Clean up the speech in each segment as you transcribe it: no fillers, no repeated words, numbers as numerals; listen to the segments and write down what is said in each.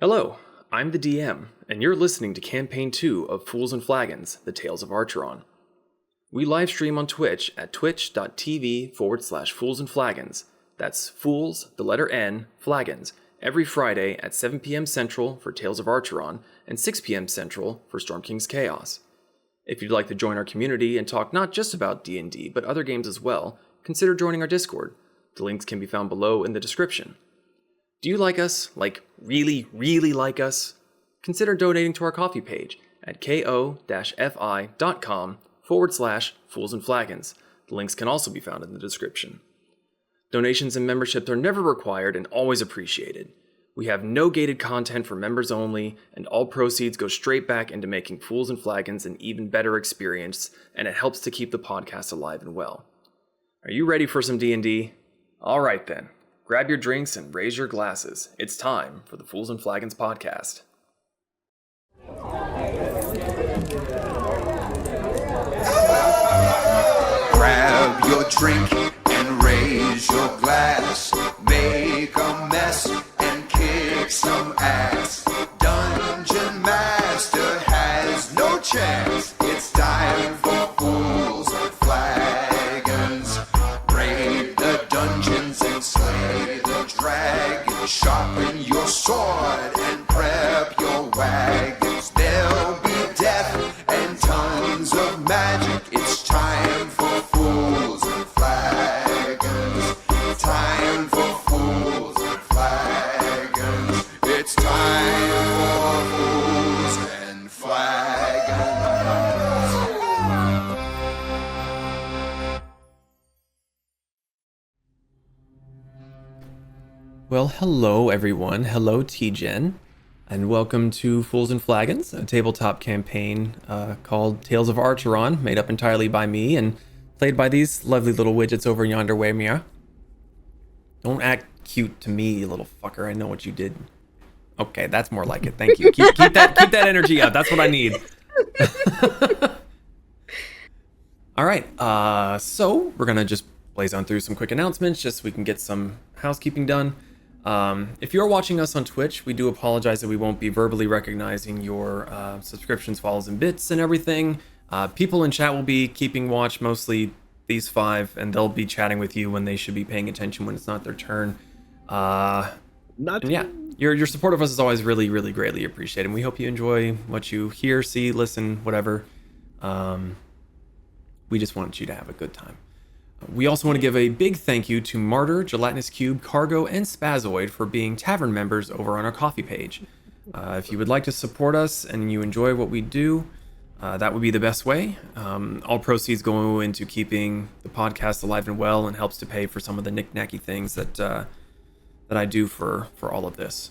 Hello, I'm the DM, and you're listening to Campaign 2 of Fools and Flagons, the Tales of Archeron. We livestream on Twitch at twitch.tv/fools&flagons. That's fools, the letter N, flagons, every Friday at 7 p.m. Central for Tales of Archeron and 6 p.m. Central for Storm King's Chaos. If you'd like to join our community and talk not just about D&D, but other games as well, consider joining our Discord. The links can be found below in the description. Do you like us? Like, really, really like us? Consider donating to our coffee page at ko-fi.com/fools&flagons. The links can also be found in the description. Donations and memberships are never required and always appreciated. We have no gated content for members only, and all proceeds go straight back into making Fools and Flagons an even better experience, and it helps to keep the podcast alive and well. Are you ready for some D&D? All right then. Grab your drinks and raise your glasses. It's time for the Fools and Flagons podcast. Grab your drink and raise your glass. Make a mess and kick some ass. Dungeon Master has no chance. It's time for Fools and Flagons. Raid the dungeons and slay the dragon. Sharpen your sword and prep your wagons. There'll be death and tons of magic. It's time for Fools and Flagons. Time for Fools and Flagons. It's time for Fools and Flagons. Well, hello everyone. Hello T-Gen. And welcome to Fools and Flagons, a tabletop campaign called Tales of Archeron, made up entirely by me and played by these lovely little widgets over yonder way, Mia. Don't act cute to me, you little fucker. I know what you did. Okay, that's more like it. Thank you. Keep that energy up. That's what I need. All right. So we're gonna just blaze on through some quick announcements, just so we can get some housekeeping done. If you're watching us on Twitch, we do apologize that we won't be verbally recognizing your subscriptions, follows, and bits and everything. People in chat will be keeping watch, mostly these five, and they'll be chatting with you when they should be paying attention when it's not their turn. Your support of us is always really, really greatly appreciated, and we hope you enjoy what you hear, see, listen, whatever. We just want you to have a good time. We also want to give a big thank you to Martyr, Gelatinous Cube, Cargo, and Spazoid for being tavern members over on our coffee page. If you would like to support us and you enjoy what we do, that would be the best way. All proceeds go into keeping the podcast alive and well and helps to pay for some of the knick-knacky things that I do for all of this.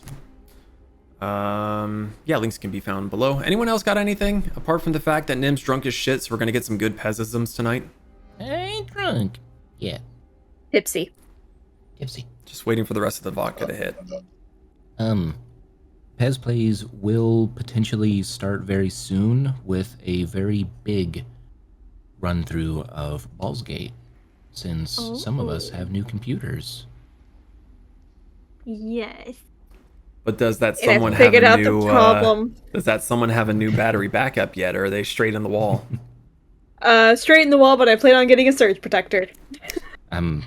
Links can be found below. Anyone else got anything? Apart from the fact that Nim's drunk as shit, so we're going to get some good Pezisms tonight. I ain't drunk. Yeah. Tipsy. Just waiting for the rest of the vodka to hit. Pez Plays will potentially start very soon with a very big run-through of Baldur's Gate, since some of us have new computers. Yes. But does that And someone I have figured a out new the problem. does that someone have a new battery backup yet, or are they straight in the wall? Straight in the wall, but I plan on getting a surge protector. I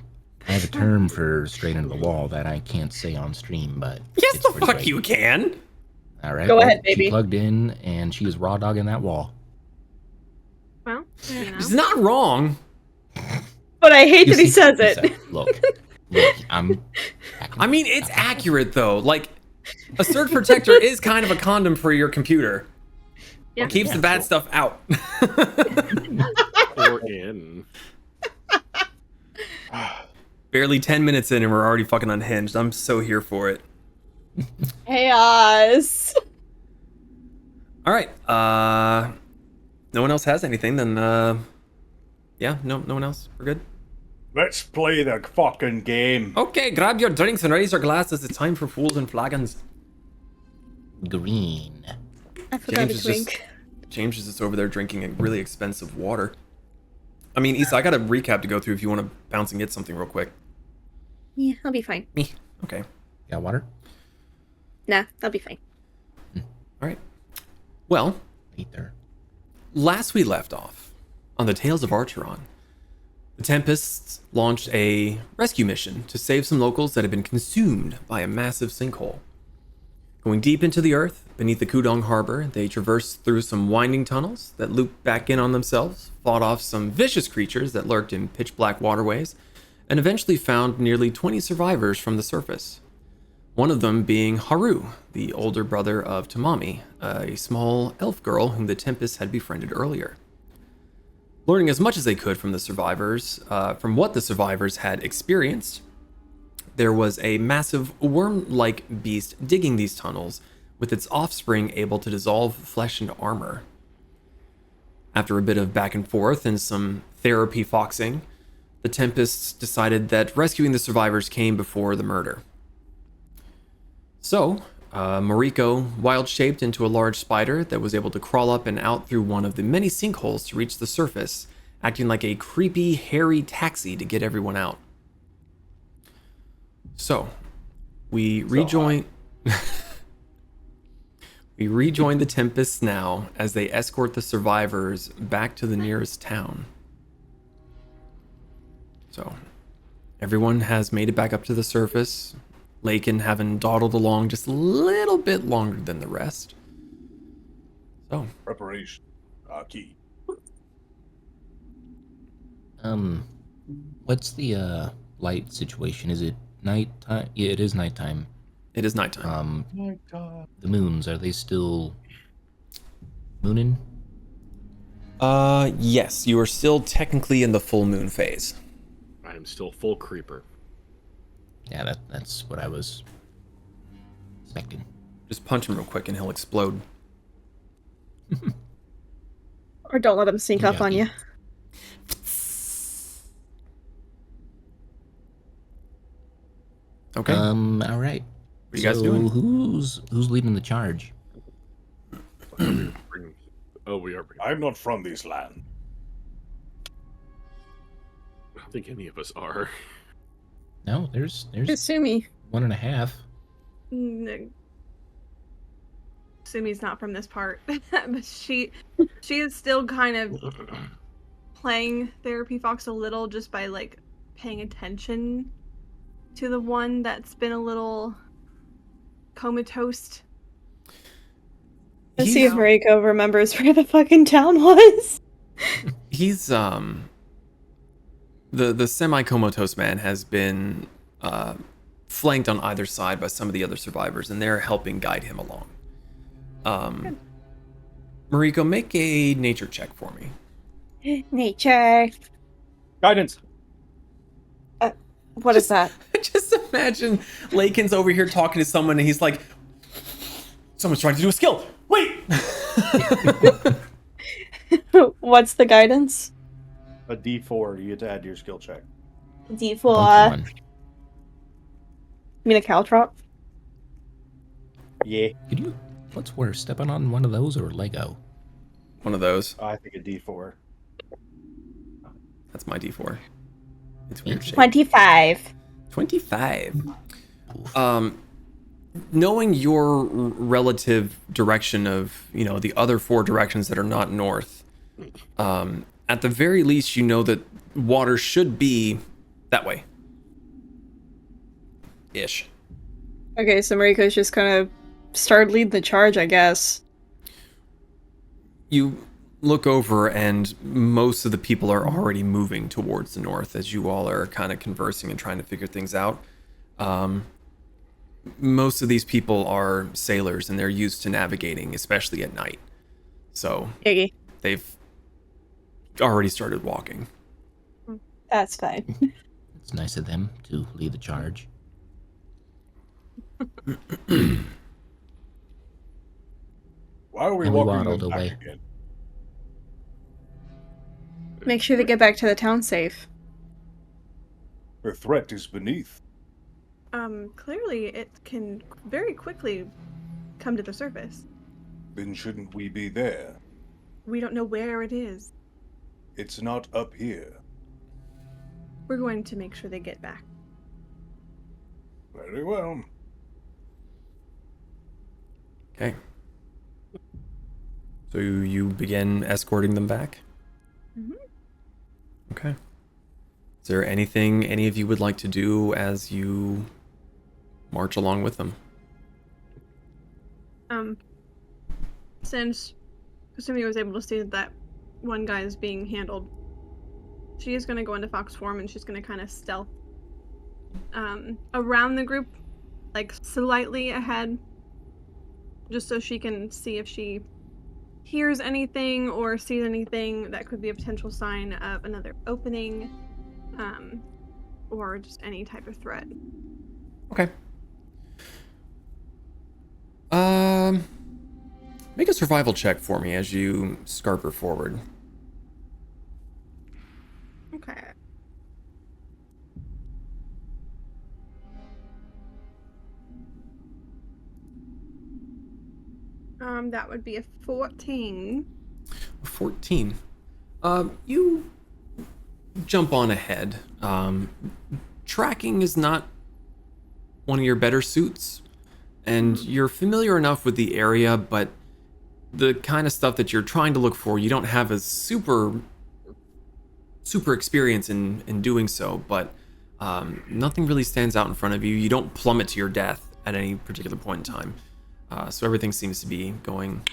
have a term for straight into the wall that I can't say on stream, but Yes, it's the pretty fuck great. you can. All right. Go ahead, She baby. plugged in and she is raw dogging that wall. Well, you know. It's not wrong. But I hate You that he see- says you it. said- Look, I'm. I mean, it's accurate though. Like, a surge protector is kind of a condom for your computer. Yeah. It keeps the bad stuff out. Or in. Barely 10 minutes in and we're already fucking unhinged. I'm so here for it. Chaos. All right. No one else has anything, then no one else. We're good. Let's play the fucking game. Okay, grab your drinks and raise your glasses. It's time for Fools and Flagons. Green. I forgot James to is drink. James is just over there drinking a really expensive water. I mean, Issa, I got a recap to go through if you want to bounce and get something real quick. Yeah, I'll be fine. Me. Okay. Got water? Nah, I'll be fine. All right. Well, Right there. last we left off on the Tales of Archeron, the Tempests launched a rescue mission to save some locals that had been consumed by a massive sinkhole. Going deep into the earth, beneath the Kudong Harbor, they traversed through some winding tunnels that looped back in on themselves, fought off some vicious creatures that lurked in pitch-black waterways, and eventually found nearly 20 survivors from the surface. One of them being Haru, the older brother of Tamami, a small elf girl whom the Tempests had befriended earlier. Learning as much as they could from the survivors, from what the survivors had experienced, there was a massive worm-like beast digging these tunnels, with its offspring able to dissolve flesh and armor. After a bit of back and forth and some therapy foxing, the Tempests decided that rescuing the survivors came before the murder. So, Moriko wild-shaped into a large spider that was able to crawl up and out through one of the many sinkholes to reach the surface, acting like a creepy, hairy taxi to get everyone out. So, we rejoin the Tempests now as they escort the survivors back to the nearest town. So, everyone has made it back up to the surface. Lakin having dawdled along just a little bit longer than the rest. So, Preparation. Key. What's the light situation? Is it nighttime? Yeah, it is nighttime. it is nighttime. The moons, are they still mooning? Yes, you are still technically in the full moon phase. I am still full creeper. Yeah, that's what I was expecting. Just punch him real quick and he'll explode. Or don't let him sneak up on you. Okay. All right. What are you guys doing? Who's leading the charge? We are bringing. I'm not from this land. I don't think any of us are. No, there's Sumi. 1.5. No. Sumi's not from this part, but she is still kind of playing therapy fox a little just by like paying attention to the one that's been a little comatose. Let's see if Moriko remembers where the fucking town was. He's the semi-comatose man has been flanked on either side by some of the other survivors, and they're helping guide him along. Moriko, make a nature check for me. Nature. Guidance. What is that? Just imagine Lakin's over here talking to someone, and he's like, "Someone's trying to do a skill. Wait." What's the guidance? A D4. You get to add to your skill check. D4. You mean a caltrop? Yeah. What's worse, stepping on one of those or Lego? One of those. I think a D4. That's my D4. It's weird shape. 25. 25. Knowing your relative direction of, the other 4 directions that are not north, at the very least, you know that water should be that way. Ish. Okay, so Mariko's just kind of started leading the charge, I guess. You look over, and most of the people are already moving towards the north as you all are kind of conversing and trying to figure things out. Most of these people are sailors, and they're used to navigating, especially at night. So Iggy. they've already started walking. That's fine. It's nice of them to lead the charge. Why are we And we walking waddled them back away. again? Make sure they get back to the town safe. The threat is beneath. Clearly it can very quickly come to the surface. Then shouldn't we be there? We don't know where it is. It's not up here. We're going to make sure they get back. Very well. Okay. So you begin escorting them back? Mhm. Okay. Is there anything any of you would like to do as you march along with them? Since Kusumi was able to see that one guy is being handled, she is going to go into fox form and she's going to kind of stealth around the group, like slightly ahead, just so she can see if she hears anything or sees anything that could be a potential sign of another opening, or just any type of threat. Okay. Make a survival check for me as you scarper forward. Okay. That would be a 14. 14. You jump on ahead. Tracking is not one of your better suits, and you're familiar enough with the area, but the kind of stuff that you're trying to look for, you don't have a super experience in doing so, but nothing really stands out in front of you. You don't plummet to your death at any particular point in time. So everything seems to be going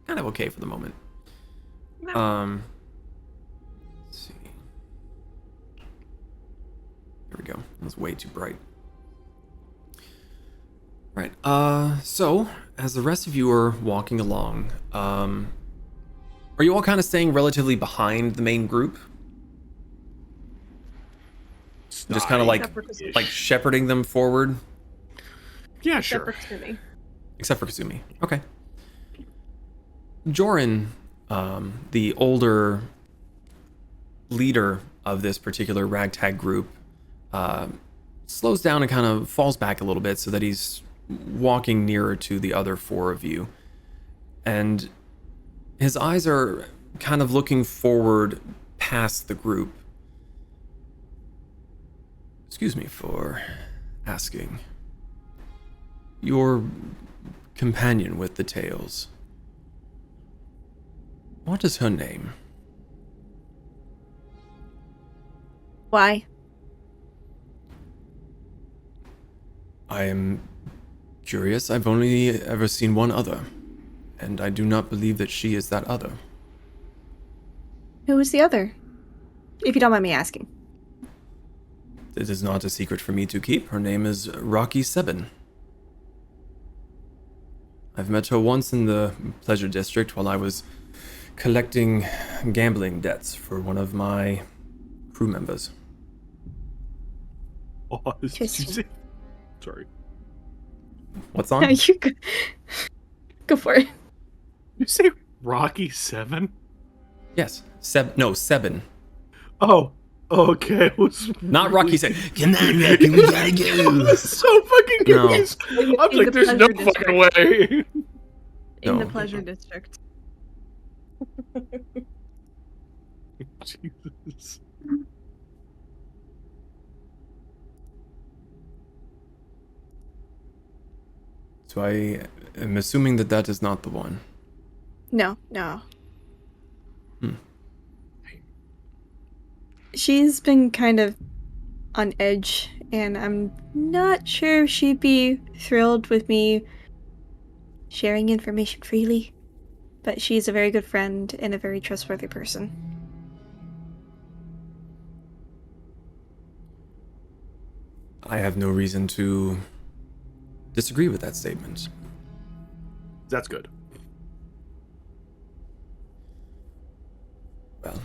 kind of okay for the moment. No. Let's see. There we go. That was way too bright. Right. So as the rest of you are walking along, are you all kind of staying relatively behind the main group? Just kind of like shepherding them forward? Yeah, Except sure. for Kusumi. Except for Kusumi. Okay. Jorin, the older leader of this particular ragtag group, slows down and kind of falls back a little bit so that he's walking nearer to the other four of you. And his eyes are kind of looking forward past the group. Excuse me for asking. Your companion with the tales. What is her name? Why? I am curious. I've only ever seen one other, and I do not believe that she is that other. Who was the other? If you don't mind me asking. It is not a secret for me to keep. Her name is Rocky Sebin. I've met her once in the Pleasure District while I was collecting gambling debts for one of my crew members. Oh, did you Interesting. say? Sorry. What's No, on? you go for it. You say Rocky 7? Yes. Sebin. Oh, okay. It was Not really- Rocky Sebin. Come on, Rocky, we gotta I go. was so fucking No. confused. I was In like, the there's no Pleasure fucking way. In the No. Pleasure District. Jesus. So I am assuming that that is not the one. No. Hmm. She's been kind of on edge, and I'm not sure if she'd be thrilled with me sharing information freely. But she's a very good friend and a very trustworthy person. I have no reason to disagree with that statement. That's good. Well,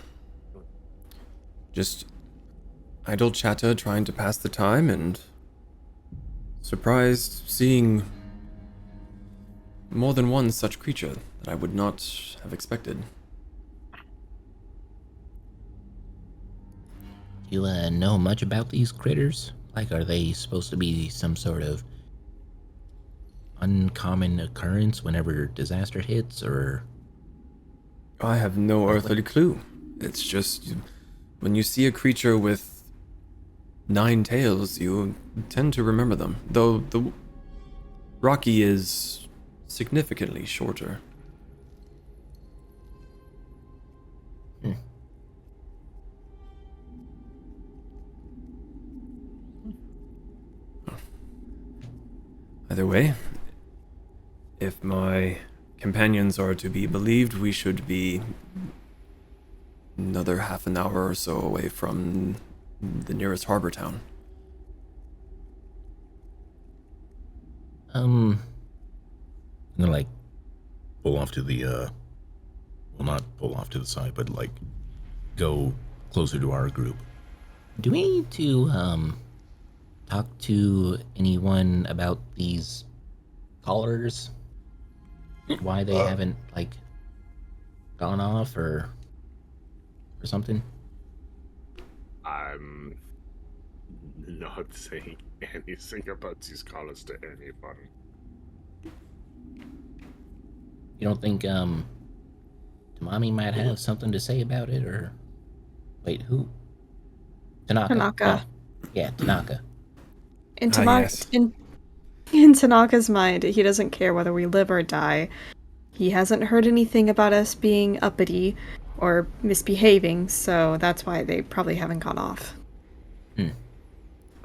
just idle chatter trying to pass the time, and surprised seeing more than one such creature that I would not have expected. You know much about these critters? Like, are they supposed to be some sort of uncommon occurrence whenever disaster hits, or? I have no earthly clue. It's just, when you see a creature with 9 tails, you tend to remember them. Though the Rocky is significantly shorter. If my companions are to be believed, we should be another half an hour or so away from the nearest harbor town. I'm gonna like pull off to the well, not pull off to the side, but like go closer to our group. Do we need to talk to anyone about these callers? Why they haven't like gone off or something? I'm not saying anything about these callers to anyone. You don't think Tamami might have something to say about it, or wait, who? Tanaka. Tanaka. Yeah, Tanaka. In, yes. in Tanaka's mind, he doesn't care whether we live or die. He hasn't heard anything about us being uppity or misbehaving, so that's why they probably haven't gone off.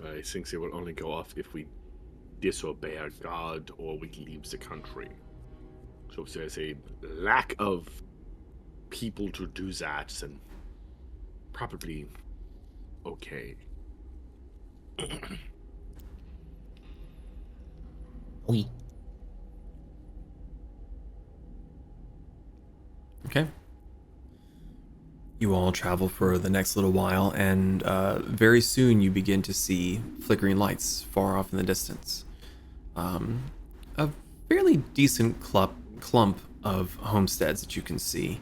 I think they will only go off if we disobey our god or we leave the country. So if there's a lack of people to do that, then probably okay. We Okay. You all travel for the next little while, and very soon you begin to see flickering lights far off in the distance. A fairly decent clump of homesteads that you can see.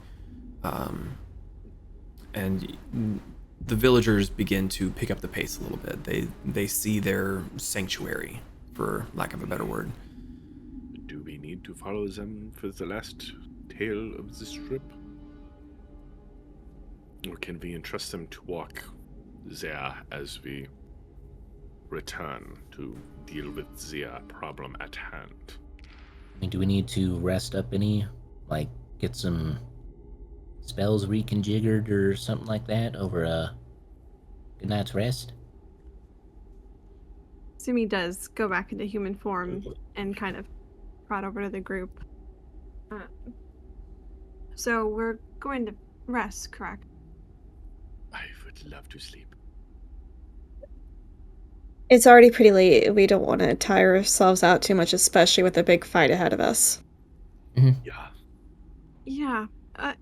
And the villagers begin to pick up the pace a little bit. They see their sanctuary, for lack of a better word. Do we need to follow them for the last tale of this trip? Or can we entrust them to walk there as we return to deal with the problem at hand? I mean, do we need to rest up any? Like, get some spells reconfigured or something like that over a good night's rest? Sumi does go back into human form and kind of brought over to the group. So we're going to rest, correct? I would love to sleep. It's already pretty late. We don't want to tire ourselves out too much, especially with a big fight ahead of us. Yeah. Yeah,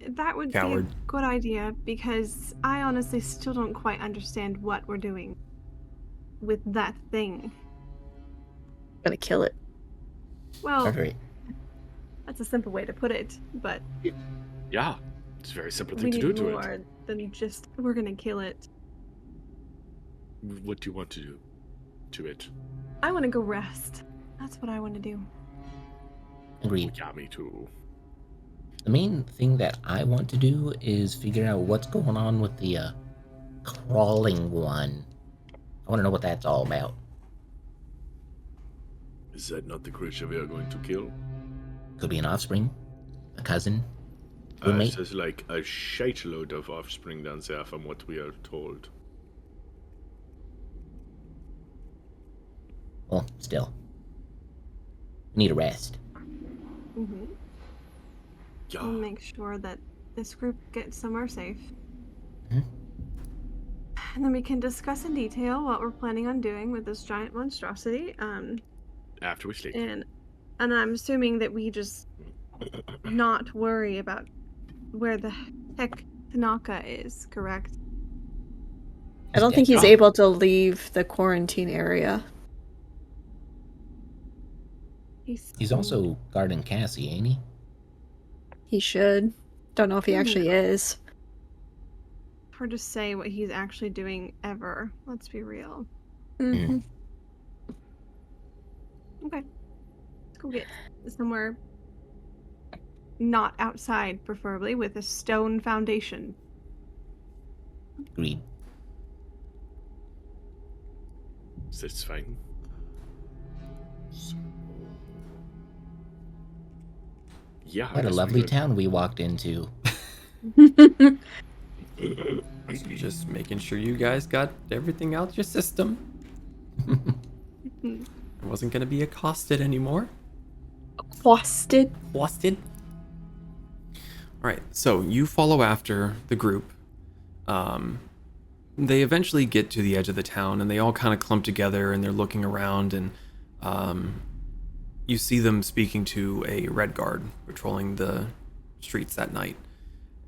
that would Coward. be a good idea, because I honestly still don't quite understand what we're doing with that thing. Gonna kill it. Well, Alright. that's a simple way to put it, but Yeah. It's a very simple we thing to do need to more than just, we're gonna kill it. it. What do you want to do to it? I want to go rest. That's what I want to do. Agreed. Yeah, me too. The main thing that I want to do is figure out what's going on with the crawling one. I want to know what that's all about. Is that not the creature we are going to kill? Could be an offspring, a cousin, roommate. There's like a shitload of offspring down there from what we are told. Well, still. We need a rest. Mm-hmm. Yeah. We'll make sure that this group gets somewhere safe. Mhm. And then we can discuss in detail what we're planning on doing with this giant monstrosity. After we sleep. And I'm assuming that we just not worry about where the heck Tanaka is, correct? I don't think he's dead. able to leave the quarantine area. He's also guarding Cassie, ain't he? He should. Don't know if he actually is. hard to say what he's actually doing ever. Let's be real. Mm-hmm. Okay. Let's go get somewhere not outside, preferably, with a stone foundation. Agreed. That's fine. Yeah. I What a guess we lovely could. town we walked into. Just making sure you guys got everything out your system. I wasn't going to be accosted anymore. Busted. Busted. All right, so you follow after the group. They eventually get to the edge of the town, and they all kind of clump together, and they're looking around, and you see them speaking to a red guard patrolling the streets that night.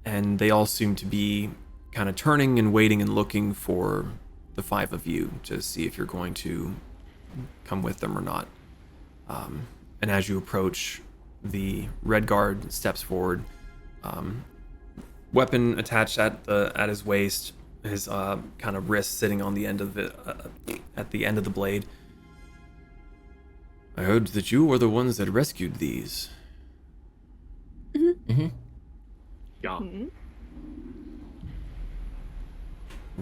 And they all seem to be kind of turning and waiting and looking for the 5 of you to see if you're going to come with them or not. And as you approach, the red guard steps forward, weapon attached at his waist, his kind of wrist sitting on the end of it, at the end of the blade. I heard that you were the ones that rescued these. Mm-hmm. Yeah.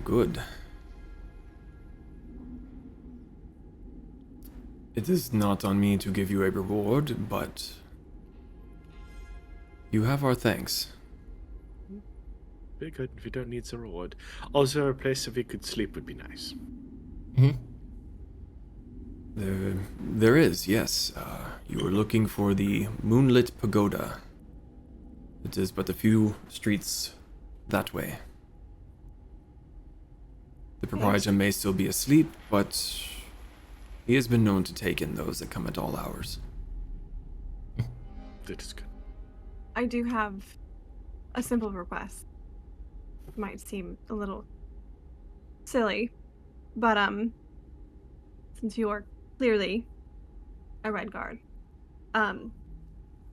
Good. It is not on me to give you a reward, but you have our thanks. Very good. If you don't need the reward. Also, a place where we could sleep would be nice. Mm-hmm. There is, yes. You were looking for the Moonlit Pagoda. It is but a few streets that way. The proprietor may still be asleep, but he has been known to take in those that come at all hours. That is good. I do have a simple request. It might seem a little silly, but since you are clearly a red guard,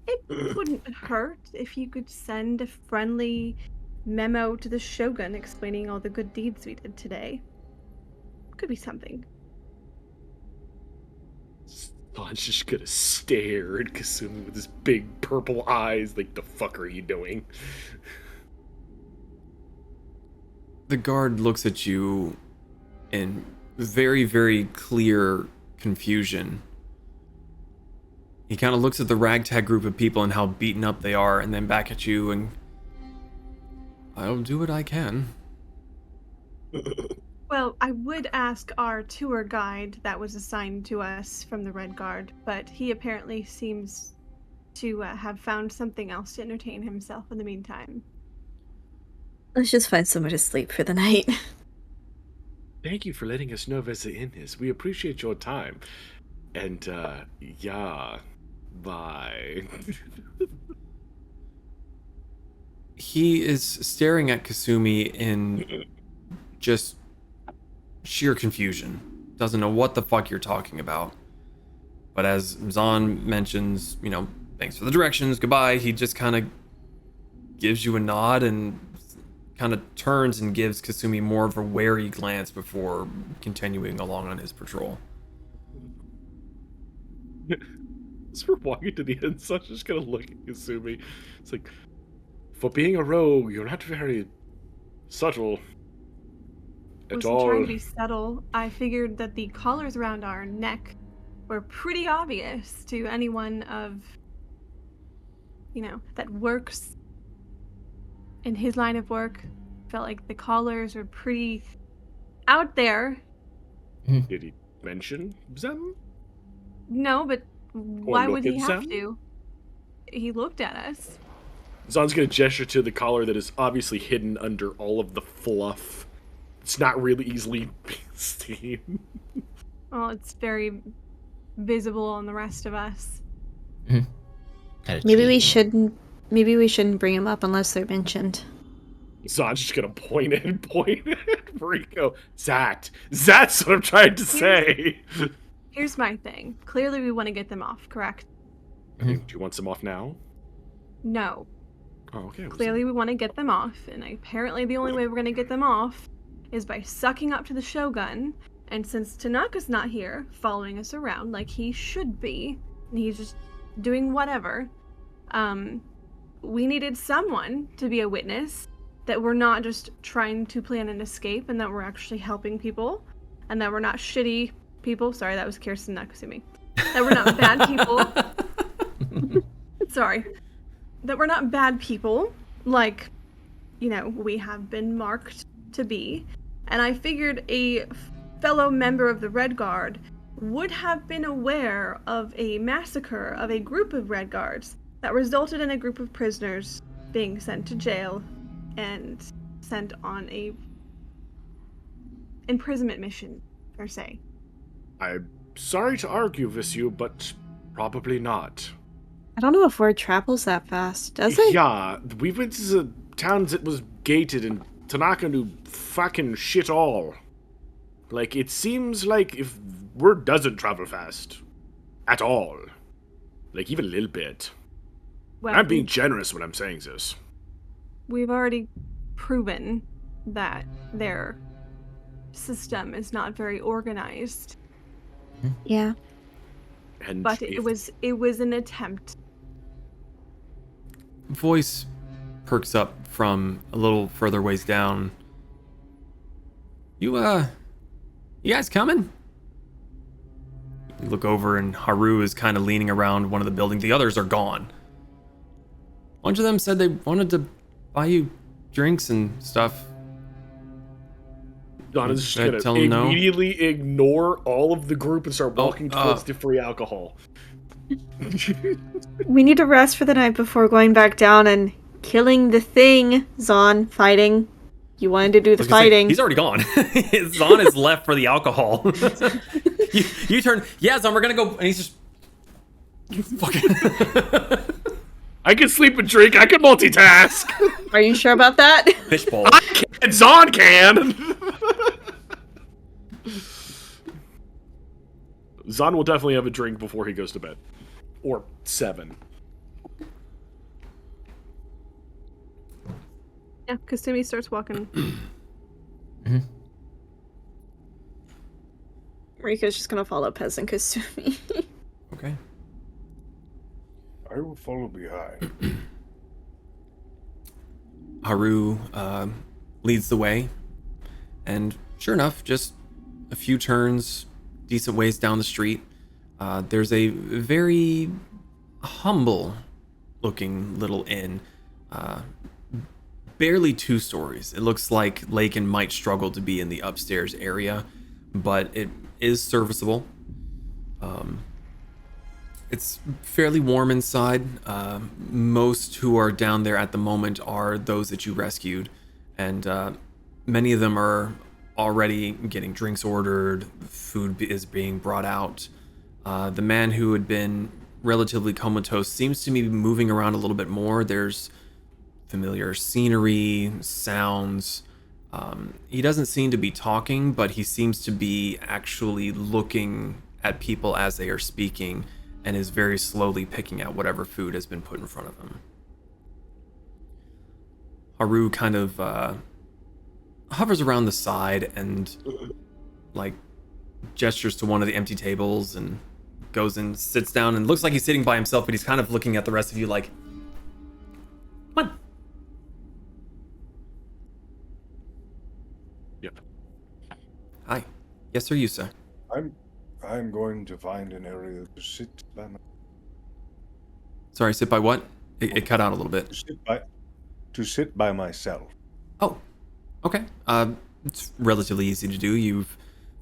it wouldn't hurt if you could send a friendly memo to the Shogun explaining all the good deeds we did today. Could be something. Don's just gonna stare at Kasumi with his big purple eyes, like, the fuck are you doing? The guard looks at you in very, very clear confusion. He kind of looks at the ragtag group of people and how beaten up they are, and then back at you, and I'll do what I can. Well, I would ask our tour guide that was assigned to us from the Red Guard, but he apparently seems to have found something else to entertain himself in the meantime. Let's just find somewhere to sleep for the night. Thank you for letting us know where the inn is. We appreciate your time. And, yeah, bye. He is staring at Kasumi in just sheer confusion. Doesn't know what the fuck you're talking about. But as Zahn mentions, thanks for the directions, goodbye, he just kind of gives you a nod and kind of turns and gives Kasumi more of a wary glance before continuing along on his patrol. As we're walking to the inn, Sasha's just gonna look at Kasumi. It's like, for being a rogue, you're not very subtle I at wasn't all. trying to be subtle. I figured that the collars around our neck were pretty obvious to anyone of, that works in his line of work. Felt like the collars were pretty out there. Did he mention them? No, but why look would he at have them? to? He looked at us. Zahn's gonna gesture to the collar that is obviously hidden under all of the fluff. It's not really easily seen. Well, it's very visible on the rest of us. Maybe we shouldn't bring them up unless they're mentioned. Zahn's just gonna point at Moriko. That's what I'm trying to say. Here's my thing. Clearly we want to get them off, correct? Do you want some off now? No. Oh, okay. Clearly we want to get them off, and apparently the only way we're going to get them off is by sucking up to the Shogun, and since Tanaka's not here, following us around like he should be, and he's just doing whatever, we needed someone to be a witness that we're not just trying to plan an escape, and that we're actually helping people, and that we're not shitty people. Sorry, that was Kirsten, not Kasumi. That we're not bad people. Sorry. That we're not bad people, like, we have been marked to be. And I figured a fellow member of the Red Guard would have been aware of a massacre of a group of Red Guards that resulted in a group of prisoners being sent to jail and sent on a imprisonment mission, per se. I'm sorry to argue with you, but probably not. I don't know if word travels that fast, does it? Yeah, we went to the towns that was gated, and Tanaka knew fucking shit all. Like, it seems like if word doesn't travel fast. At all. Like, even a little bit. Well, I'm being generous when I'm saying this. we've already proven that their system is not very organized, Yeah. And but if- it was an attempt. Voice perks up from a little further ways down. You guys coming? You look over and Haru is kind of leaning around one of the buildings. The others are gone. A bunch of them said they wanted to buy you drinks and stuff. Donna's just Should I gonna tell him no? immediately ignore all of the group and start walking towards the free alcohol. We need to rest for the night before going back down and killing the thing. Zon, fighting. You wanted to do the I was gonna say, fighting. he's already gone. Zon is left for the alcohol. you turn, yeah, Zon, we're gonna go, and he's just fucking I can sleep and drink. I can multitask. Are you sure about that? fishbowl. And Zon can. Zon will definitely have a drink before he goes to bed, or 7. Yeah, Kasumi starts walking. Moriko's just gonna follow Pez and Kasumi. Okay. I will follow behind. Haru leads the way, and sure enough, just a few turns, decent ways down the street, there's a very humble-looking little inn, barely 2 stories. It looks like Lakin might struggle to be in the upstairs area, but it is serviceable. It's fairly warm inside. Most who are down there at the moment are those that you rescued, and many of them are already getting drinks ordered, food is being brought out. The man who had been relatively comatose seems to be moving around a little bit more. There's familiar scenery, sounds. He doesn't seem to be talking, but he seems to be actually looking at people as they are speaking, and is very slowly picking out whatever food has been put in front of him. Haru kind of hovers around the side and like gestures to one of the empty tables and goes and sits down and looks like he's sitting by himself, but he's kind of looking at the rest of you like, come on. Yep. Hi. Yes, sir, you, sir. I'm going to find an area to sit by Sorry, sit by what? It cut out a little bit. to sit by myself. Oh, okay. It's relatively easy to do.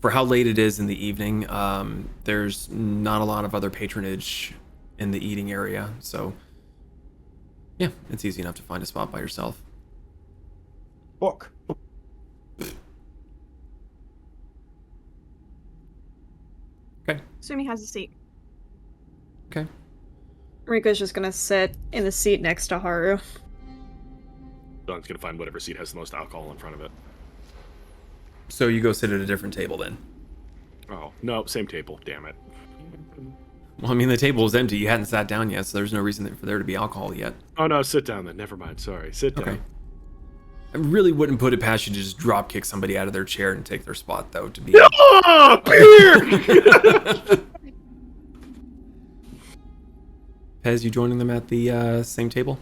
For how late it is in the evening, there's not a lot of other patronage in the eating area, so yeah, it's easy enough to find a spot by yourself. Book. Okay. Kasumi has a seat. Okay. Moriko's just gonna sit in the seat next to Haru. Don's gonna find whatever seat has the most alcohol in front of it. So you go sit at a different table then. Oh, no, same table, damn it. Well, I mean, the table was empty. You hadn't sat down yet, so there's no reason for there to be alcohol yet. Oh no, sit down then, never mind, sorry, sit down. Okay. I really wouldn't put it past you to just drop kick somebody out of their chair and take their spot, though, to be... Oh, beer! Pez, you joining them at the same table?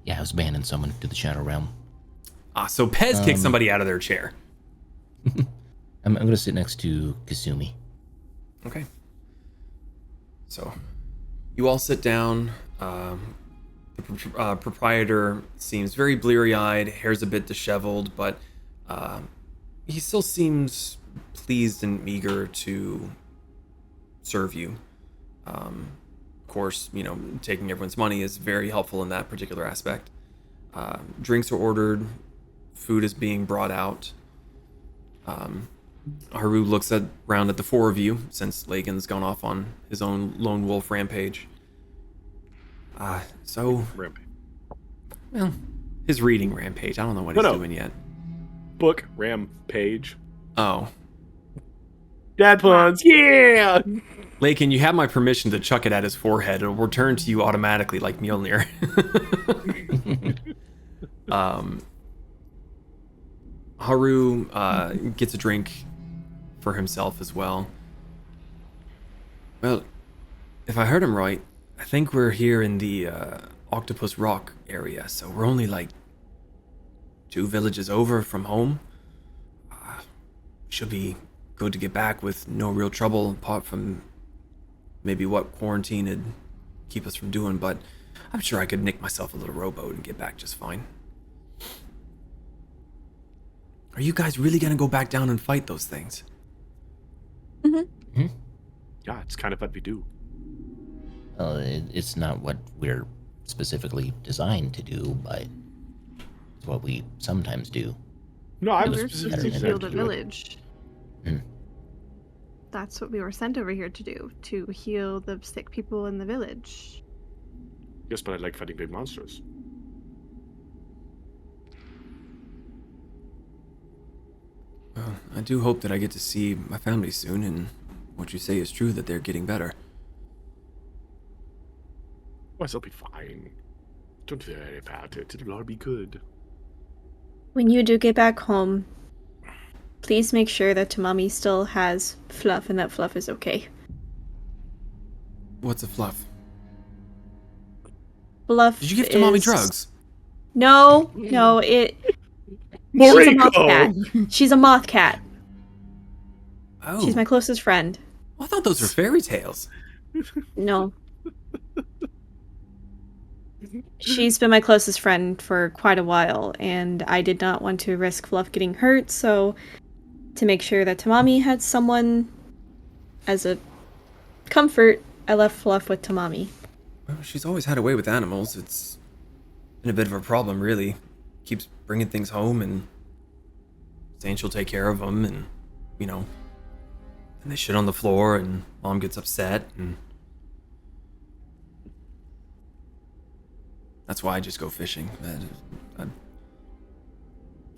Yeah, I was banning someone to the Shadow Realm. So Pez kicked somebody out of their chair. I'm gonna sit next to Kasumi. Okay. So, you all sit down. The proprietor seems very bleary-eyed, hair's a bit disheveled, but he still seems pleased and eager to serve you. Of course, taking everyone's money is very helpful in that particular aspect. Drinks are ordered, food is being brought out. Haru looks around at the four of you, since Lagan's gone off on his own lone wolf rampage. Rampage. Well, his reading rampage. I don't know what he's doing yet. Book rampage. Oh. Dad puns, yeah! Lakin, you have my permission to chuck it at his forehead. It'll return to you automatically like Mjolnir. Haru gets a drink for himself as well. Well, if I heard him right, I think we're here in the Octopus Rock area, so we're only like 2 villages over from home. Should be good to get back with no real trouble, apart from maybe what quarantine would keep us from doing, but I'm sure I could nick myself a little rowboat and get back just fine. Are you guys really gonna go back down and fight those things? Mm-hmm. Yeah, it's kind of what we do. It's not what we're specifically designed to do, but it's what we sometimes do. No, I It was We're was supposed to better heal than the that. village. Hmm. That's what we were sent over here to do, to heal the sick people in the village. Yes, but I like fighting big monsters. Well, I do hope that I get to see my family soon, and what you say is true, that they're getting better. Well, they'll be fine. Don't worry about it. It'll all be good. When you do get back home, please make sure that Tamami still has Fluff and that Fluff is okay. What's a fluff? Fluff Did you give Tamami is- drugs? No, she's a moth cat. Moriko! She's a moth cat. Oh, She's my closest friend. I thought those were fairy tales. No. She's been my closest friend for quite a while, and I did not want to risk Fluff getting hurt, so to make sure that Tamami had someone as a comfort, I left Fluff with Tamami. Well, she's always had a way with animals. It's been a bit of a problem, really. Keeps bringing things home and saying she'll take care of them, and, and they shit on the floor, and Mom gets upset, and that's why I just go fishing.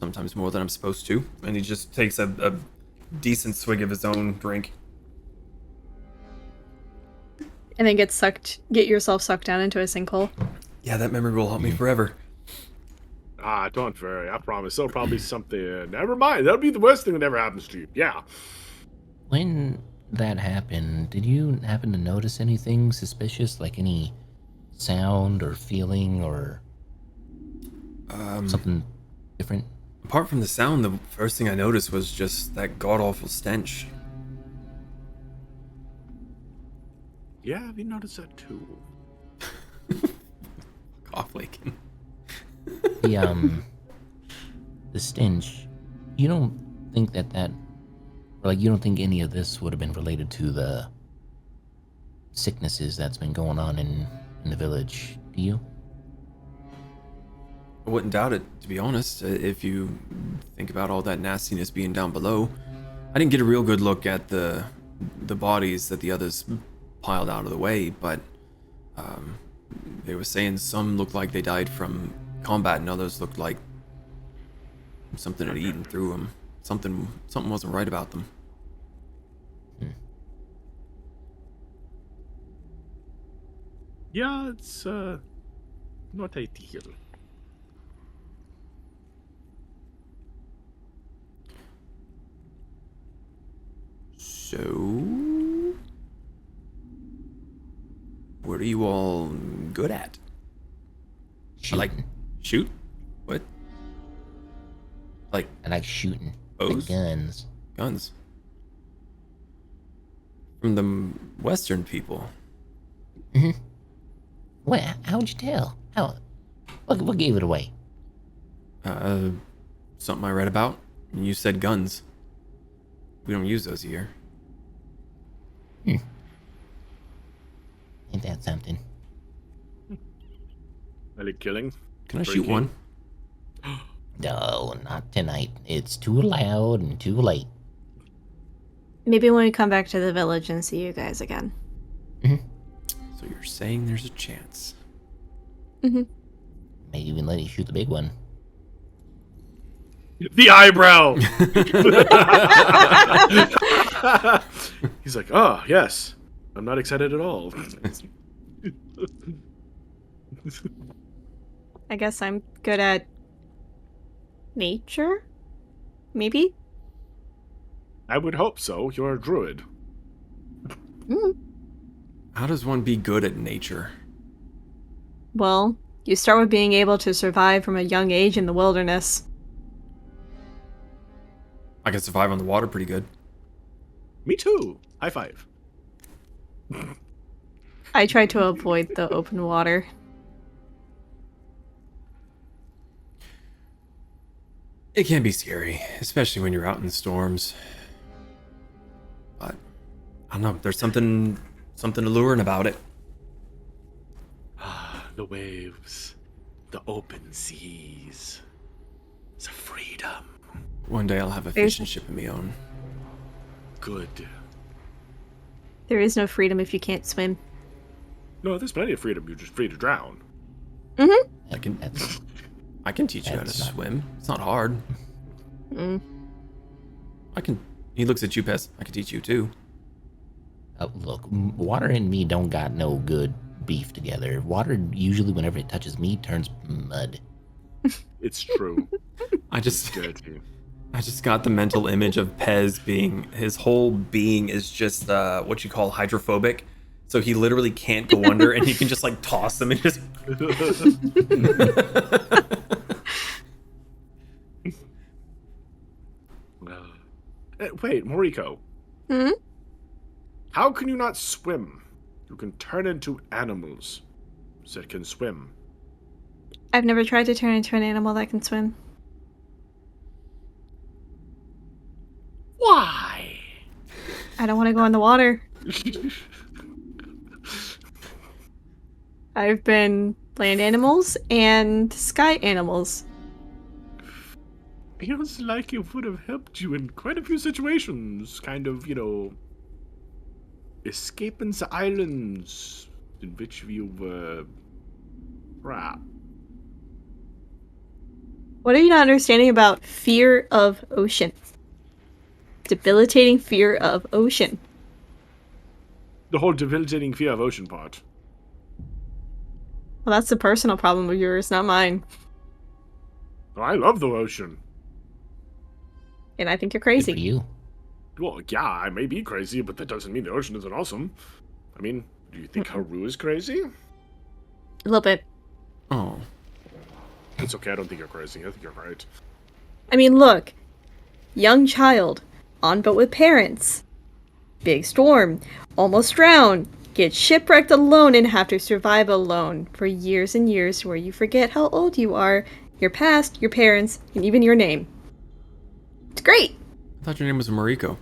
Sometimes more than I'm supposed to. And he just takes a decent swig of his own drink. And then get yourself sucked down into a sinkhole. Yeah, that memory will help me forever. Don't worry. I promise. There'll probably be something. Never mind. That'll be the worst thing that ever happens to you. Yeah. When that happened, did you happen to notice anything suspicious, like any sound or feeling or something different? Apart from the sound, the first thing I noticed was just that god-awful stench. Yeah, we noticed that too. Cough Lakin. The stench. You don't think you don't think any of this would have been related to the sicknesses that's been going on in the village, do you? I wouldn't doubt it, to be honest, if you think about all that nastiness being down below. I didn't get a real good look at the bodies that the others piled out of the way, but they were saying some looked like they died from combat and others looked like something had eaten through them. Something wasn't right about them. Yeah, it's not ideal. So, what are you all good at? I like shoot? What? Like I like shooting. Bows? Like guns. guns? From the Western people. What? How'd you tell? What gave it away? Something I read about. You said guns. We don't use those here. Ain't that something? I like killing. Can I Breaking. shoot one? No, not tonight. It's too loud and too late. Maybe when we come back to the village and see you guys again. So you're saying there's a chance. Maybe even let you shoot the big one. The eyebrow! He's like, oh, yes. I'm not excited at all. I guess I'm good at nature? Maybe? I would hope so. You're a druid. How does one be good at nature? Well, you start with being able to survive from a young age in the wilderness. I can survive on the water pretty good. Me too. High five. I try to avoid the open water. It can be scary, especially when you're out in the storms. But I don't know, there's something alluring about it. The waves. The open seas. It's a freedom. One day I'll have a fishing ship of my own. Good. There is no freedom if you can't swim. No, there's plenty of freedom. You're just free to drown. I can teach you how to That's not- swim. It's not hard. He looks at you, Pest. I can teach you too. Look, water and me don't got no good beef together. Water usually, whenever it touches me, turns mud. It's true. I just Dirty. got the mental image of Pez being, his whole being is just what you call hydrophobic. So he literally can't go under, and you can just like toss him and just. Wait, Moriko. Hmm? How can you not swim? You can turn into animals that can swim. I've never tried to turn into an animal that can swim. Why? I don't want to go in the water. I've been land animals and sky animals. Feels like it would have helped you in quite a few situations. Kind of, escaping the islands in which you were trapped. What are you not understanding about fear of ocean? Debilitating fear of ocean. The whole debilitating fear of ocean part. Well, that's a personal problem of yours, not mine. Oh, I love the ocean. And I think you're Good for crazy. you. Well, yeah, I may be crazy, but that doesn't mean the ocean isn't awesome. I mean, do you think Haru is crazy? A little bit. Oh, It's okay, I don't think you're crazy. I think you're right. I mean, look. Young child. On boat with parents. Big storm. Almost drown. Get shipwrecked alone and have to survive alone for years and years where you forget how old you are, your past, your parents, and even your name. It's great! I thought your name was Moriko.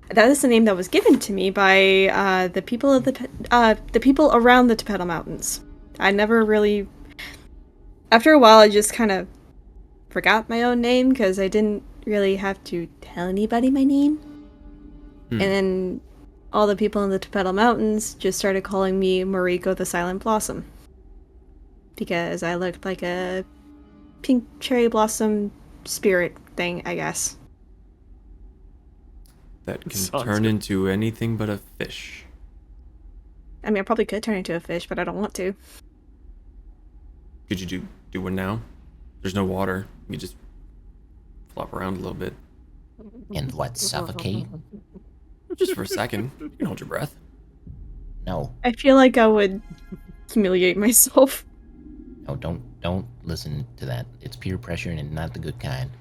That is the name that was given to me by the people of the people around the Tempests Mountains. I never really... After a while, I just kind of forgot my own name because I didn't really have to tell anybody my name. And then all the people in the Tempests Mountains just started calling me Moriko the Silent Blossom. Because I looked like a pink cherry blossom spirit thing, I guess. That can Sounds turn good. into anything but a fish. I mean, I probably could turn into a fish, but I don't want to. Could you do one now? There's no water. You just flop around a little bit. And what, suffocate? Just for a second. You can hold your breath. No. I feel like I would humiliate myself. No, don't listen to that. It's peer pressure and not the good kind.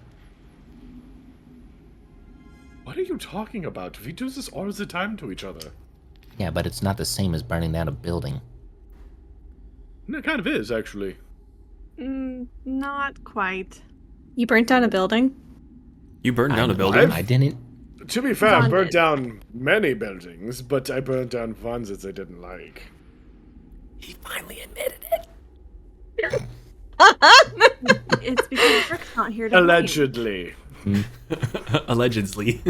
What are you talking about? We do this all the time to each other. Yeah, but it's not the same as burning down a building. And it kind of is, actually. Not quite. You burnt down a building? You burned down a building? I didn't. To be fair, I Zon burnt did. down many buildings, but I burnt down ones that I didn't like. He finally admitted it. It's because Rick's not here to blame. Allegedly. Allegedly.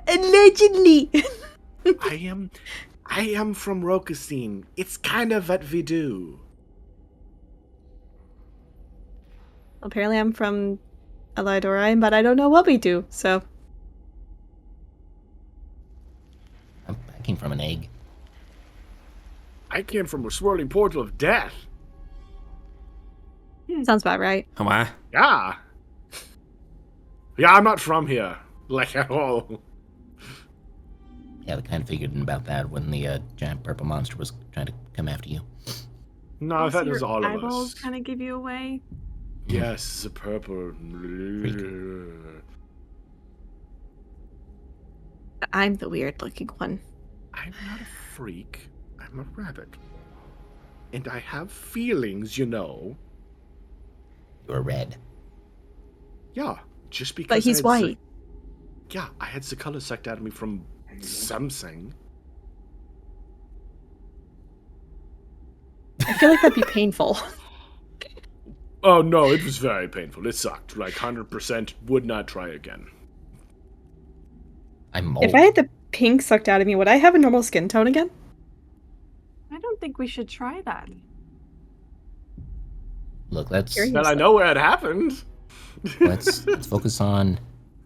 Allegedly. I am from Rokasine. It's kind of what we do. Apparently, I'm from Elidorian, but I don't know what we do. So I came from an egg. I came from a swirling portal of death. sounds about right. Am I? Yeah. Yeah, I'm not from here. Like, at all. Yeah, I kind of figured about that when the giant purple monster was trying to come after you. No, Also, that was your all of eyeballs us. kind of give you away. Yes, the purple. I'm the weird-looking one. I'm not a freak. I'm a rabbit. And I have feelings, you know. You're red. Yeah, just because. But he's white. Yeah, I had the color sucked out of me from something. I feel like that'd be painful. Oh no, it was very painful. It sucked. Like 100% would not try again. I'm mold. If I had the pink sucked out of me, would I have a normal skin tone again? I don't think we should try that. Look, let's Curious. Well, I know where it happened. let's focus on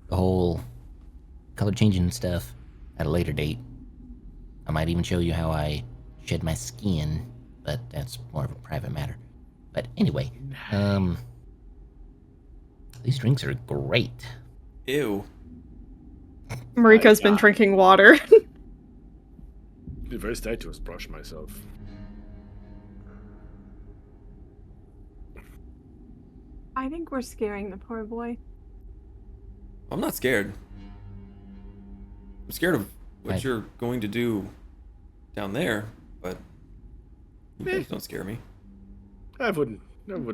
the whole color changing stuff at a later date. I might even show you how I shed my skin, but that's more of a private matter. But anyway, these drinks are great. Ew. Mariko's been God. drinking water. The first I to brush myself. I think we're scaring the poor boy. I'm not scared. I'm scared of what Right. you're going to do down there, but you guys don't scare me. I wouldn't let what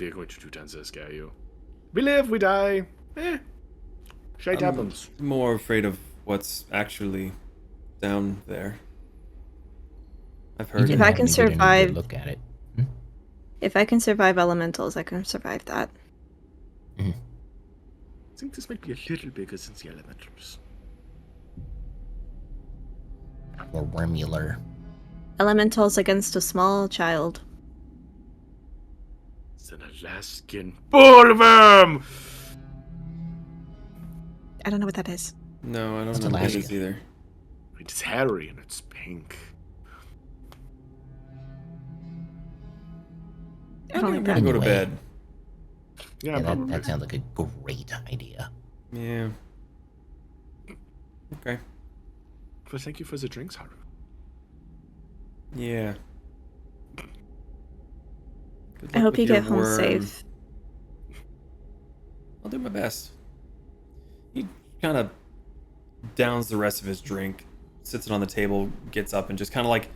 we're going to do down there scare you. We live, we die. Shit happens. I'm more afraid of what's actually down there. I've You heard didn't If I have can me get any good survive- look at it. If I can survive elementals, I can survive that. I think this might be a little bigger than the elementals. Or wormular. Elementals against a small child. It's an Alaskan bullworm! I don't know what that is. No, I don't That's know what it is Alaska. either. It's hairy and it's pink. I don't like I'm that. gonna go to Anyway. bed. Yeah, Yeah, probably. that sounds like a great idea. Yeah. Okay. Well, thank you for the drinks, Haru. Yeah. Good I luck hope with you your get home worm. safe. I'll do my best. He kind of downs the rest of his drink, sits it on the table, gets up, and just kind of like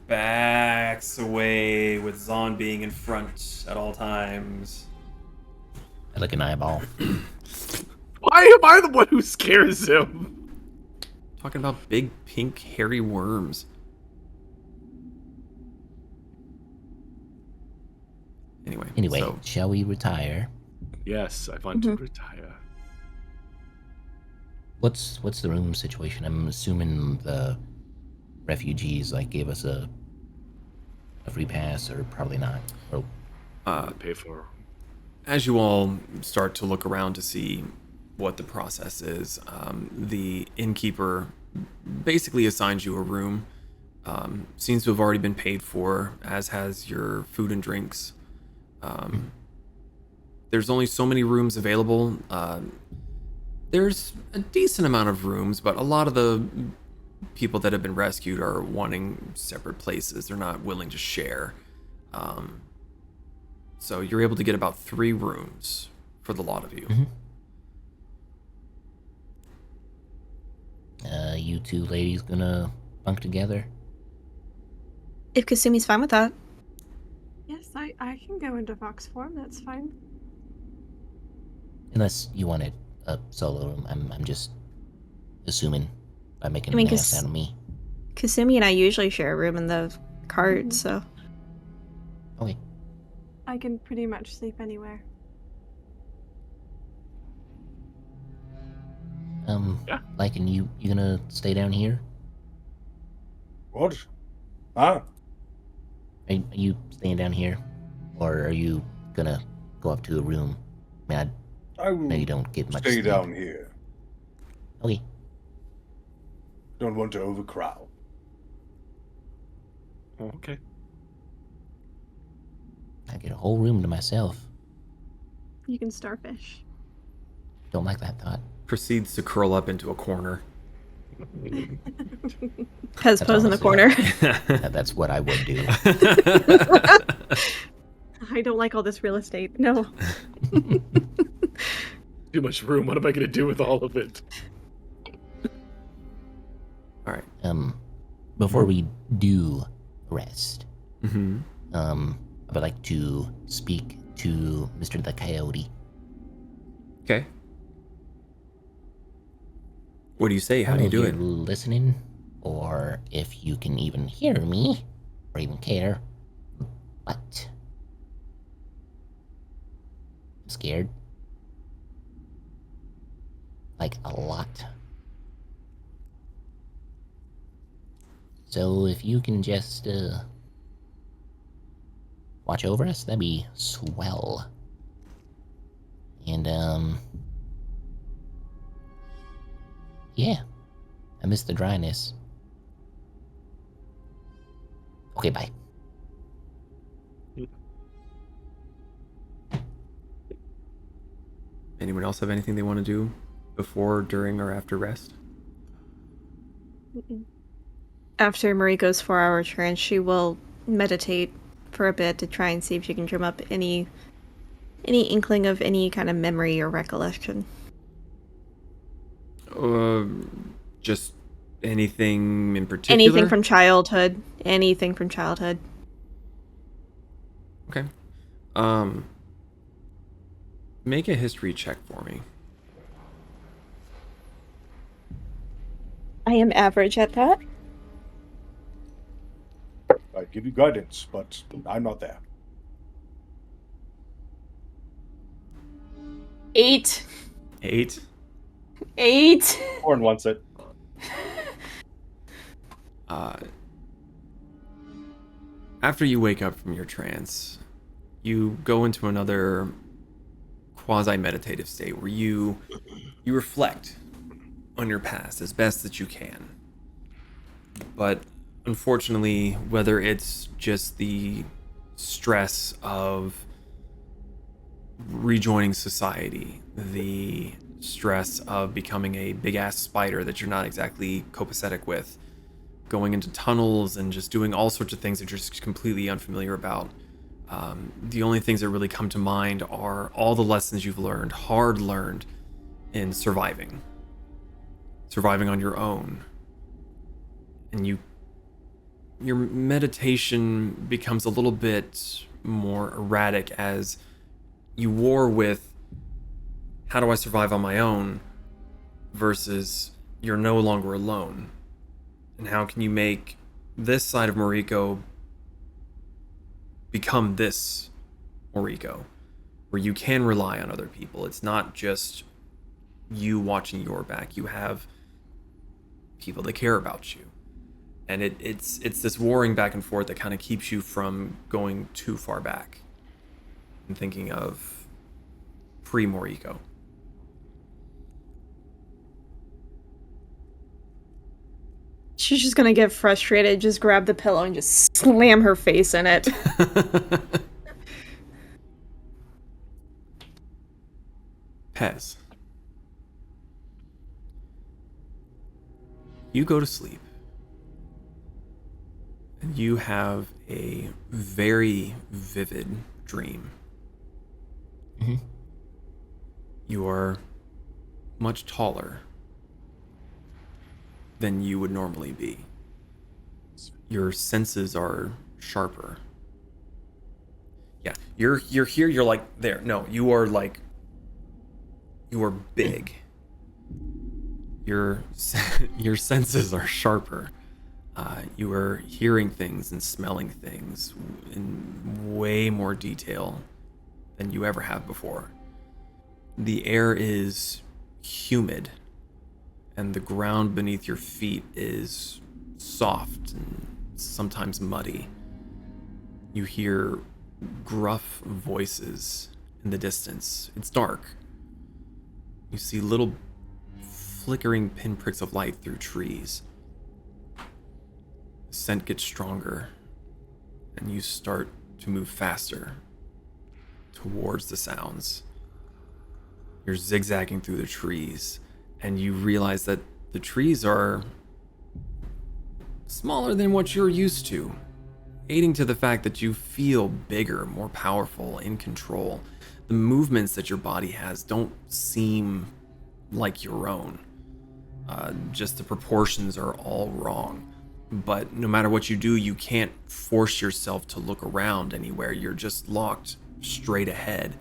backs away with Zon being in front at all times. I like an eyeball. Why am I the one who scares him? Talking about big pink hairy worms. Anyway, so Shall we retire? Yes, I want to retire. What's the room situation? I'm assuming the refugees gave us a free pass, or probably not. Or Pay for. as you all start to look around to see what the process is, the innkeeper basically assigns you a room. Seems to have already been paid for, as has your food and drinks. There's only so many rooms available. There's a decent amount of rooms, but a lot of the people that have been rescued are wanting separate places. They're not willing to share. So you're able to get about 3 rooms for the lot of you. you two ladies gonna bunk together? If Kasumi's fine with that. Yes, I can go into fox form. That's fine. Unless you wanted a solo room, I'm just assuming by making I mean, an ass out of me. Kasumi and I usually share a room in the cart, so. Okay. I can pretty much sleep anywhere. Yeah. Lycan, you gonna stay down here? What? Ah, Are you staying down here? Or are you gonna go up to a room? I mean, I will know you don't get much stay sleep. down here. Okay. Don't want to overcrowd. Oh, okay. I get a whole room to myself. You can starfish. Don't like that thought. Proceeds to curl up into a corner. Has pose in the corner. That's what I would do. I don't like all this real estate. No. Too much room. What am I going to do with all of it? All right. Before we do rest, Mm-hmm. I would like to speak to Mr. the Coyote. Okay. What do you say? I How don't do you know do if it? you're listening, or if you can even hear me, or even care, but I'm scared. Like, a lot. So if you can just, watch over us, that'd be swell. And, yeah. I miss the dryness. Okay, bye. Anyone else have anything they want to do before, during, or after rest? After Moriko's 4-hour trance, she will meditate for a bit to try and see if she can drum up any inkling of any kind of memory or recollection. Just anything in particular? Anything from childhood. Anything from childhood. Okay. Make a history check for me. I am average at that. I give you guidance, but I'm not there. 8. 8. 8. Horn wants it. After you wake up from your trance, you go into another quasi-meditative state where you reflect on your past as best that you can. But unfortunately, whether it's just the stress of rejoining society, the stress of becoming a big-ass spider that you're not exactly copacetic with, going into tunnels and just doing all sorts of things that you're just completely unfamiliar about. The only things that really come to mind are all the lessons you've learned, hard learned, in surviving on your own. And your meditation becomes a little bit more erratic as you war with how do I survive on my own versus you're no longer alone. And how can you make this side of Moriko become this Moriko, where you can rely on other people. It's not just you watching your back. You have people that care about you. And it's this warring back and forth that kind of keeps you from going too far back and thinking of pre-Moriko. She's just gonna get frustrated, just grab the pillow and just slam her face in it. Pez. You go to sleep. And you have a very vivid dream. Mm-hmm. You are much taller than you would normally be. Your senses are sharper. Yeah, you're here, you're like there. No, you are like You are big. Your your senses are sharper. You are hearing things and smelling things in way more detail than you ever have before. The air is humid, and the ground beneath your feet is soft and sometimes muddy. You hear gruff voices in the distance. It's dark. You see little flickering pinpricks of light through trees. The scent gets stronger, and you start to move faster towards the sounds. You're zigzagging through the trees, and you realize that the trees are smaller than what you're used to, aiding to the fact that you feel bigger, more powerful, in control. The movements that your body has don't seem like your own. Just the proportions are all wrong. But no matter what you do, you can't force yourself to look around anywhere. You're just locked straight ahead.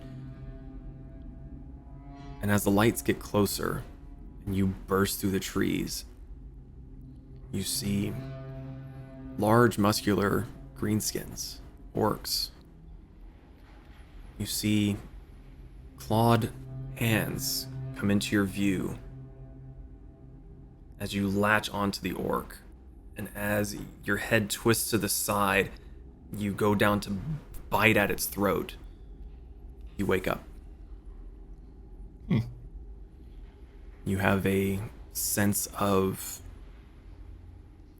And as the lights get closer and you burst through the trees, you see large, muscular greenskins, orcs. You see clawed hands come into your view as you latch onto the orc. And as your head twists to the side, you go down to bite at its throat. You wake up. You have a sense of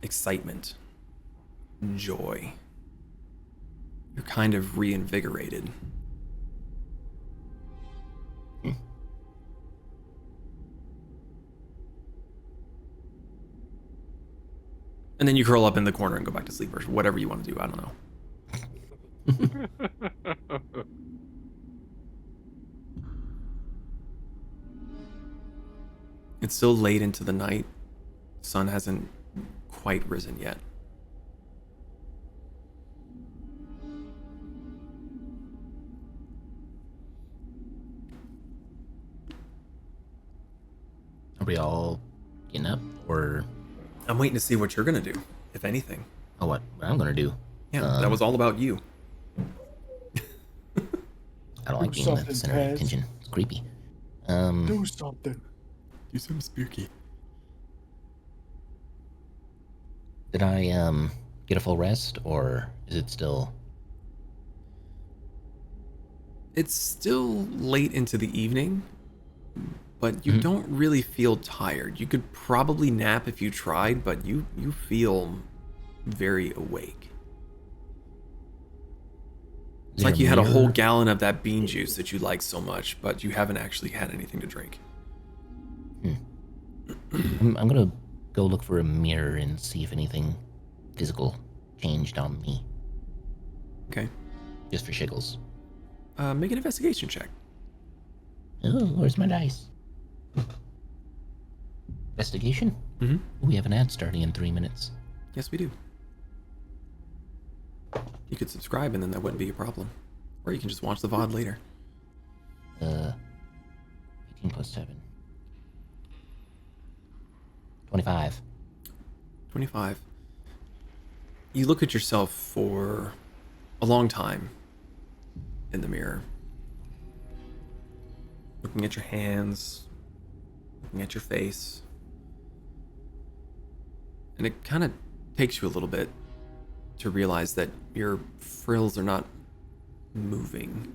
excitement, joy. You're kind of reinvigorated. And then you curl up in the corner and go back to sleep, or whatever you want to do. I don't know. It's still late into the night. Sun hasn't quite risen yet. Are we all getting up, or? I'm waiting to see what you're gonna do, if anything. Oh, what I'm gonna do? Yeah, that was all about you. I don't like being the center of attention. It's creepy. Do something. Do something spooky. Did I get a full rest, or is it still? It's still late into the evening, but you don't really feel tired. You could probably nap if you tried, but you feel very awake. It's like you had a whole gallon of that bean juice that you like so much, but you haven't actually had anything to drink. I'm gonna go look for a mirror and see if anything physical changed on me. Okay. Just for shiggles. Make an investigation check. Oh, where's my dice? Investigation? Mm-hmm. We have an ad starting in 3 minutes. Yes, we do. You could subscribe and then that wouldn't be a problem. Or you can just watch the VOD later. 18 plus 7. 25. 25. You look at yourself for a long time in the mirror. Looking at your hands, looking at your face. And it kind of takes you a little bit to realize that your frills are not moving.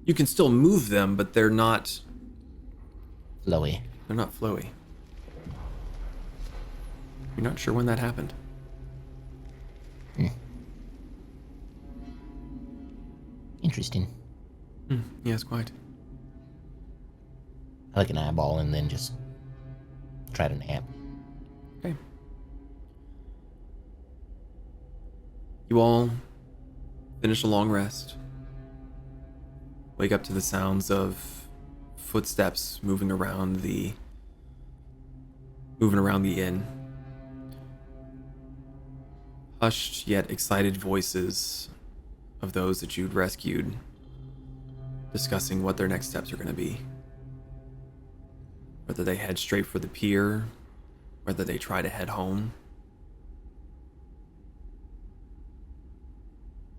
You can still move them, but they're not Flowy. They're not flowy. You're not sure when that happened. Interesting. Yes, quite. I like an eyeball and then just try to nap. Okay. You all finish a long rest. Wake up to the sounds of footsteps moving around the inn. Hushed yet excited voices of those that you'd rescued, discussing what their next steps are going to be. Whether they head straight for the pier, whether they try to head home.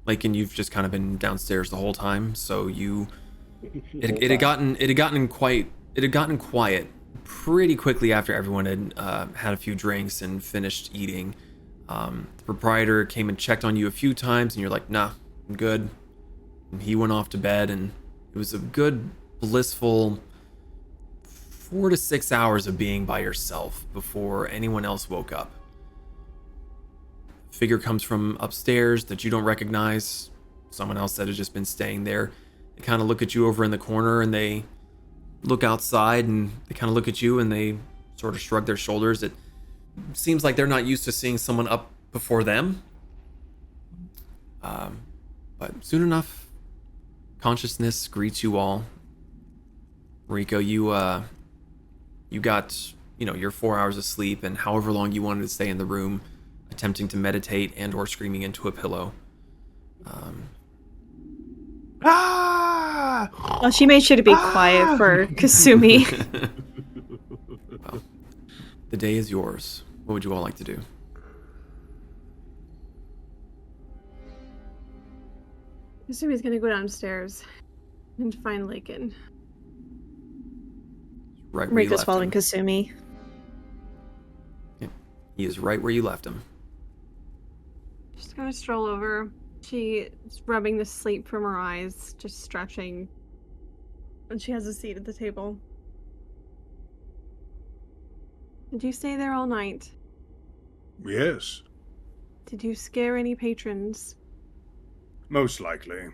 Lakin, you've just kind of been downstairs the whole time, so it had gotten quiet pretty quickly after everyone had had a few drinks and finished eating. The proprietor came and checked on you a few times, and you're like, nah, I'm good. And he went off to bed, and it was a good, blissful 4 to 6 hours of being by yourself before anyone else woke up. Figure comes from upstairs that you don't recognize. Someone else that has just been staying there. They kind of look at you over in the corner, and they look outside, and they kind of look at you, and they sort of shrug their shoulders. It seems like they're not used to seeing someone up before them. But soon enough, consciousness greets you all. Moriko, you got, your 4 hours of sleep and however long you wanted to stay in the room, attempting to meditate and or screaming into a pillow. Well, she made sure to be quiet for Kasumi. Well, the day is yours. What would you all like to do? Kasumi's gonna go downstairs and find Lakin. Right where you Rika's left following him. Kasumi. Yep. He is right where you left him. She's gonna stroll over. She's rubbing the sleep from her eyes, just stretching. And she has a seat at the table. Did you stay there all night? Yes, Did you scare any patrons? most likely.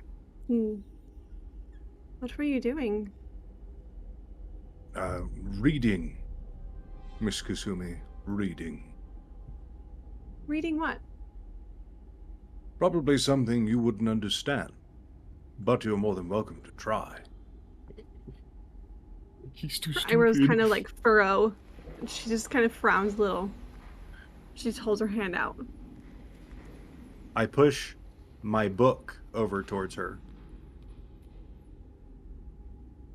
What were you doing? Reading. Miss Kasumi, reading. Reading what? Probably something you wouldn't understand, but you're more than welcome to try. He's too Her stupid. eyebrows kind of like furrow. And she just kind of frowns a little. She just holds her hand out. I push my book over towards her.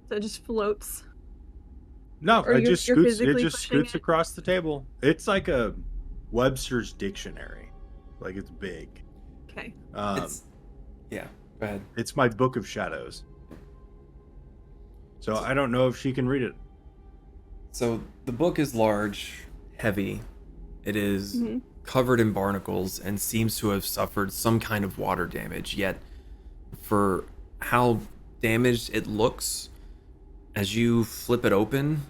So it just floats. No, Or it you're just scoots. It physically just pushing scoots it? across the table. It's like a Webster's dictionary. Like it's big. Okay. Yeah, go ahead. It's my book of shadows. So I don't know if she can read it. So the book is large, heavy. It is covered in barnacles and seems to have suffered some kind of water damage, yet for how damaged it looks, as you flip it open,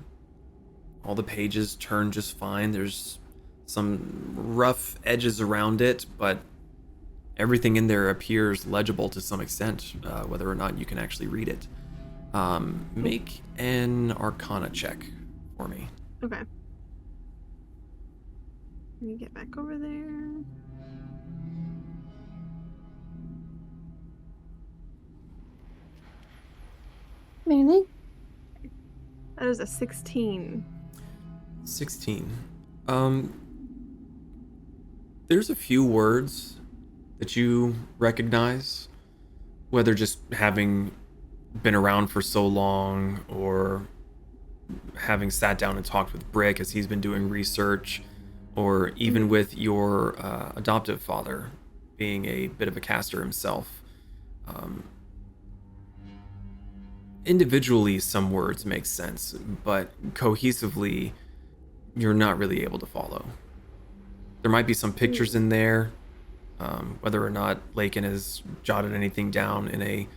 all the pages turn just fine. There's some rough edges around it, but everything in there appears legible to some extent, whether or not you can actually read it. Make an Arcana check for me. Okay. Let me get back over there. Really? That is a 16. 16. There's a few words that you recognize, whether just having been around for so long or having sat down and talked with Brick as he's been doing research, or even with your adoptive father being a bit of a caster himself. Individually, some words make sense, but cohesively, you're not really able to follow. There might be some pictures in there, whether or not Lakin has jotted anything down in a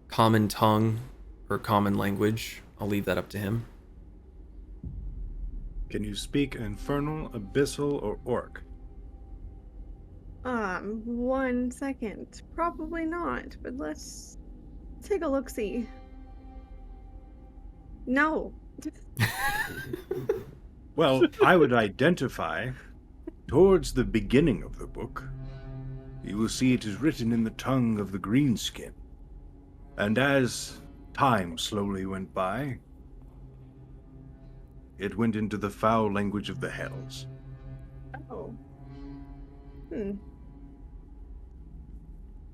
common tongue or common language. I'll leave that up to him. Can you speak Infernal, Abyssal, or Orc? 1 second. Probably not, but let's take a look-see. No. Well, I would identify towards the beginning of the book. You will see it is written in the tongue of the greenskin. And as time slowly went by, it went into the foul language of the Hells. Oh.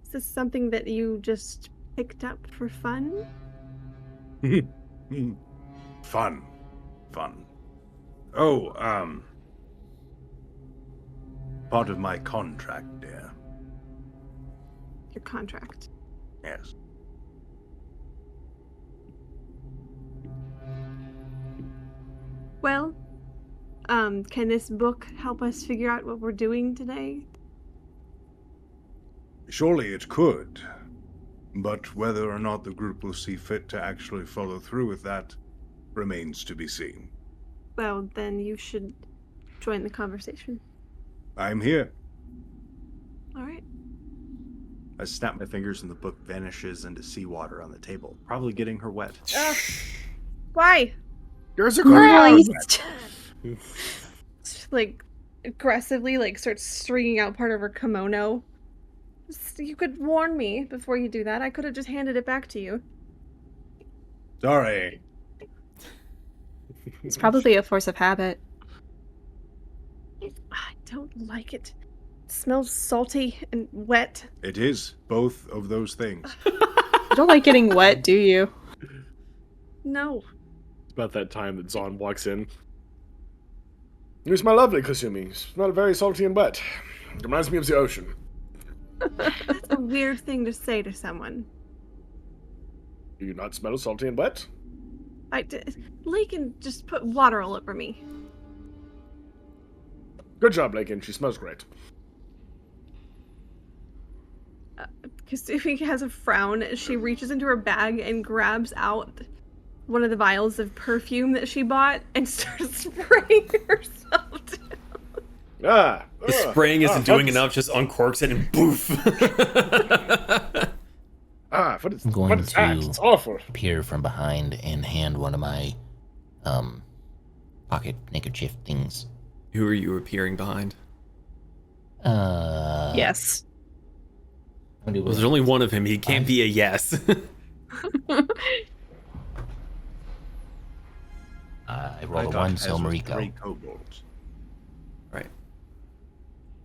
Is this something that you just picked up for fun? Fun. Oh, part of my contract, dear. Your contract. Yes. Well, can this book help us figure out what we're doing today? Surely it could. But whether or not the group will see fit to actually follow through with that remains to be seen. Well, then you should join the conversation. I'm here. All right. I snap my fingers and the book vanishes into seawater on the table, probably getting her wet. Why? There's a crowd! Christ. Like, aggressively, like, starts stringing out part of her kimono. You could warn me before you do that. I could have just handed it back to you. Sorry. It's probably a force of habit. I don't like it. It smells salty and wet. It is both of those things. You don't like getting wet, do you? No. It's about that time that Zon walks in. You smell lovely, Kasumi. You smell very salty and wet. It reminds me of the ocean. That's a weird thing to say to someone. Do you not smell salty and wet? Lakin just put water all over me. Good job, Lakin. She smells great. Kasumi has a frown. She reaches into her bag and grabs out one of the vials of perfume that she bought and starts spraying herself down. The spraying isn't doing enough, just uncorks it and boof. What is, I'm going what is that? to It's awful. appear from behind and hand one of my pocket handkerchief things. Who are you appearing behind? Yes. Well, there's only one of him. He can't be a yes. I rolled a 1, so Moriko. 3 kobolds. Right.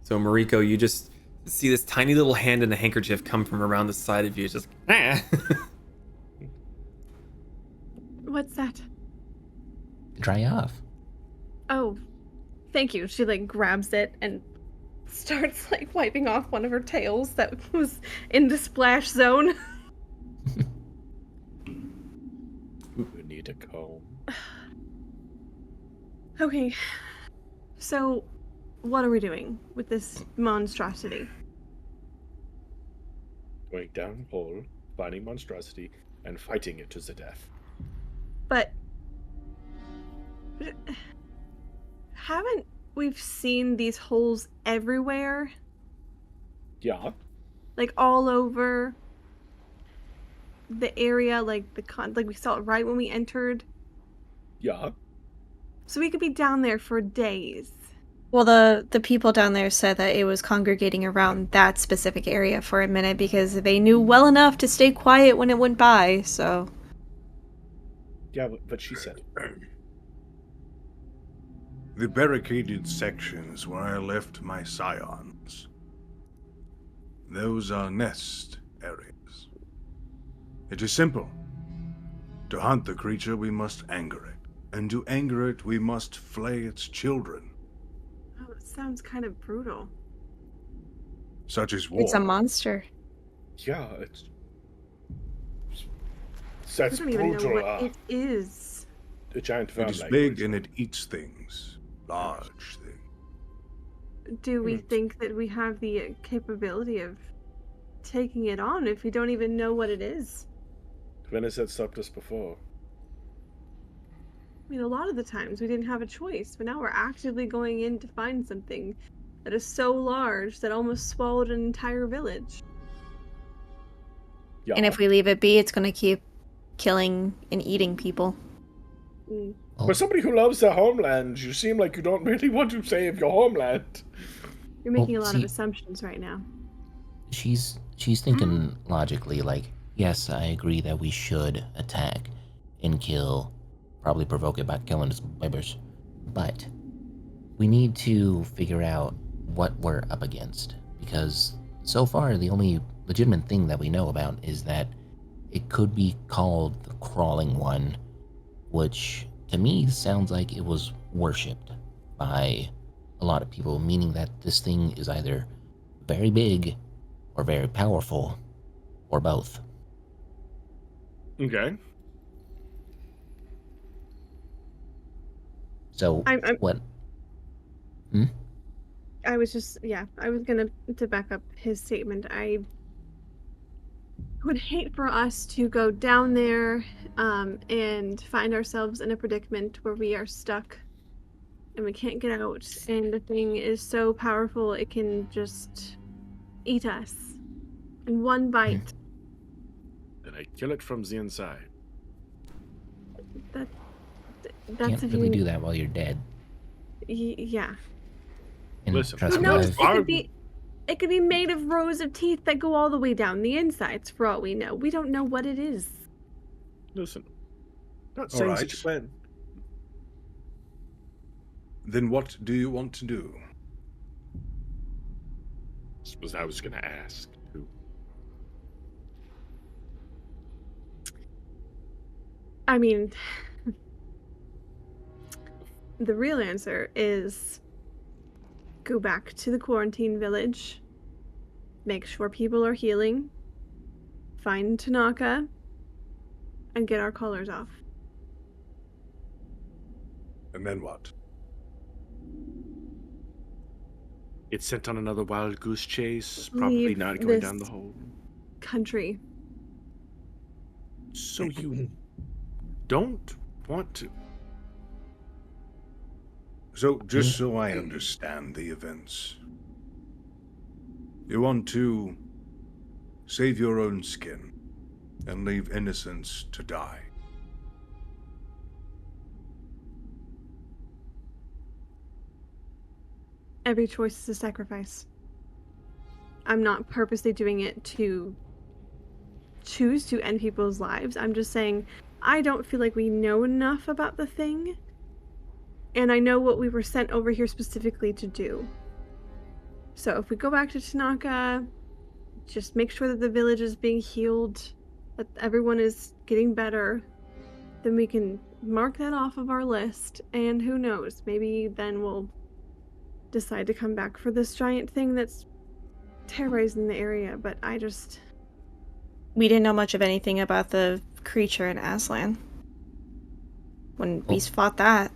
So Moriko, you just see this tiny little hand and a handkerchief come from around the side of you. It's just, What's that? Dry off. Oh, thank you. She like grabs it and starts like wiping off one of her tails that was in the splash zone. We need a comb. Okay, so what are we doing with this monstrosity? Going down hole, finding monstrosity, and fighting it to the death. But haven't we seen these holes everywhere? Yeah. Like all over the area, like like we saw it right when we entered. Yeah. So we could be down there for days. Well, the people down there said that it was congregating around that specific area for a minute because they knew well enough to stay quiet when it went by, so... Yeah, but she said The barricaded sections where I left my scions. Those are nest areas. It is simple. To hunt the creature, we must anger it. And to anger it, we must flay its children. Oh, it sounds kind of brutal. Such is war. It's a monster. Yeah, it's I that's don't even know brutal. what it is. A giant It fan is language. big and it eats things. Large things. Do we think that we have the capability of taking it on if we don't even know what it is? When has that stopped us before? I mean, a lot of the times we didn't have a choice, but now we're actively going in to find something that is so large that almost swallowed an entire village. Yeah. And if we leave it be, it's gonna keep killing and eating people. Mm. For somebody who loves their homeland, you seem like you don't really want to save your homeland. You're making Well, a lot of see- assumptions right now. She's thinking logically, like, yes, I agree that we should attack and kill, probably provoke it by killing its neighbors, but we need to figure out what we're up against, because so far the only legitimate thing that we know about is that it could be called the Crawling One, which to me sounds like it was worshipped by a lot of people, meaning that this thing is either very big or very powerful or both. Okay. So I'm what? I was just, yeah, I was gonna to back up his statement. I would hate for us to go down there and find ourselves in a predicament where we are stuck and we can't get out, and the thing is so powerful it can just eat us in one bite. Then I kill it from the inside. That's Can't if really you do that while you're dead. Yeah. And Listen, trust Who me, knows? I've- It could be made of rows of teeth that go all the way down the insides, for all we know. We don't know what it is. Listen. Not All saying right. such a plan. Then what do you want to do? Suppose I was going to ask. Too. I mean, the real answer is go back to the quarantine village, make sure people are healing, find Tanaka, and get our collars off. And then what? It's sent on another wild goose chase, probably Leave not going this down the hole. country. So you don't want to. So, just so I understand the events, you want to save your own skin and leave innocents to die. Every choice is a sacrifice. I'm not purposely doing it to choose to end people's lives. I'm just saying I don't feel like we know enough about the thing. And I know what we were sent over here specifically to do. So if we go back to Tanaka, just make sure that the village is being healed, that everyone is getting better, then we can mark that off of our list. And who knows, maybe then we'll decide to come back for this giant thing that's terrorizing the area. But We didn't know much of anything about the creature in Aslan when we fought that.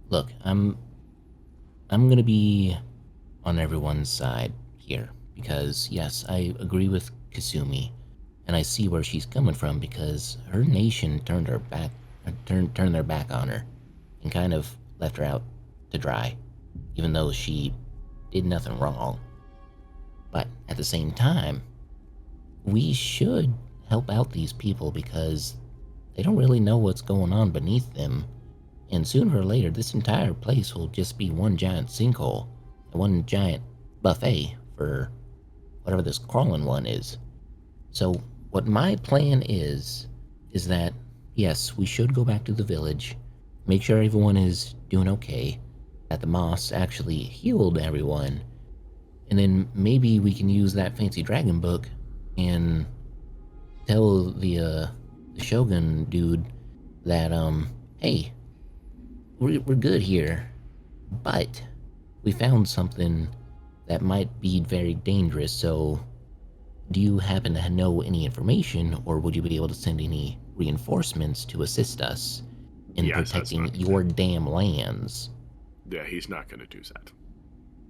Look, I'm gonna be on everyone's side here because yes, I agree with Kasumi, and I see where she's coming from because her nation turned their back on her and kind of left her out to dry, even though she did nothing wrong. But at the same time, we should help out these people because they don't really know what's going on beneath them. And sooner or later, this entire place will just be one giant sinkhole, and one giant buffet for whatever this crawling one is. So what my plan is that, yes, we should go back to the village, make sure everyone is doing okay, that the moss actually healed everyone, and then maybe we can use that fancy dragon book and tell the Shogun dude that, hey, we're good here, but we found something that might be very dangerous, so do you happen to know any information, or would you be able to send any reinforcements to assist us in protecting your damn lands? Yeah, he's not going to do that.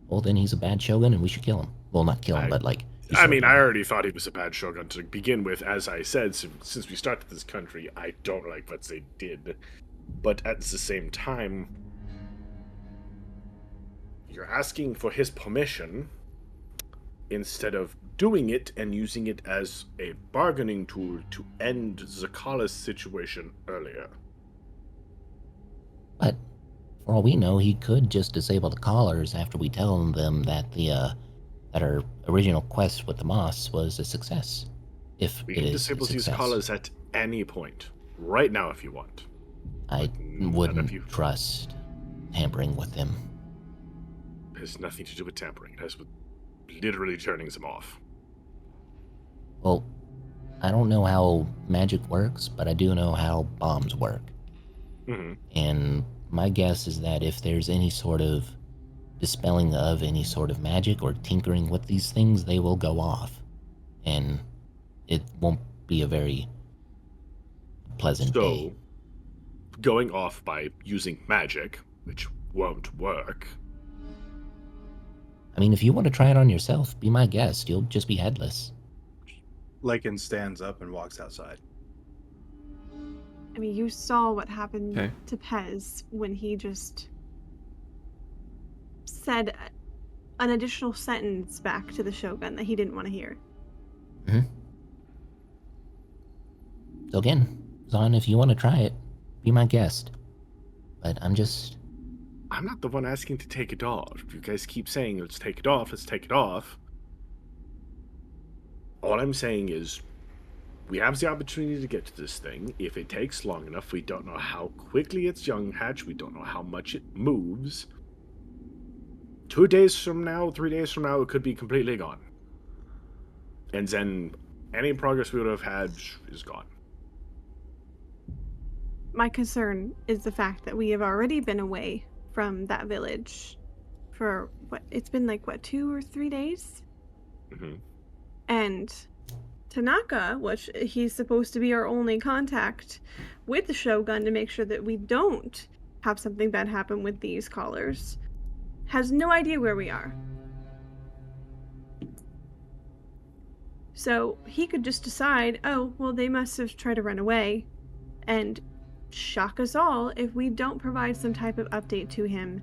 Well, then he's a bad shogun and we should kill him. Well, not kill him, but like... I mean, I already thought he was a bad shogun to begin with. As I said, since we started this country, I don't like what they did. But at the same time, you're asking for his permission instead of doing it and using it as a bargaining tool to end Zakala's situation earlier. But for all we know, he could just disable the collars after we tell them that that our original quest with the moss was a success. If We it can is disable a these success. collars at any point. Right now, if you want. I none wouldn't of you. trust tampering with them. It has nothing to do with tampering. It has with literally turning them off. Well, I don't know how magic works, but I do know how bombs work. Mm-hmm. And my guess is that if there's any sort of dispelling of any sort of magic or tinkering with these things, they will go off. And it won't be a very pleasant day. So, going off by using magic, which won't work. I mean, if you want to try it on yourself, be my guest. You'll just be headless. Lycan stands up and walks outside. I mean, you saw what happened Okay. to Pez when he just said an additional sentence back to the Shogun that he didn't want to hear. So again, Zahn, if you want to try it, be my guest. But I'm not the one asking to take it off. You guys keep saying, let's take it off, let's take it off. All I'm saying is, we have the opportunity to get to this thing. If it takes long enough, we don't know how quickly it's young hatch, we don't know how much it moves. 2 days from now, 3 days from now, it could be completely gone. And then any progress we would have had is gone. My concern is the fact that we have already been away from that village for it's been like 2 or 3 days? Mm-hmm. And Tanaka, which he's supposed to be our only contact with the Shogun to make sure that we don't have something bad happen with these callers, has no idea where we are. So he could just decide, oh, well, they must have tried to run away, and shock us all if we don't provide some type of update to him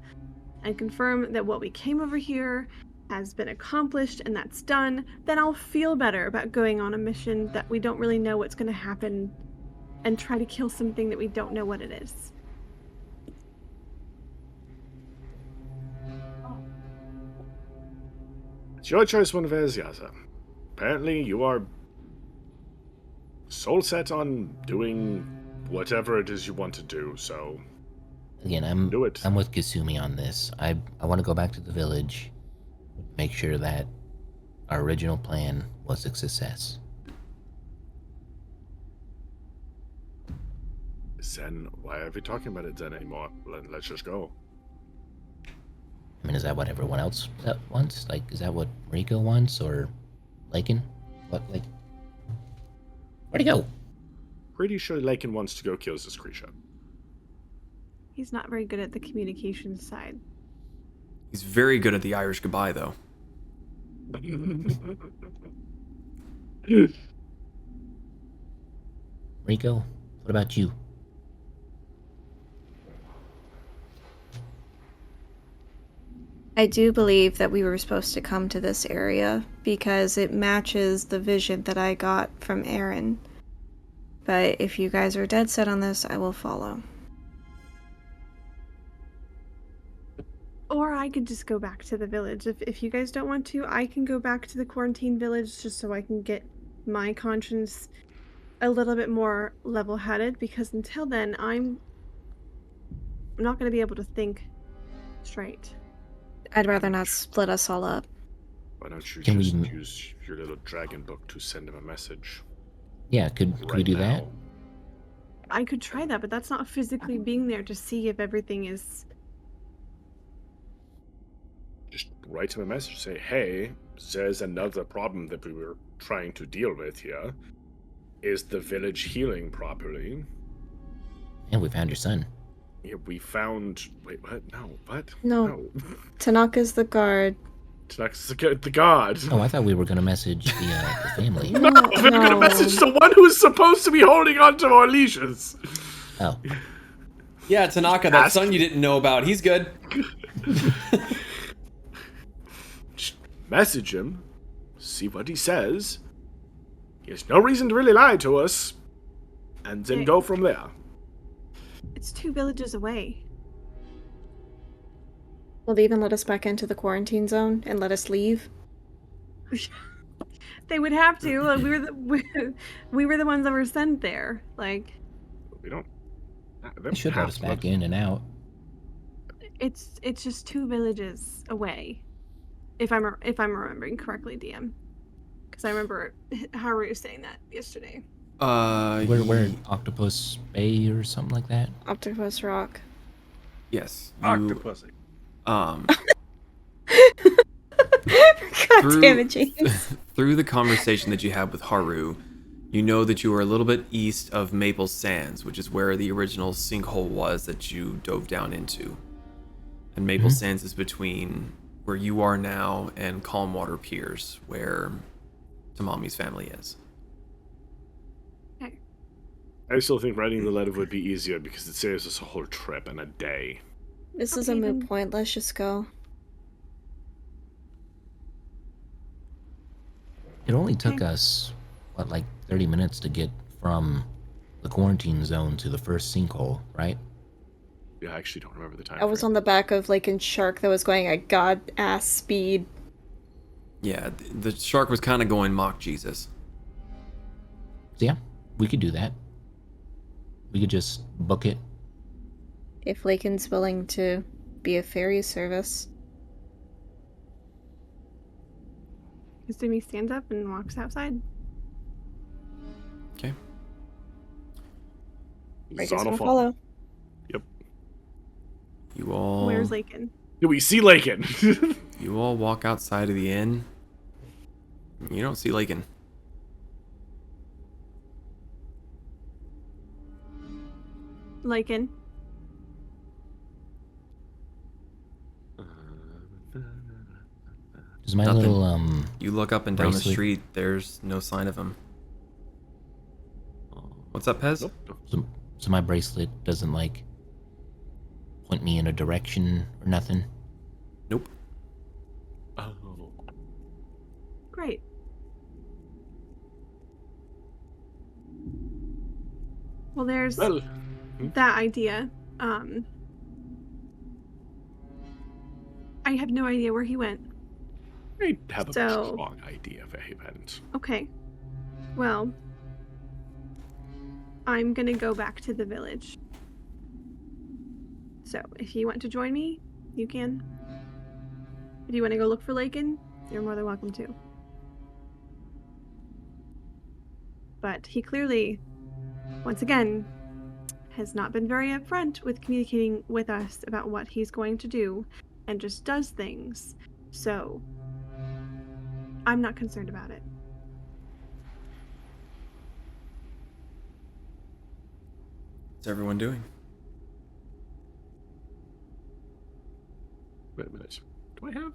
and confirm that what we came over here has been accomplished and that's done. Then I'll feel better about going on a mission that we don't really know what's going to happen and try to kill something that we don't know what it is. It's your choice, one of Yaza. Apparently, you are soul set on doing whatever it is you want to do, so again, I'm do it. I'm with Kasumi on this. I want to go back to the village, make sure that our original plan was a success. Then why are we talking about it then anymore? Let's just go. I mean, is that what everyone else wants? Like, is that what Moriko wants, or Lycan? What, like, where'd he go? Pretty sure Lakin wants to go kill this creature. He's not very good at the communication side. He's very good at the Irish goodbye, though. Moriko, what about you? I do believe that we were supposed to come to this area because it matches the vision that I got from Aaron. But if you guys are dead set on this, I will follow. Or I could just go back to the village. If you guys don't want to, I can go back to the quarantine village just so I can get my conscience a little bit more level-headed, because until then, I'm not going to be able to think straight. I'd rather not split us all up. Why don't you Can just we- use your little dragon book to send him a message? Yeah, could we right do now? that? I could try that, but that's not physically being there to see if everything is... Just write him a message, say, hey, there's another problem that we were trying to deal with here. Is the village healing properly? Yeah, we found your son. Yeah, we found... Wait, what? No, what? No. Tanaka's the guard. Tanaka's the god. Oh, I thought we were gonna message the family. No, we're gonna message the one who's supposed to be holding on to our leashes. Oh, Yeah, Tanaka, that son you didn't know about, he's good. Just message him, see what he says. He has no reason to really lie to us, and then go from there. It's 2 villages away. Will they even let us back into the quarantine zone and let us leave? They would have to. Like, we were the ones that were sent there. Like, We don't. they should let us back in and out. it's just 2 villages away, if I'm remembering correctly, DM. Because I remember Haru saying that yesterday. We're in Octopus Bay or something like that. Octopus Rock. Yes. Octopus. Um, God damn it, James. through the conversation that you had with Haru, you know that you were a little bit east of Maple Sands, which is where the original sinkhole was that you dove down into. And Maple Sands is between where you are now and Calm Water Piers, where Tamami's family is. Okay. I still think writing the letter would be easier because it saves us a whole trip and a day. This is a Okay, moot then. point. Let's just go. It only took us, what, like 30 minutes to get from the quarantine zone to the first sinkhole, right? Yeah, I actually don't remember the time. I was on the back of Lake and Shark that was going at god-ass speed. Yeah, the shark was kind of going mock Jesus. So yeah, we could do that. We could just book it. If Lakin's willing to be a ferry service. Kasumi stands up and walks outside. Okay. Break Zona gonna fall. follow. Yep. You all. Where's Lakin? Do we see Lakin? You all walk outside of the inn. You don't see Lakin. Lakin. Does my Nothing. little You look up and down the bracelet- street. There's no sign of him. What's up, Pez? Nope. so my bracelet doesn't like point me in a direction or nothing? Nope. Oh. Great. Well, there's Well, that idea. I have no idea where he went. I have a So- strong idea where he went. Okay. Well, I'm gonna go back to the village. So, if you want to join me, you can. If you want to go look for Lakin, you're more than welcome to. But he clearly, once again, has not been very upfront with communicating with us about what he's going to do and just does things. So, I'm not concerned about it. What's everyone doing? Wait a minute. Do I have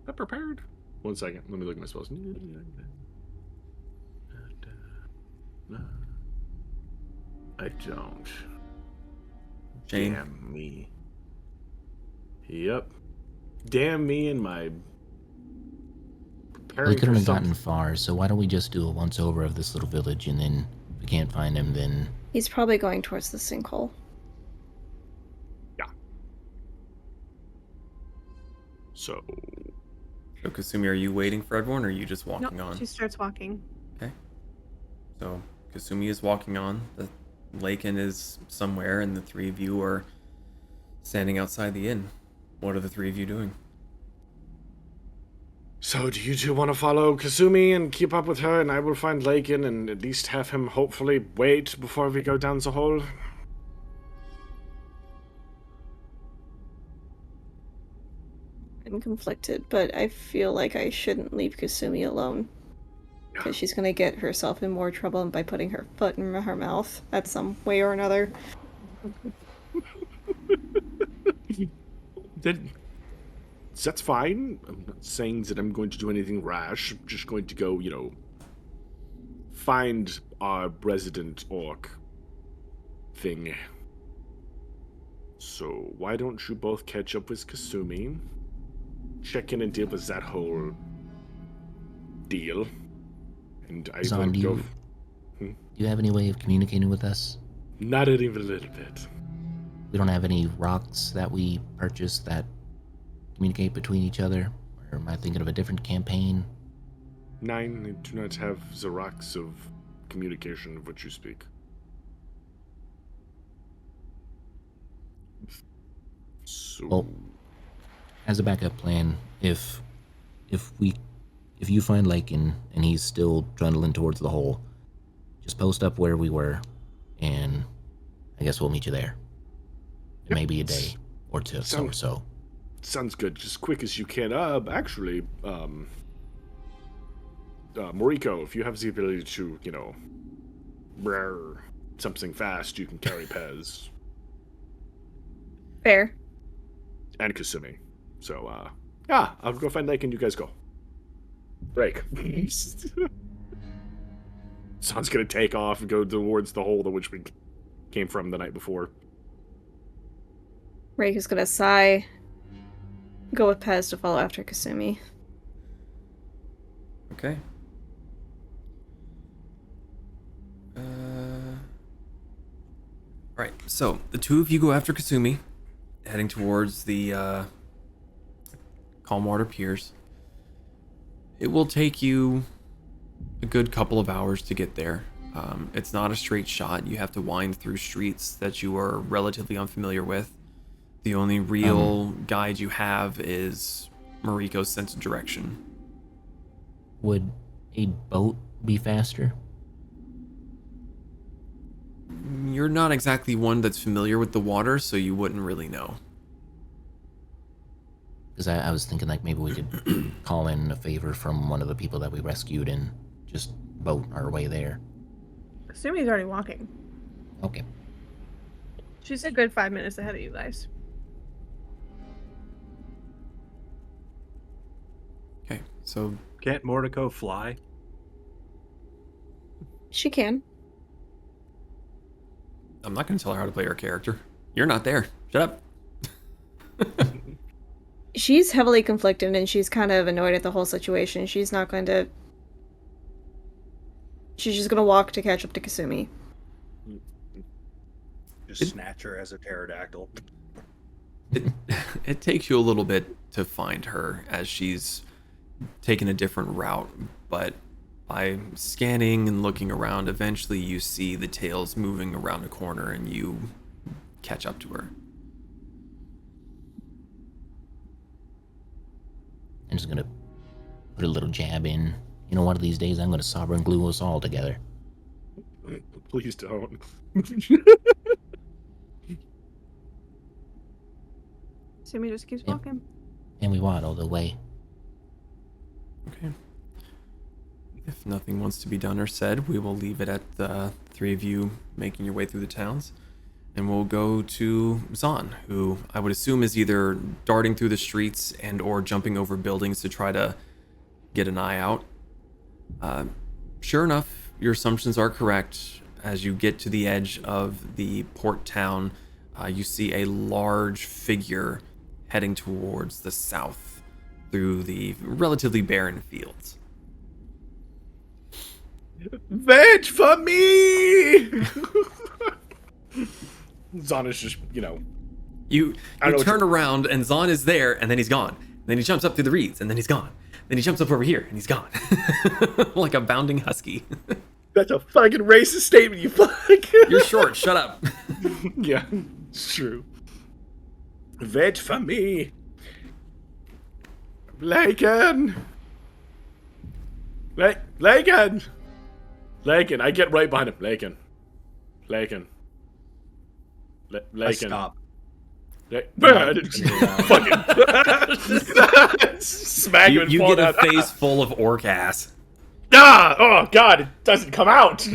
that prepared? 1 second. Let me look at my spells. I don't. Jane? Damn me. Yep. Damn me and my preparing We couldn't for have gotten something. far, so why don't we just do a once over of this little village, and then if we can't find him, then He's probably going towards the sinkhole. So, So, Kasumi, are you waiting for everyone, or are you just walking Nope, on? she starts walking. Okay. So, Kasumi is walking on. The Lakin is somewhere, and the three of you are standing outside the inn. What are the three of you doing? do you two want to follow Kasumi and keep up with her, and I will find Lakin and at least have him hopefully wait before we go down the hole? I'm conflicted, but I feel like I shouldn't leave Kasumi alone. Because she's gonna get herself in more trouble by putting her foot in her mouth at some way or another. That's fine. I'm not saying that I'm going to do anything rash. I'm just going to go, find our resident orc thing. So, why don't you both catch up with Kasumi? Check in and deal with that whole deal. And I Zahn, will do go. do you have any way of communicating with us? Not even a little bit. We don't have any rocks that we purchased that communicate between each other? Or am I thinking of a different campaign? 9, I do not have the rocks of communication of which you speak. So, Well, as a backup plan, if if you find Lakin and he's still trundling towards the hole, just post up where we were, and I guess we'll meet you there. Yep. Maybe a day or two or so. Sounds good. Just as quick as you can. Actually, Moriko, if you have the ability to, something fast, you can carry Pez. Fair. And Kasumi. So, yeah, I'll go find Lake and you guys go. Break. Sun's gonna take off and go towards the hole to which we came from the night before. Rake is gonna sigh, go with Pez to follow after Kasumi. Okay. Alright, so the two of you go after Kasumi, heading towards the calm water piers. It will take you a good couple of hours to get there. It's not a straight shot. You have to wind through streets that you are relatively unfamiliar with. The only real guide you have is Moriko's sense of direction. Would a boat be faster? You're not exactly one that's familiar with the water, so you wouldn't really know. Because I was thinking like maybe we could call in a favor from one of the people that we rescued and just boat our way there. Kasumi's already walking. Okay. She's a good 5 minutes ahead of you guys. Okay, so Can't Moriko fly? She can. I'm not going to tell her how to play her character. You're not there. Shut up. She's heavily conflicted and she's kind of annoyed at the whole situation. She's not going to... She's just going to walk to catch up to Kasumi. Just snatch her as a pterodactyl. It takes you a little bit to find her as she's taken a different route, but by scanning and looking around, eventually you see the tails moving around a corner and you catch up to her. I'm just gonna put a little jab in. You know, one of these days I'm gonna sovereign glue us all together. Please don't. Kasumi just keeps Yep. walking. And we waddle the way. Okay. If nothing wants to be done or said, we will leave it at the three of you making your way through the towns. And we'll go to Zahn, who I would assume is either darting through the streets and or jumping over buildings to try to get an eye out. Sure enough, your assumptions are correct. As you get to the edge of the port town, you see a large figure heading towards the south through the relatively barren fields. Wait for me! Zahn is just, You know what turn around and Zahn is there, and then he's gone. Then he jumps up through the reeds, and then he's gone. Then he jumps up over here, and he's gone. Like a bounding husky. That's a fucking racist statement, you fuck. You're short, shut up. Yeah, it's true. Wait for me. Lakin! Lakin! Lakin, I get right behind him. Lakin. I stop. Fucking smack him and You fall get a down. face full of orc ass. Oh god, it doesn't come out.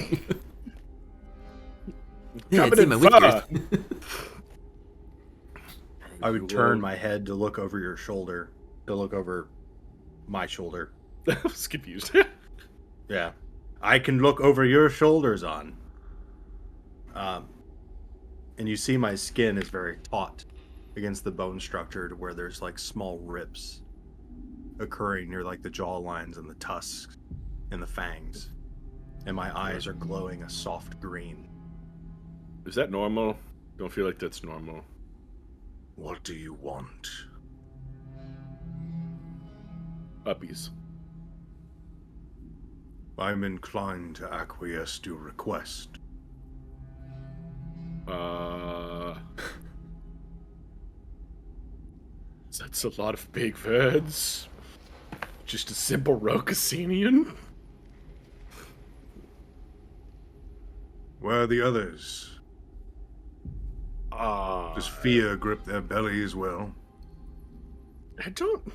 Yeah, it's Coming in my in whiskers. I would turn my head to look over your shoulder, to look over my shoulder. I was confused. Yeah. I can look over your shoulders on. And you see my skin is very taut against the bone structure to where there's like small rips occurring near like the jaw lines and the tusks and the fangs. And my eyes are glowing a soft green. Is that normal? Don't feel like that's normal. What do you want? Uppies. I'm inclined to acquiesce to your request. That's a lot of big words. Just a simple Rokasinian? Where are the others? Does fear grip their belly as well? I don't...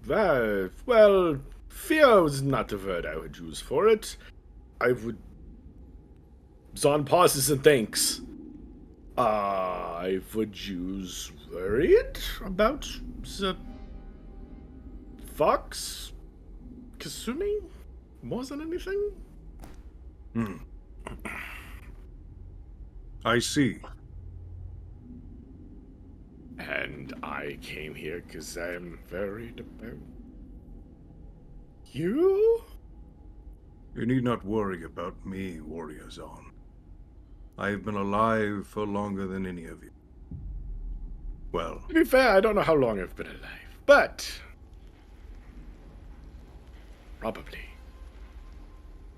well, fear is not the word I would use for it. I would... Zon pauses and thinks. I would use worried about the fox Kasumi more than anything. I see. And I came here because I'm worried about you? You need not worry about me, Warrior Zon. I have been alive for longer than any of you. Well, To be fair, I don't know how long I've been alive, but probably.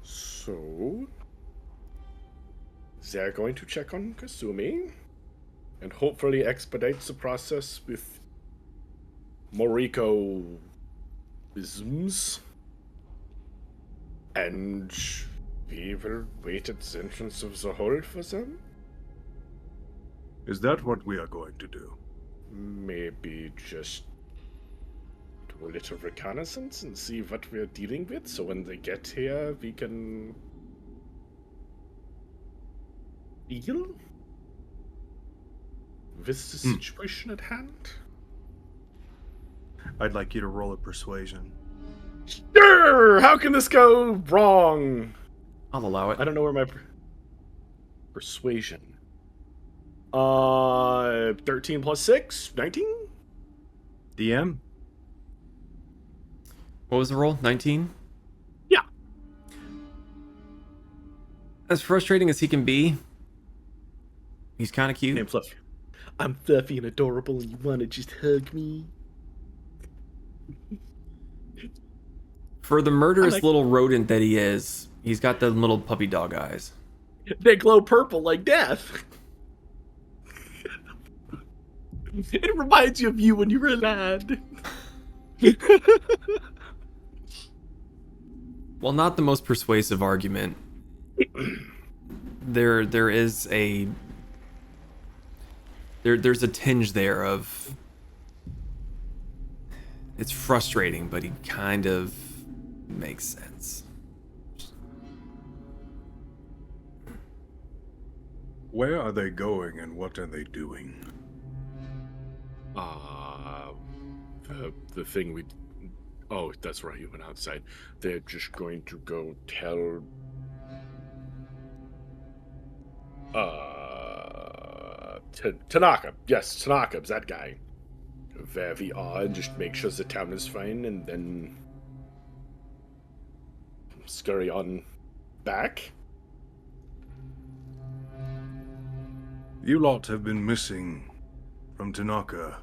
So they're going to check on Kasumi and hopefully expedite the process with Moriko isms. And we will wait at the entrance of the hole for them. is that what we are going to do? Maybe just do a little reconnaissance and see what we're dealing with, so when they get here, we can deal with the situation at hand. I'd like you to roll a persuasion. Sure! How can this go wrong? I'll allow it. I don't know where my persuasion. 13 plus 6, 19? DM? What was the roll? 19? Yeah. As frustrating as he can be, he's kind of cute. I'm fluffy. I'm fluffy and adorable, and you want to just hug me? For the murderous little rodent that he is, he's got the little puppy dog eyes. They glow purple like death. It reminds you of you when you were a lad. While not the most persuasive argument, there's a tinge there of it's frustrating, but he kind of makes sense. Where are they going and what are they doing? The thing we... Oh, that's right, you went outside. They're just going to go tell... Tanaka. Yes, Tanaka's that guy. Where we are, and just make sure the town is fine, and then... scurry on back. You lot have been missing from Tanaka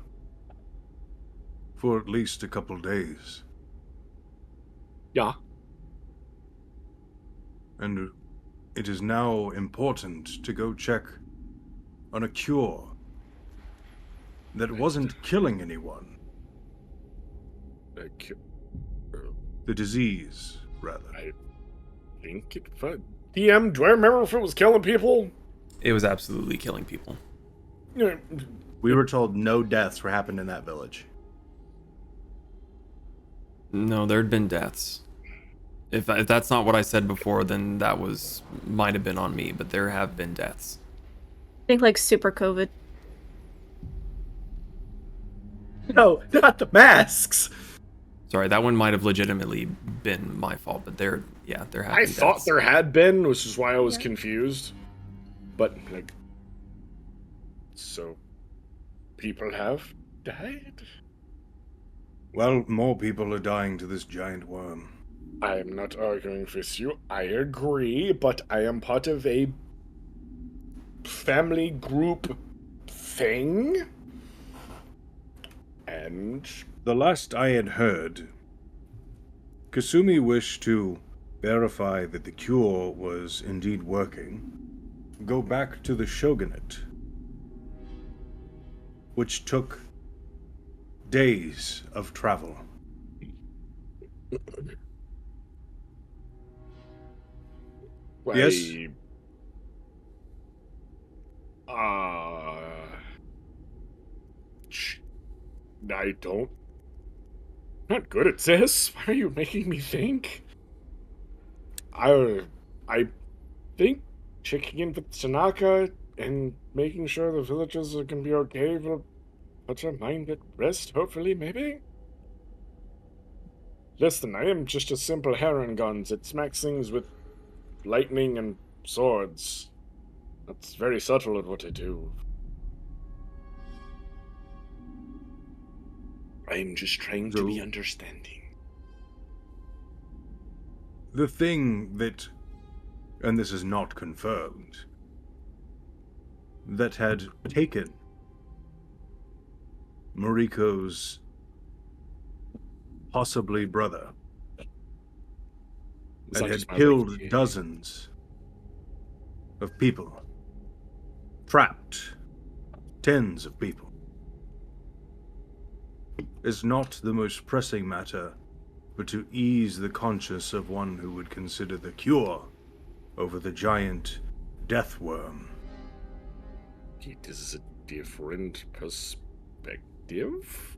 for at least a couple days. Yeah. And it is now important to go check on a cure that wasn't killing anyone. The disease, rather. I think it... DM, do I remember if it was killing people? It was absolutely killing people. We were told no deaths were happened in that village. No, there'd been deaths. If that's not what I said before, then that might have been on me, but there have been deaths. I think like super COVID. No, not the masks. Sorry, that one might have legitimately been my fault, but there have been I thought deaths. there had been, which is why I was confused. But, like... So... people have died? Well, more people are dying to this giant worm. I am not arguing with you. I agree, but I am part of a family group thing. And The last I had heard, Kasumi wished to verify that the cure was indeed working, go back to the shogunate, which took days of travel. Yes? I don't. Not good at this. Why are you making me think? I think checking in with Tanaka and making sure the villagers are gonna be okay will put her mind at rest, hopefully, maybe? Listen, I am just a simple heron gun that smacks things with lightning and swords. That's very subtle at what I do. I'm just trying to be understanding. The thing that, and this is not confirmed, that had taken Moriko's possibly brother and had killed dozens of people, trapped tens of people, is not the most pressing matter, but to ease the conscience of one who would consider the cure over the giant death worm. This is a different perspective?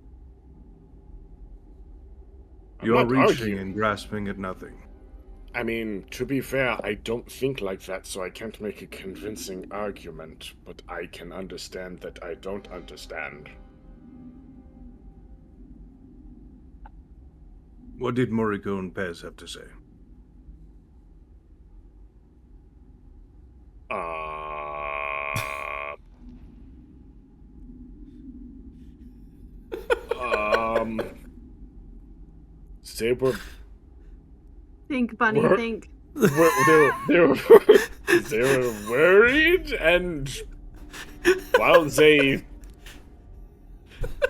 You are reaching and grasping at nothing. I mean, to be fair, I don't think like that, so I can't make a convincing argument, but I can understand that I don't understand. What did Moriko and Pez have to say? They were... Think, Bunny, think. They were worried, and while they...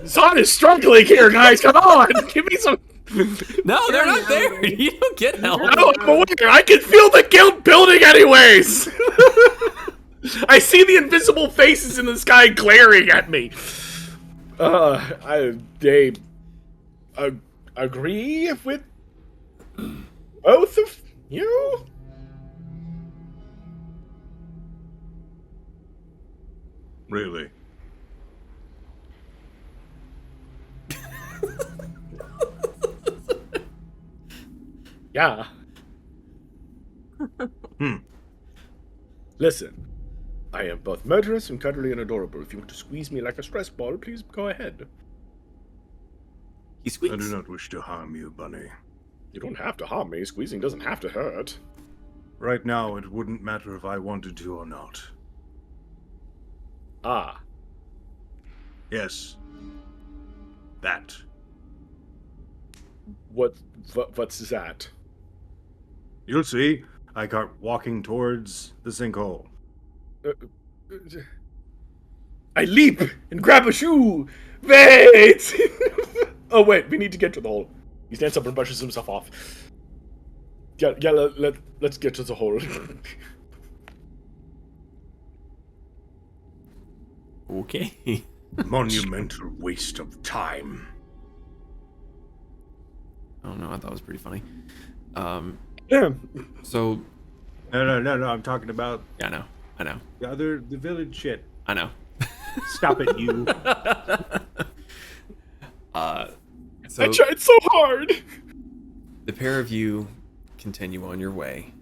Zon is struggling here, guys! Come on! Give me some... No, they're not there! You don't get help! No, I'm aware! I can feel the guilt building anyways! I see the invisible faces in the sky glaring at me! They... agree with both of you? Really? Yeah. Listen, I am both murderous and cuddly and adorable. If you want to squeeze me like a stress ball, please go ahead. He squeaks. I do not wish to harm you, Bunny. You don't have to harm me. Squeezing doesn't have to hurt. Right now, it wouldn't matter if I wanted to or not. Ah. Yes. That. What's that? You'll see. I start walking towards the sinkhole. I leap and grab a shoe. Wait! Oh wait, we need to get to the hole. He stands up and brushes himself off. Yeah, let's get to the hole. Okay. Monumental waste of time. Oh no, I thought it was pretty funny. Yeah. So... No, I'm talking about... Yeah, I know. The village shit. I know. Stop it, you. So I tried so hard! the pair of you continue on your way.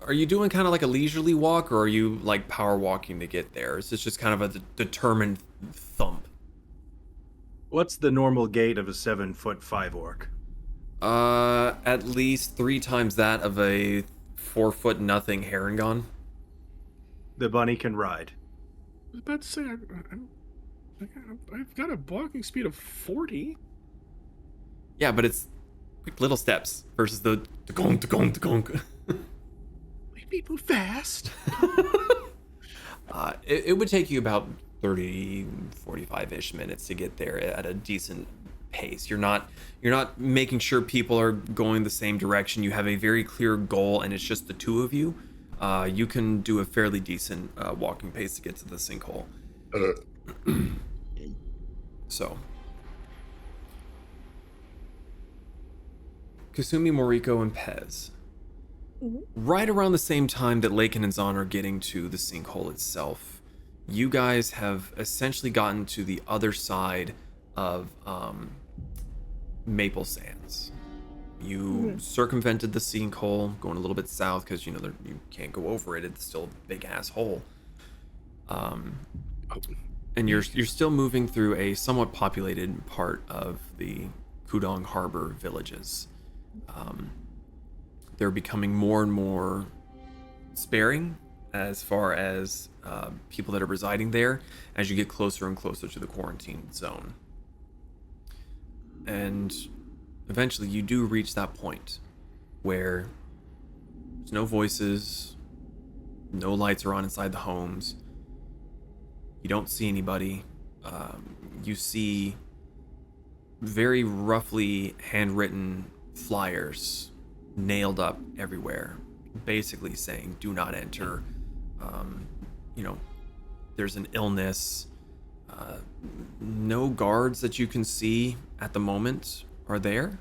Are you doing kind of like a leisurely walk, or are you like power walking to get there? Is this just kind of a determined thump? What's the normal gait of a 7'5" orc? At least 3 times that of a 4' nothing Harengon. The bunny can ride. I was about to say, I've got a walking speed of 40. Yeah, but it's quick little steps versus the gonk. Maybe move fast. It would take you about 30, 45-ish minutes to get there at a decent pace. You're not making sure people are going the same direction. You have a very clear goal, and it's just the two of you. You can do a fairly decent walking pace to get to the sinkhole. So, Kasumi, Moriko, and Pez. Right around the same time that Laken and Zahn are getting to the sinkhole itself, you guys have essentially gotten to the other side of Maple Sands. You circumvented the sinkhole, going a little bit south because you can't go over it. It's still a big ass hole. And you're still moving through a somewhat populated part of the Kudong Harbor villages. They're becoming more and more sparing as far as people that are residing there as you get closer and closer to the quarantine zone. And eventually you do reach that point where there's no voices, no lights are on inside the homes. You don't see anybody. You see very roughly handwritten flyers nailed up everywhere, basically saying, do not enter. There's an illness. No guards that you can see at the moment are there.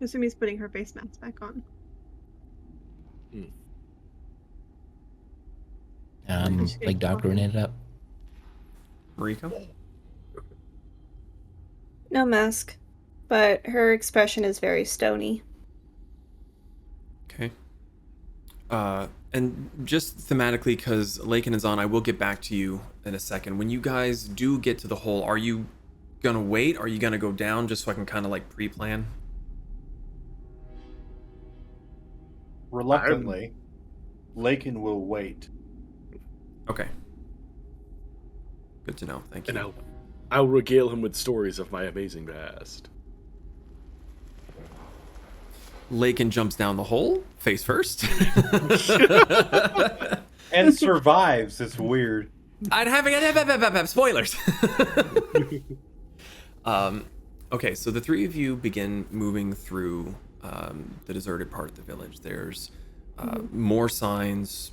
Kasumi's putting her face mask back on. Like doctoring it up. Moriko? No mask, but her expression is very stony. Okay. And just thematically, because Laken and Zahn, I will get back to you in a second. When you guys do get to the hole, are you gonna wait? Are you gonna go down just so I can kind of like pre-plan? Reluctantly, Laken will wait. Okay. Good to know. Thank you. And I'll regale him with stories of my amazing past. Laken jumps down the hole, face first. And survives. It's weird. I'd have spoilers. Okay, so the three of you begin moving through the deserted part of the village. There's more signs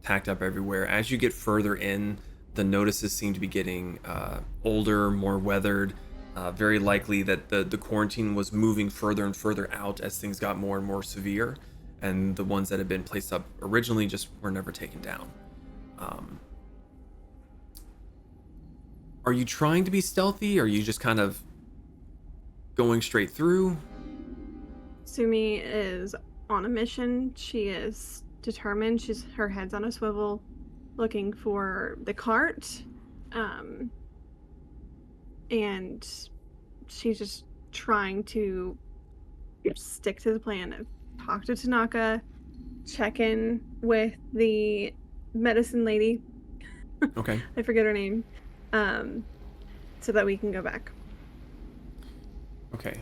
tacked up everywhere. As you get further in, the notices seem to be getting older, more weathered. Very likely that the quarantine was moving further and further out as things got more and more severe, and the ones that had been placed up originally just were never taken down. Are you trying to be stealthy? Or are you just kind of going straight through? Sumi is on a mission. She is determined. Her head's on a swivel, looking for the cart. And she's just trying to stick to the plan of talk to Tanaka, check in with the medicine lady. Okay. I forget her name. So that we can go back. Okay.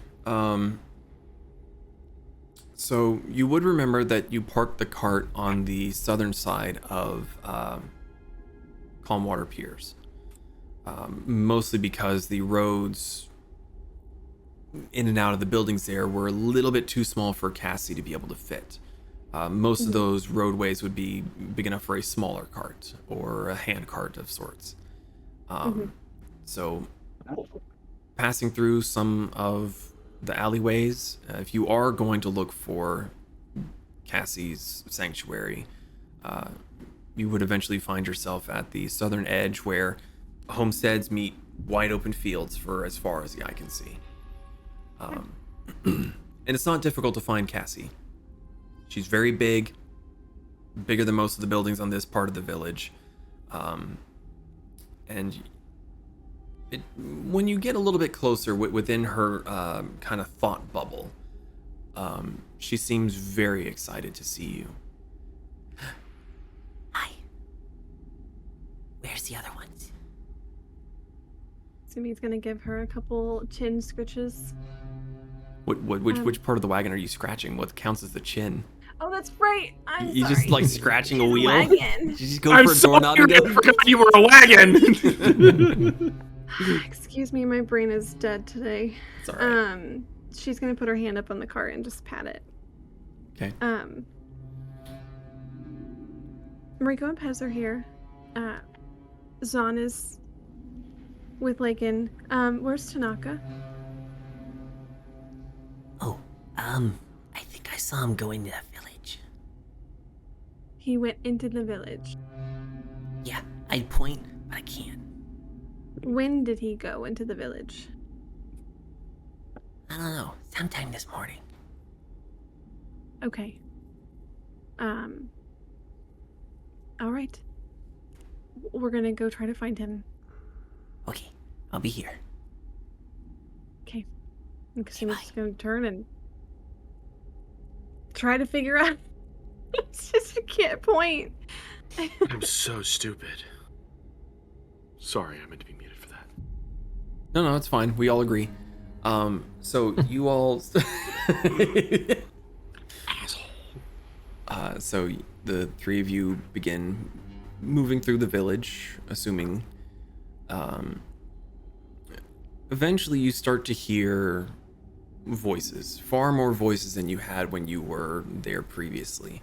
So you would remember that you parked the cart on the southern side of Calm Water Piers. Mostly because the roads in and out of the buildings there were a little bit too small for Cassie to be able to fit. Most of those roadways would be big enough for a smaller cart or a hand cart of sorts. So passing through some of the alleyways, if you are going to look for Cassie's sanctuary, you would eventually find yourself at the southern edge where homesteads meet wide open fields for as far as the eye can see. And it's not difficult to find Cassie. She's very big, bigger than most of the buildings on this part of the village. And when you get a little bit closer within her kind of thought bubble, she seems very excited to see you. Hi. Where's the other ones? Sumi's gonna give her a couple chin scritches. Which part of the wagon are you scratching? What counts as the chin? Oh, that's right. You sorry. just like scratching a wheel? Wagon. You just go for a doorknob and I go. forgot you were a wagon. Excuse me, my brain is dead today. It's all right. She's gonna put her hand up on the cart and just pat it. Okay. Moriko and Pez are here. Zahn is with Lakin. Where's Tanaka? Oh, I think I saw him go into that village. He went into the village. Yeah, I'd point, but I can't. When did he go into the village? I don't know, sometime this morning. Okay. All right. We're gonna go try to find him. Okay, I'll be here. Okay. And Kasumi's bye. just gonna turn and try to figure out. It's just, I can't point. I'm so stupid. Sorry, I meant to be muted for that. No, it's fine. We all agree. So you all... Asshole. So the three of you begin moving through the village, assuming... Eventually you start to hear voices. Far more voices than you had when you were there previously.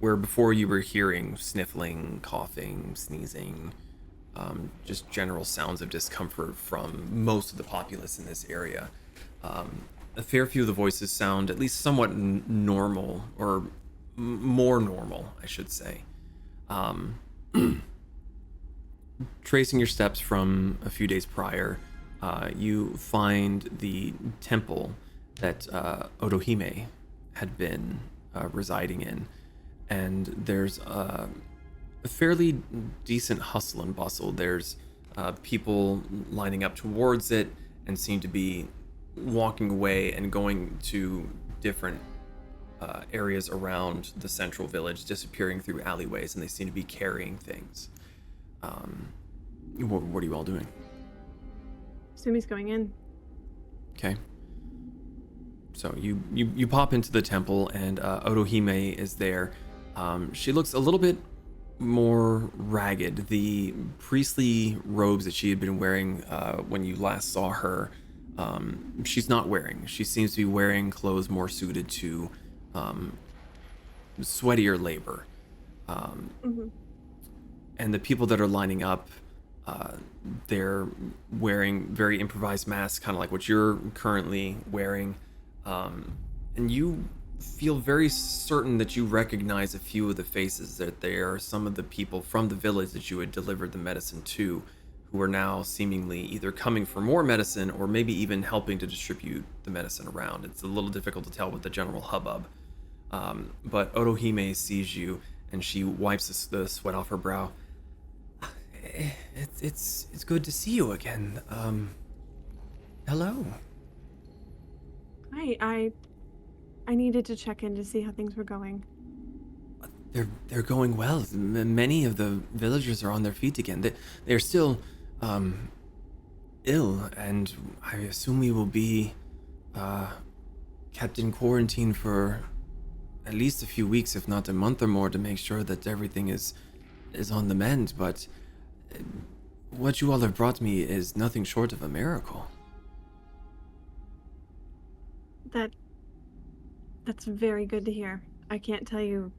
Where before you were hearing sniffling, coughing, sneezing, just general sounds of discomfort from most of the populace in this area. A fair few of the voices sound at least somewhat normal, or more normal, I should say. Tracing your steps from a few days prior, you find the temple that Otohime had been residing in, and there's a fairly decent hustle and bustle. There's people lining up towards it and seem to be walking away and going to different areas around the central village, disappearing through alleyways, and they seem to be carrying things. What are you all doing? Sumi's going in. Okay. So you pop into the temple, and Otohime is there. She looks a little bit more ragged. The priestly robes that she had been wearing when you last saw her, she's not wearing. She seems to be wearing clothes more suited to sweatier labor. And the people that are lining up, they're wearing very improvised masks, kind of like what you're currently wearing. And you feel very certain that you recognize a few of the faces, that they are some of the people from the village that you had delivered the medicine to, who are now seemingly either coming for more medicine or maybe even helping to distribute the medicine around. It's a little difficult to tell with the general hubbub. But Otohime sees you, and she wipes the sweat off her brow. It's good to see you again. Hello. Hi, I needed to check in to see how things were going. They're going well. Many of the villagers are on their feet again. They're still ill, and I assume we will be kept in quarantine for at least a few weeks, if not a month or more, to make sure that everything is on the mend. But what you all have brought me is nothing short of a miracle. That's very good to hear. I can't tell you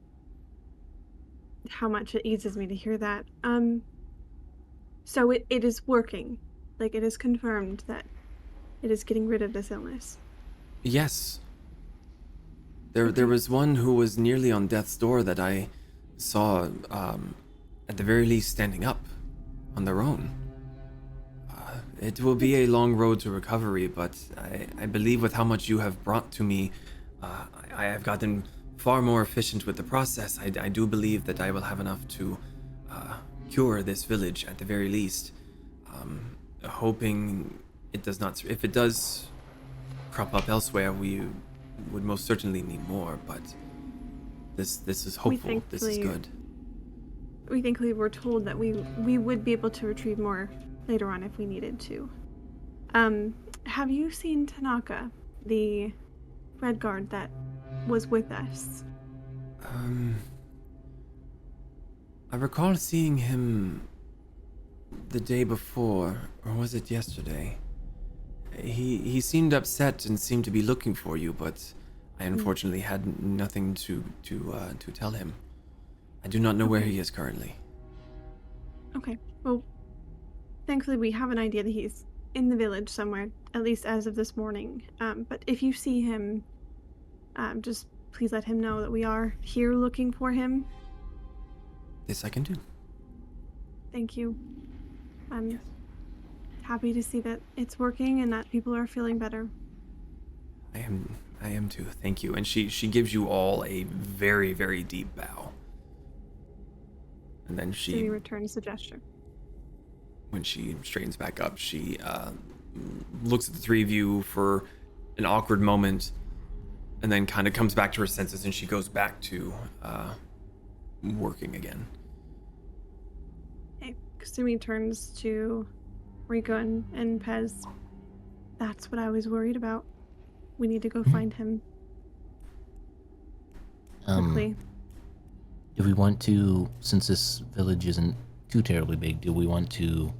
how much it eases me to hear that. So it is working. Like, it is confirmed that it is getting rid of this illness. Yes. There was one who was nearly on death's door that I saw, at the very least, standing up on their own. It will be a long road to recovery, but I believe with how much you have brought to me, I have gotten far more efficient with the process. I do believe that I will have enough to cure this village at the very least. Hoping it does not. If it does crop up elsewhere, we would most certainly need more. But this is hopeful. This is good. We thankfully were told that we would be able to retrieve more later on if we needed to. Have you seen Tanaka, the red guard that was with us? I recall seeing him the day before, or was it yesterday? He seemed upset and seemed to be looking for you, but I unfortunately had nothing to tell him. I do not know where he is currently. Okay. Well, thankfully we have an idea that he's in the village somewhere, at least as of this morning. But if you see him, just please let him know that we are here looking for him. This I can do. Thank you. I'm happy to see that it's working and that people are feeling better. I am too. Thank you. And she gives you all a very, very deep bow. And then He returns the gesture. when she straightens back up, she looks at the three of you for an awkward moment, and then kind of comes back to her senses, and she goes back to working again. Okay. Kasumi turns to Moriko and Pez. That's what I was worried about. We need to go find him quickly. Do we want to, since this village isn't too terribly big, do we want to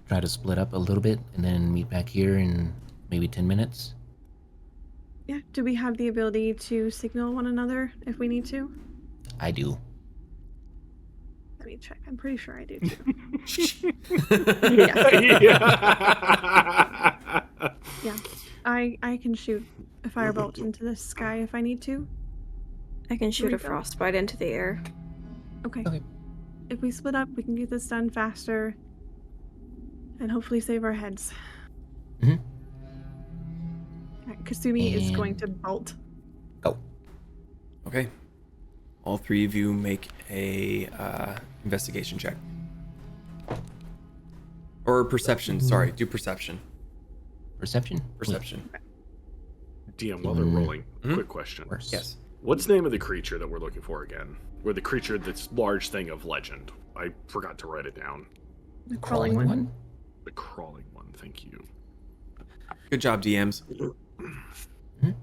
try to split up a little bit and then meet back here in maybe 10 minutes? Yeah. Do we have the ability to signal one another if we need to? I do. Let me check. I'm pretty sure I do too. Yeah. I can shoot a firebolt into the sky if I need to. I can shoot a Moriko? frostbite into the air. Okay. Okay. If we split up, we can get this done faster and hopefully save our heads. Mm-hmm. Alright, Kasumi is going And- to bolt. Go. Okay. All three of you make a investigation check. Or perception. Sorry, do perception. Perception? Perception. DM, while they're rolling, Mhm. quick question. Worse. Yes. What's the name of the creature that we're looking for again? Or the creature that's large thing of legend? I forgot to write it down. The Crawling one? The crawling one, thank you. Good job, DMs. Mm-hmm. All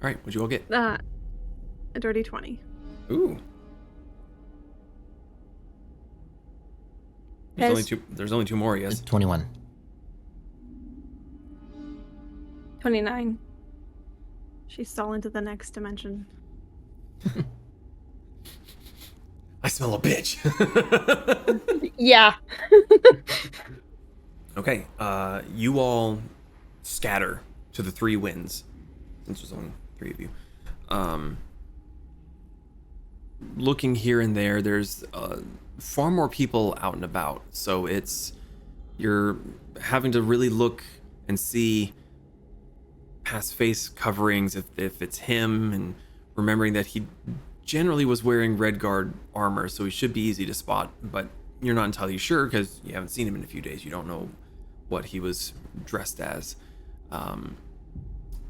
right, what'd you all get? A dirty 20. Ooh. Pez. There's only two more, yes. 21. 29. She's stall into the next dimension. I smell a bitch. Yeah. Okay, you all scatter to the three winds, since there's only three of you. Looking here and there, there's far more people out and about, so you're having to really look and see past face coverings if it's him, and remembering that he generally was wearing red guard armor, so he should be easy to spot, but you're not entirely sure because you haven't seen him in a few days. You don't know what he was dressed as.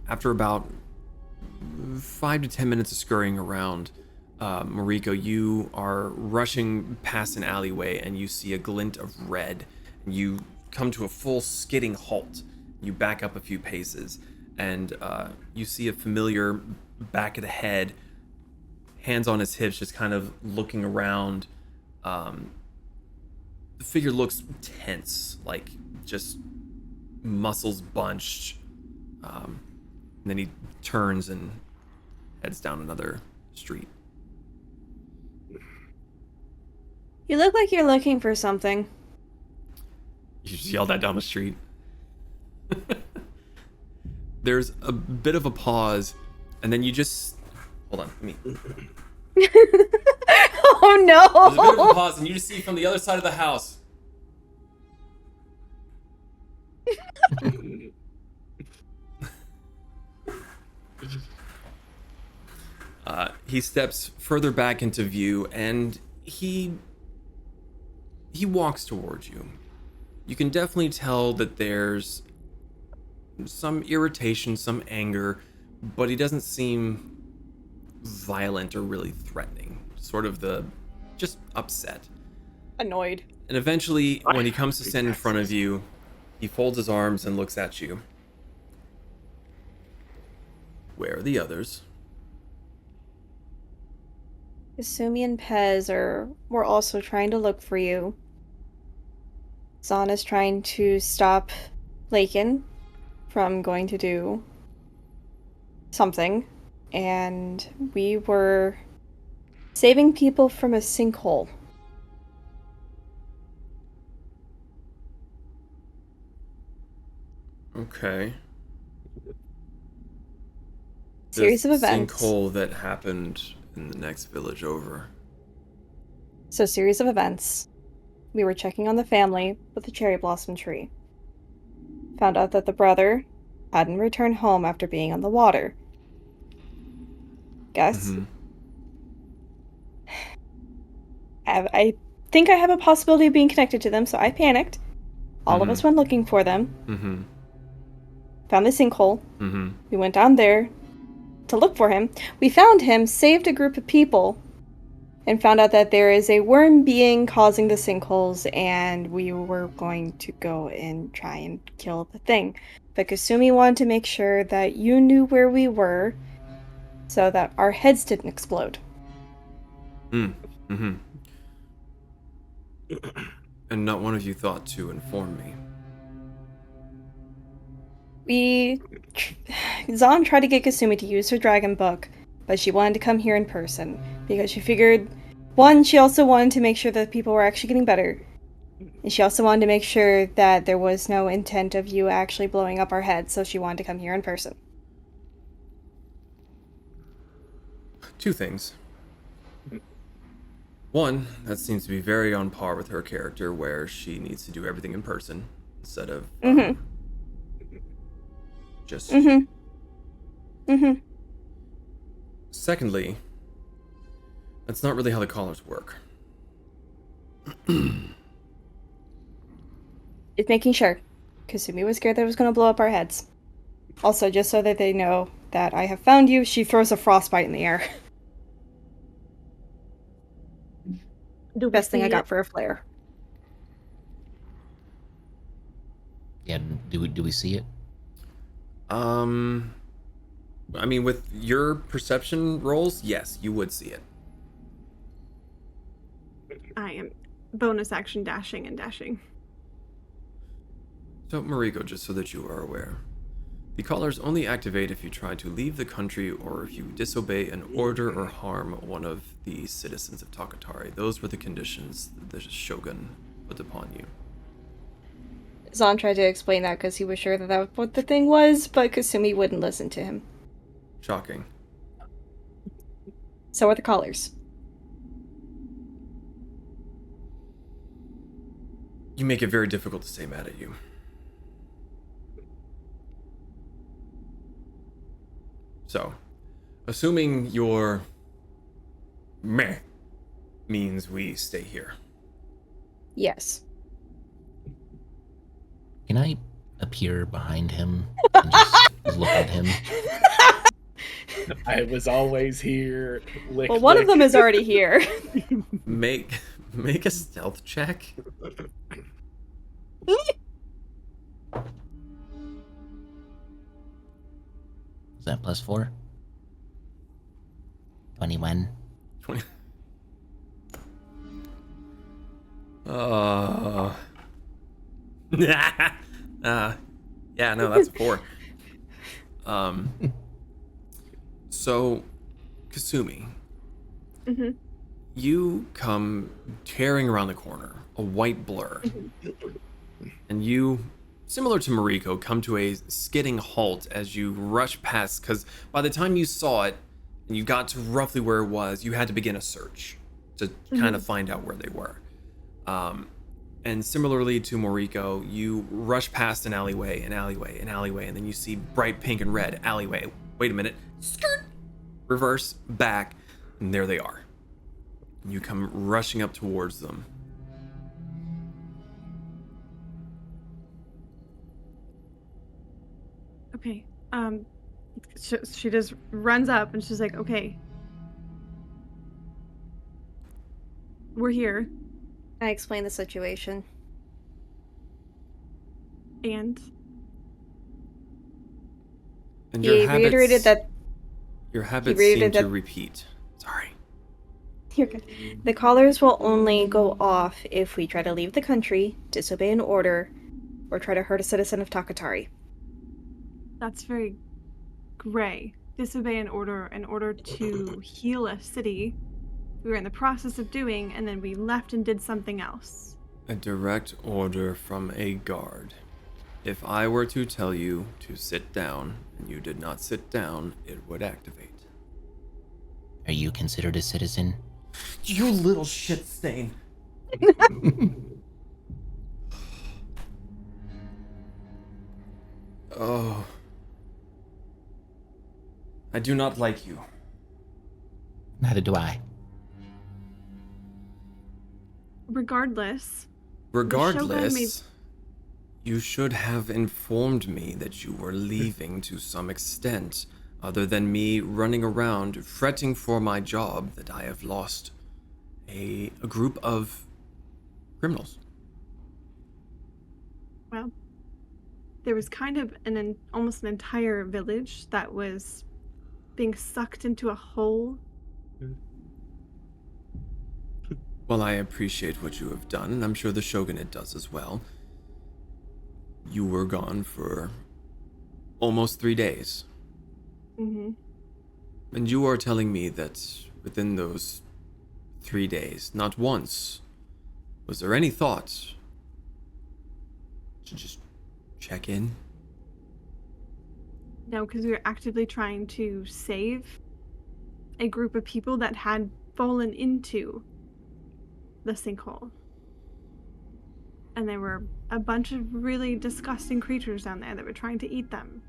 After about 5 to 10 minutes of scurrying around, Moriko, you are rushing past an alleyway and you see a glint of red. You come to a full skidding halt. You back up a few paces and you see a familiar back of the head, hands on his hips, just kind of looking around. The figure looks tense, like just muscles bunched. And then he turns and heads down another street. You look like you're looking for something. You just yell that down the street. There's a bit of a pause, and then you just hold on. Let me. Oh no! There's a bit of a pause, and you just see from the other side of the house. He steps further back into view, and he walks towards you. You can definitely tell that there's some irritation, some anger, but he doesn't seem violent or really threatening. Sort of just upset. Annoyed. And eventually, when he comes to stand in front of you, he folds his arms and looks at you. Where are the others? Kasumi and Pez were also trying to look for you. Zahn is trying to stop Lakin from going to do something. And we were saving people from a sinkhole. Okay. Series The of events. sinkhole that happened in the next village over. So, series of events. We were checking on the family with the cherry blossom tree. Found out that the brother hadn't returned home after being on the water. Guess? Mm-hmm. I think I have a possibility of being connected to them, so I panicked. All of us went looking for them. Mm-hmm. Found the sinkhole. Mm-hmm. We went down there to look for him. We found him, saved a group of people, and found out that there is a worm being causing the sinkholes, and we were going to go and try and kill the thing. But Kasumi wanted to make sure that you knew where we were so that our heads didn't explode. Mm-hmm. And not one of you thought to inform me. Zahn tried to get Kasumi to use her dragon book, but she wanted to come here in person because she figured, one, she also wanted to make sure that people were actually getting better, and she also wanted to make sure that there was no intent of you actually blowing up our heads, so she wanted to come here in person. Two things. One, that seems to be very on par with her character, where she needs to do everything in person instead of just. Secondly, that's not really how the collars work. It's making sure. Kasumi was scared that it was going to blow up our heads. Also, just so that they know that I have found you, she throws a frostbite in the air. Best thing I got for a flare. Yeah, do we see it? I mean, with your perception rolls, yes, you would see it. I am bonus action dashing and dashing. So, Moriko, just so that you are aware, the collars only activate if you try to leave the country or if you disobey an order or harm one of the citizens of Takatari. Those were the conditions the Shogun put upon you. Zahn tried to explain that because he was sure that that was what the thing was, but Kasumi wouldn't listen to him. Shocking. So are the collars. You make it very difficult to stay mad at you. So, assuming your meh means we stay here. Yes. Can I appear behind him and just look at him? I was always here. Lick, Well, one of lick. them is already here. Make a stealth check. Is that +4? 21. 20. Yeah, no, that's a 4. So, Kasumi, you come tearing around the corner, a white blur, and you, similar to Moriko, come to a skidding halt as you rush past, because by the time you saw it, and you got to roughly where it was, you had to begin a search to kind of find out where they were. And similarly to Moriko, you rush past an alleyway, and then you see bright pink and red alleyway. Wait a minute. Skirt! Reverse, back, and there they are. And you come rushing up towards them. Okay. She just runs up and she's like, okay. We're here. I explained the situation. And And He reiterated that your habits he seem reiterated to that- repeat. Sorry. you're good. The collars will only go off if we try to leave the country, disobey an order, or try to hurt a citizen of Takatari. that's very gray. Disobey an order in order to heal a city. We were in the process of doing, and then we left and did something else. A direct order from a guard. If I were to tell you to sit down and you did not sit down, it would activate. Are you considered a citizen? You little shit stain. Oh. I do not like you. Neither do I. Regardless, Regardless, you should have informed me that you were leaving to some extent, other than me running around fretting for my job that I have lost a group of criminals. well, there was kind of almost an entire village that was being sucked into a hole. Well, I appreciate what you have done, and I'm sure the Shogunate does as well. You were gone for almost 3 days. Mm-hmm. And you are telling me that within those 3 days, not once was there any thought to just check in? No, because we were actively trying to save a group of people that had fallen into the sinkhole. And there were a bunch of really disgusting creatures down there that were trying to eat them.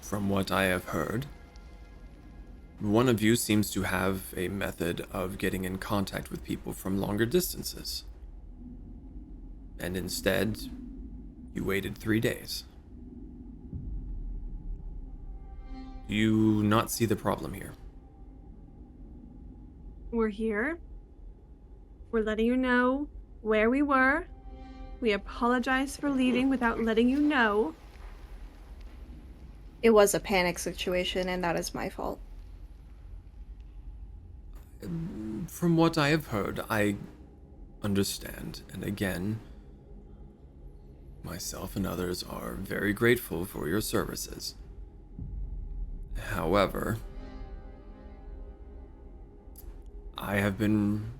From what I have heard, one of you seems to have a method of getting in contact with people from longer distances. And instead, you waited 3 days. Do you not see the problem here? We're here. We're letting you know where we were. We apologize for leaving without letting you know. It was a panic situation, and that is my fault. From what I have heard, I understand, and again, myself and others are very grateful for your services. However, I have been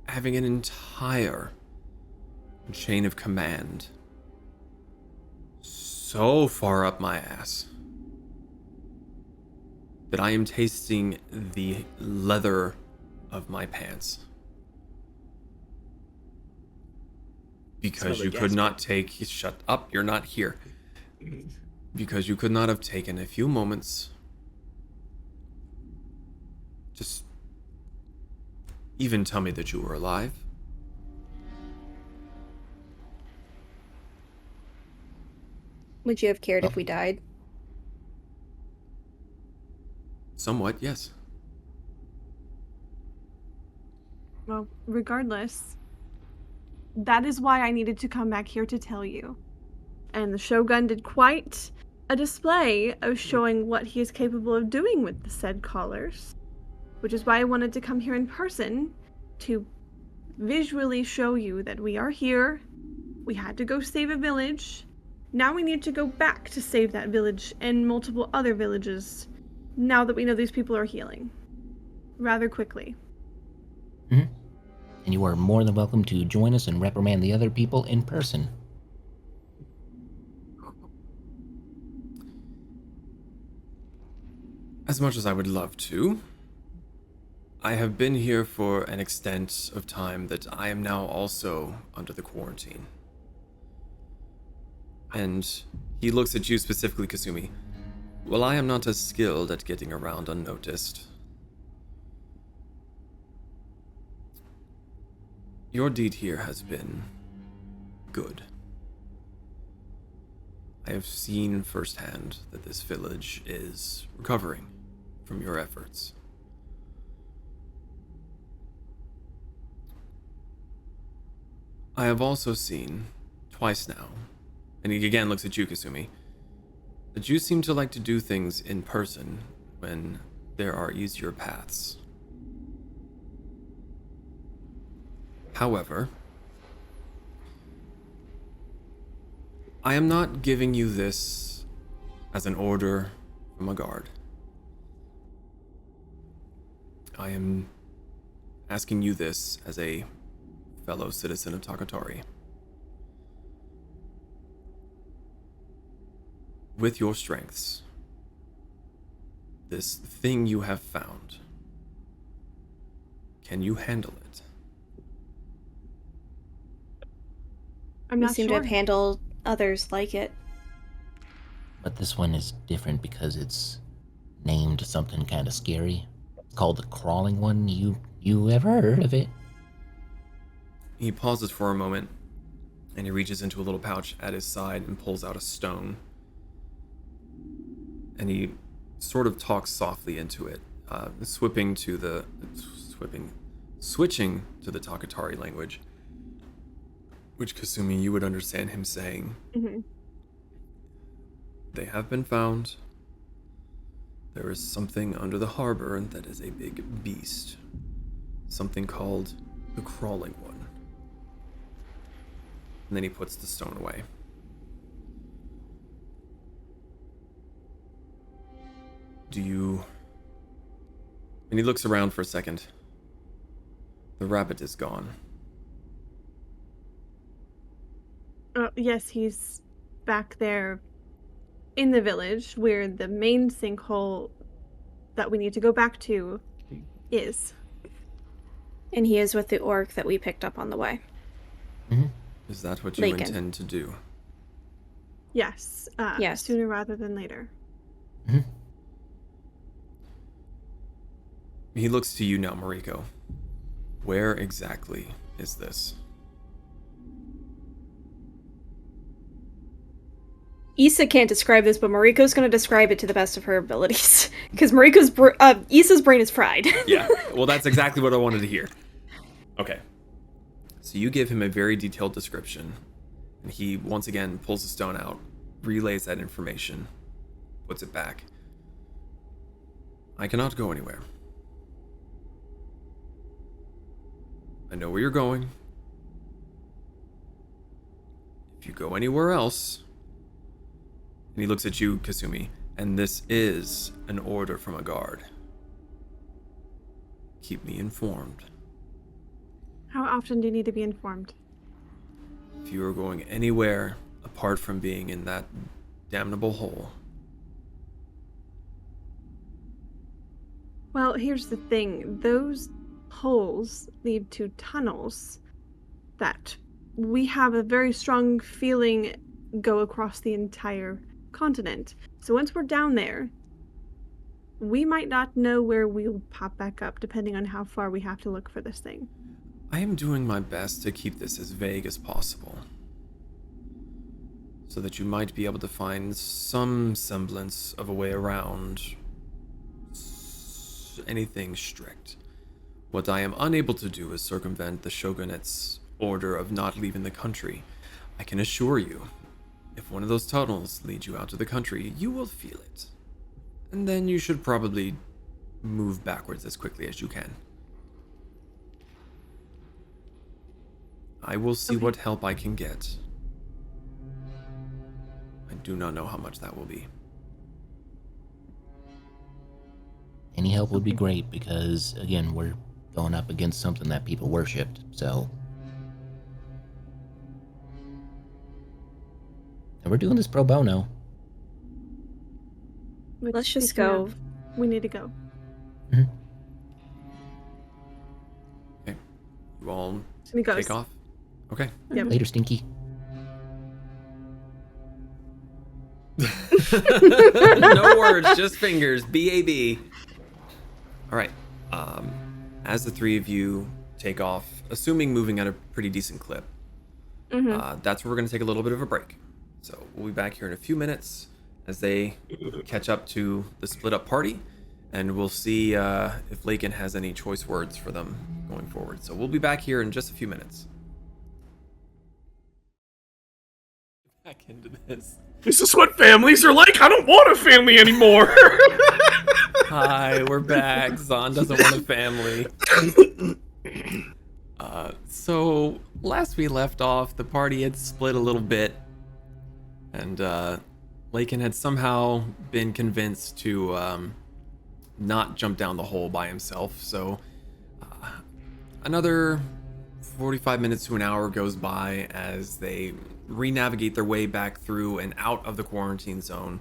having an entire chain of command so far up my ass that I am tasting the leather of my pants. Because you could not take... Shut up, you're not here. Because you could not have taken a few moments. Just even tell me that you were alive. Would you have cared if we died? Somewhat, yes. Well, regardless, that is why I needed to come back here to tell you. And the Shogun did quite a display of showing what he is capable of doing with the said collars, which is why I wanted to come here in person to visually show you that we are here. We had to go save a village. Now we need to go back to save that village and multiple other villages, now that we know these people are healing rather quickly. Mm-hmm. And you are more than welcome to join us and reprimand the other people in person. As much as I would love to, I have been here for an extent of time that I am now also under the quarantine. And he looks at you specifically, Kasumi. Well, I am not as skilled at getting around unnoticed. Your deed here has been good. I have seen firsthand that this village is recovering from your efforts. I have also seen, twice now, and he again looks at you, Kasumi, that you seem to like to do things in person when there are easier paths. However, I am not giving you this as an order from a guard. I am asking you this as a fellow citizen of Takatari. With your strengths, this thing you have found, can you handle it? I'm We not seem sure. to have handled others like it. But this one is different because it's named something kind of scary. It's called the crawling one. You ever heard of it? He pauses for a moment, and he reaches into a little pouch at his side and pulls out a stone. And he sort of talks softly into it, switching to the Takatari language, which, Kasumi, you would understand him saying. Mm-hmm. They have been found. There is something under the harbor that is a big beast. Something called the Crawling One. And then he puts the stone away. Do you... And he looks around for a second. The rabbit is gone. Yes, he's back there in the village where the main sinkhole that we need to go back to is. And he is with the orc that we picked up on the way. Mm-hmm. Is that what you Lakin. intend to do? Yes. Yes. Sooner rather than later. Mm-hmm. He looks to you now, Moriko. Where exactly is this? Issa can't describe this, but Mariko's going to describe it to the best of her abilities. Because Issa's brain is fried. Yeah, well, that's exactly what I wanted to hear. Okay. So you give him a very detailed description, and he once again pulls the stone out, relays that information, puts it back. I cannot go anywhere. I know where you're going. If you go anywhere else... And he looks at you, Kasumi, and this is an order from a guard. Keep me informed. How often do you need to be informed? If you are going anywhere apart from being in that damnable hole. Well, here's the thing. Those holes lead to tunnels that we have a very strong feeling go across the entire continent. So once we're down there, we might not know where we'll pop back up, depending on how far we have to look for this thing. I am doing my best to keep this as vague as possible, so that you might be able to find some semblance of a way around anything strict. What I am unable to do is circumvent the shogunate's order of not leaving the country. I can assure you, if one of those tunnels leads you out to the country, you will feel it. And then you should probably move backwards as quickly as you can. I will see what help I can get. I do not know how much that will be. Any help would be great because, again, we're going up against something that people worshipped, so... And we're doing this pro bono. Which, Let's just speaking go. of, we need to go. Okay. You all So he goes. take off? Okay. Yep. Later, Stinky. No words, just fingers. B-A-B. All right. As the three of you take off, assuming moving at a pretty decent clip, that's where we're going to take a little bit of a break. So we'll be back here in a few minutes as they catch up to the split up party, and we'll see if Lakin has any choice words for them going forward. So we'll be back here in just a few minutes. Back into this. This is what families are like. I don't want a family anymore. Hi, we're back. Zahn doesn't want a family. So last we left off, the party had split a little bit, and Lakin had somehow been convinced to not jump down the hole by himself. So Another 45 minutes to an hour goes by as they re-navigate their way back through and out of the quarantine zone,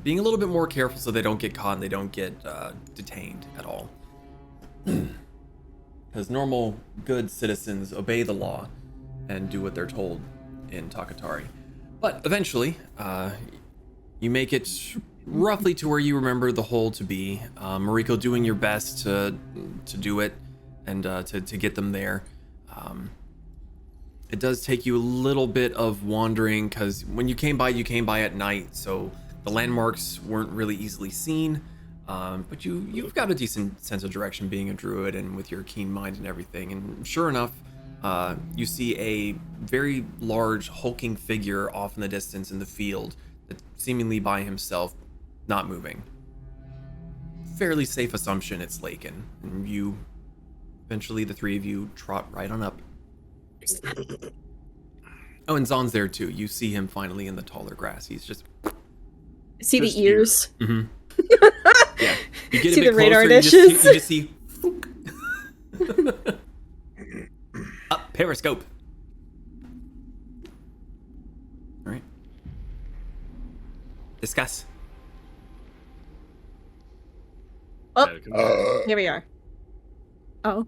being a little bit more careful so they don't get caught and they don't get detained at all. Because normal good citizens obey the law and do what they're told in Takatari. But eventually, you make it roughly to where you remember the hole to be. Moriko doing your best to do it and to get them there. It does take you a little bit of wandering because when you came by at night, so the landmarks weren't really easily seen. But you've got a decent sense of direction being a druid and with your keen mind and everything. And sure enough, you see a very large hulking figure off in the distance in the field, seemingly by himself, not moving. Fairly safe assumption it's Lakin. And eventually the three of you trot right on up. Oh, and Zon's there too. You see him finally in the taller grass. He's just... See the ears. Mm-hmm. Yeah. You get See a bit the radar closer, you dishes. just see up periscope. All right. Discuss. Oh, here we are. Oh.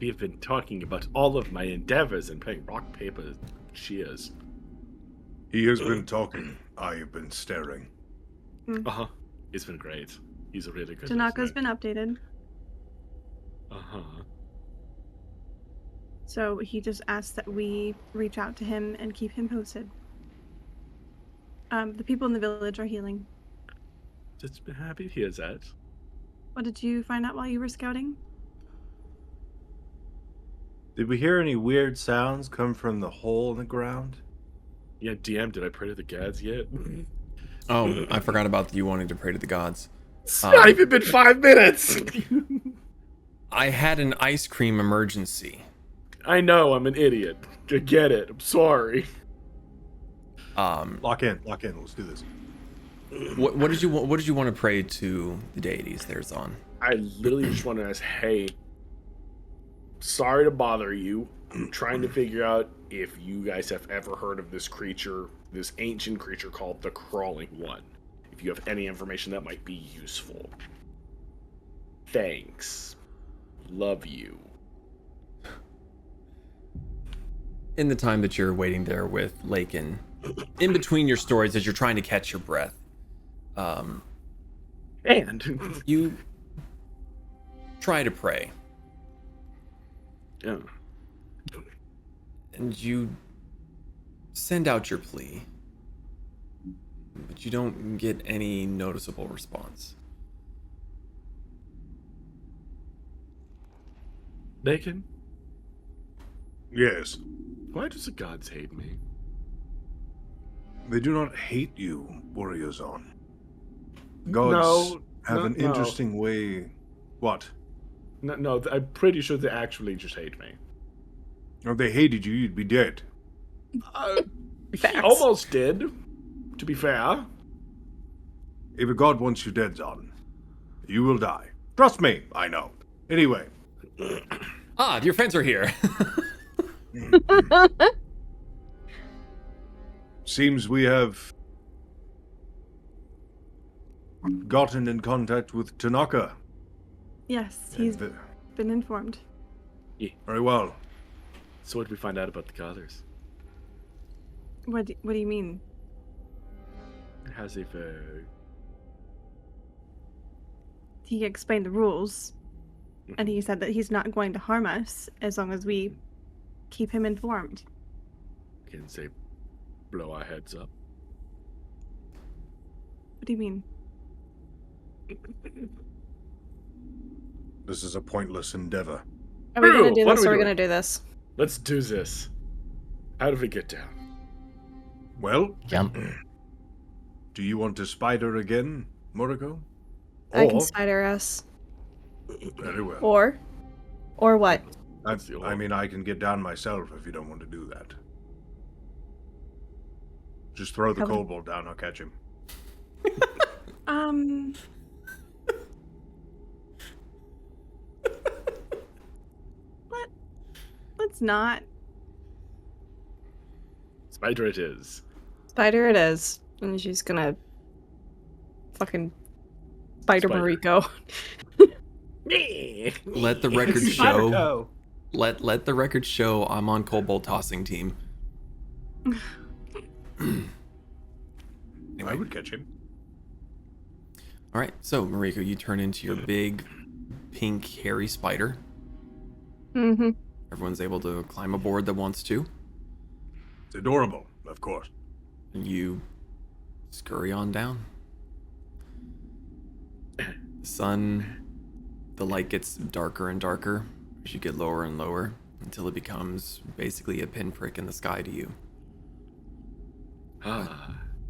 We have been talking about all of my endeavors and playing rock, paper, shears. He has been talking. I have been staring. Uh-huh. It's been great. He's a really good Tanaka's listener. been updated. Uh-huh. So he just asked that we reach out to him and keep him posted. The people in the village are healing. Just happy to hear that. What did you find out while you were scouting? Did we hear any weird sounds come from the hole in the ground? Yeah, DM, did I pray to the gods yet? Oh, I forgot about you wanting to pray to the gods. It's not even been 5 minutes! I had an ice cream emergency. I know, I'm an idiot. I get it. I'm sorry. Lock in. Let's do this. What did you want to pray to the deities there, Zon? I literally just want to ask, hey, sorry to bother you. I'm trying to figure out if you guys have ever heard of this creature, this ancient creature called the Crawling One. If you have any information that might be useful. Thanks. Love you. In the time that you're waiting there with Lakin, in between your stories as you're trying to catch your breath, And you try to pray. yeah. And you send out your plea, but you don't get any noticeable response. Bacon, Yes. why does the gods hate me? They do not hate you, Warrior-zon. Gods have an no. interesting way. What? No, I'm pretty sure they actually just hate me. If they hated you, you'd be dead. He Facts. almost did, to be fair. If a god wants you dead, Zon, you will die. Trust me, I know. Anyway, Ah, your friends are here. seems we have gotten in contact with Tanaka. Yes, he's And been informed. very well. So what did we find out about the godders? What do you mean? Has a very... He explained the rules, and he said that he's not going to harm us as long as we keep him informed. Can say blow our heads up. What do you mean? This is a pointless endeavor. Are we Haru, gonna do what this are or we are we doing? gonna do this? Let's do this. How do we get down? Well, Jump. do you want to spider again, Moriko? I can Or- spider us. Very well. Or what? I mean, I can get down myself if you don't want to do that. Just throw the How- kobold down, I'll catch him. it's not. Spider it is. Spider it is. And she's gonna fucking spider Spider. Moriko. Let the record Spider show. toe. Let the record show I'm on Cobalt tossing team. I would catch him. All right, so Moriko, you turn into your big, pink, hairy spider. Mm-hmm. Everyone's able to climb aboard that wants to. It's adorable, of course. And you scurry on down. The sun, the light gets darker and darker as you get lower and lower until it becomes basically a pinprick in the sky to you.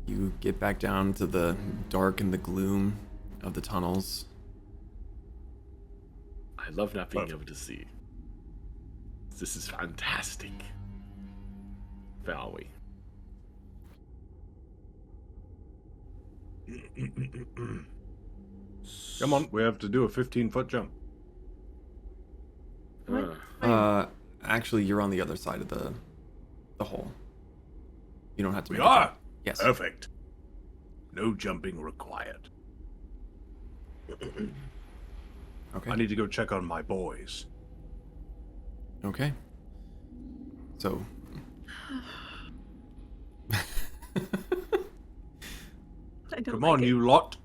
You get back down to the dark and the gloom of the tunnels. I love not being able to see. This is fantastic. Shall we? Come on, we have to do a 15-foot jump. Actually, you're on the other side of the hole. You don't have to We make a are? jump. Yes. Perfect. No jumping required. Okay. I need to go check on my boys. Okay. So. I don't Come like on, it. you lot.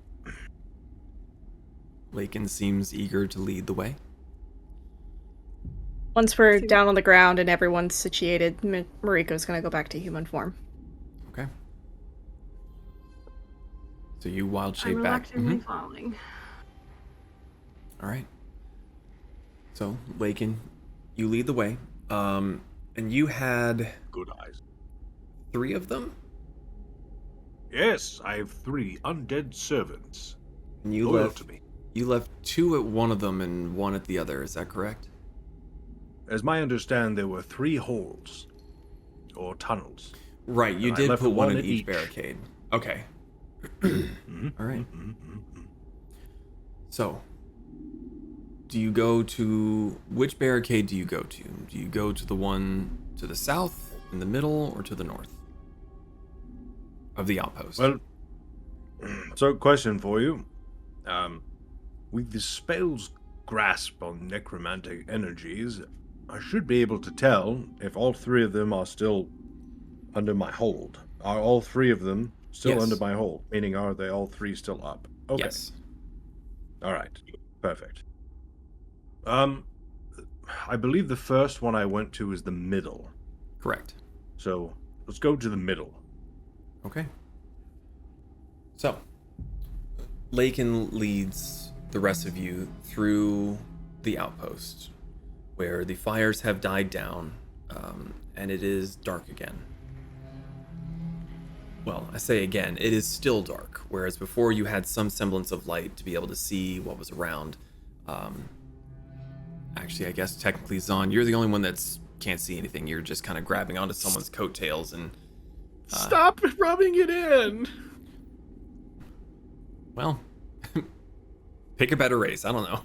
Lakin seems eager to lead the way. Once we're down on the ground and everyone's situated, Moriko's gonna go back to human form. Okay. So you wild shape I'm back. reluctantly following. All right. So Lakin, you lead the way. And you had Good eyes. 3 of them. Yes, I have 3 undead servants. And you Loyal left. to me. You left 2 at one of them and 1 at the other. Is that correct? As my understand, there were 3 holes. Or tunnels. Right. You And I did left put one one in at each each. barricade. Okay. All right. So, do you go to which barricade do you go to? Do you go to the one to the south, in the middle, or to the north of the outpost? Well, so question for you. With the spell's grasp on necromantic energies, I should be able to tell if all 3 of them are still under my hold. Are all 3 of them still Yes. under my hold? Meaning, are they all 3 still up? Okay. Yes. All right. Perfect. I believe the first one I went to is the middle. Correct. So let's go to the middle. Okay. So, Lakin leads the rest of you through the outpost, where the fires have died down, and it is dark again. Well, I say again, it is still dark, whereas before you had some semblance of light to be able to see what was around. Actually, I guess technically, Zahn, you're the only one that's can't see anything. You're just kind of grabbing onto someone's coattails and... Stop rubbing it in! Well, pick a better race. I don't know.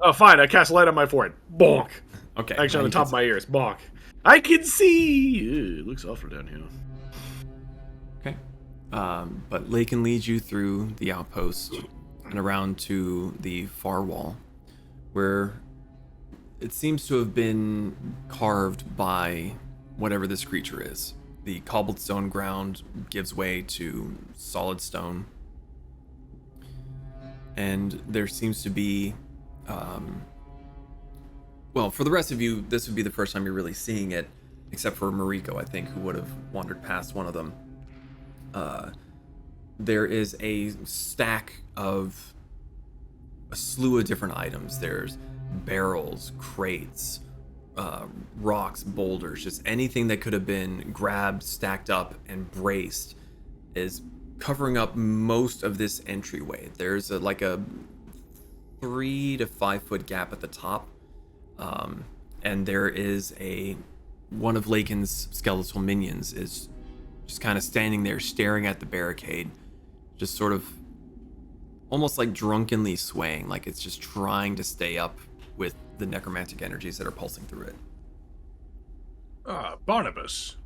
Oh, fine. I cast light on my forehead. Bonk. Okay. Actually, now on the you top can of my ears. Bonk. I can see! Ew, it looks awful down here. Okay. But Lakin leads you through the outpost and around to the far wall, where it seems to have been carved by whatever this creature is. The cobblestone ground gives way to solid stone. And there seems to be... well, for the rest of you, this would be the first time you're really seeing it, except for Moriko, I think, who would have wandered past one of them. There is a stack of a slew of different items. There's barrels, crates, rocks, boulders, just anything that could have been grabbed, stacked up, and braced is covering up most of this entryway. There's like a 3 to 5 foot gap at the top, and there is one of Lakin's skeletal minions is just kind of standing there staring at the barricade, just sort of almost like drunkenly swaying, like it's just trying to stay up with the necromantic energies that are pulsing through it. Ah, Barnabas.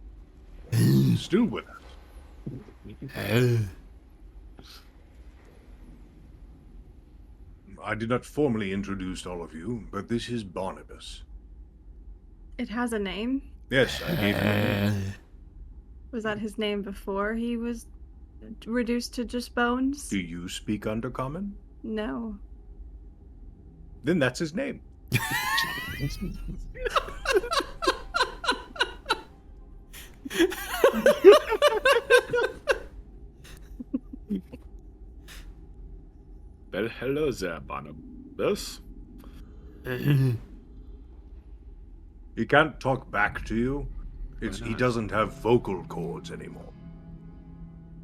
Still with us. I did not formally introduce all of you, but this is Barnabas. It has a name. Yes, I gave him a name. Was that his name before he was reduced to just bones? Do you speak Undercommon? No. Then that's his name. Well, hello there, Barnabas. He can't talk back to you. He not? doesn't have vocal cords anymore.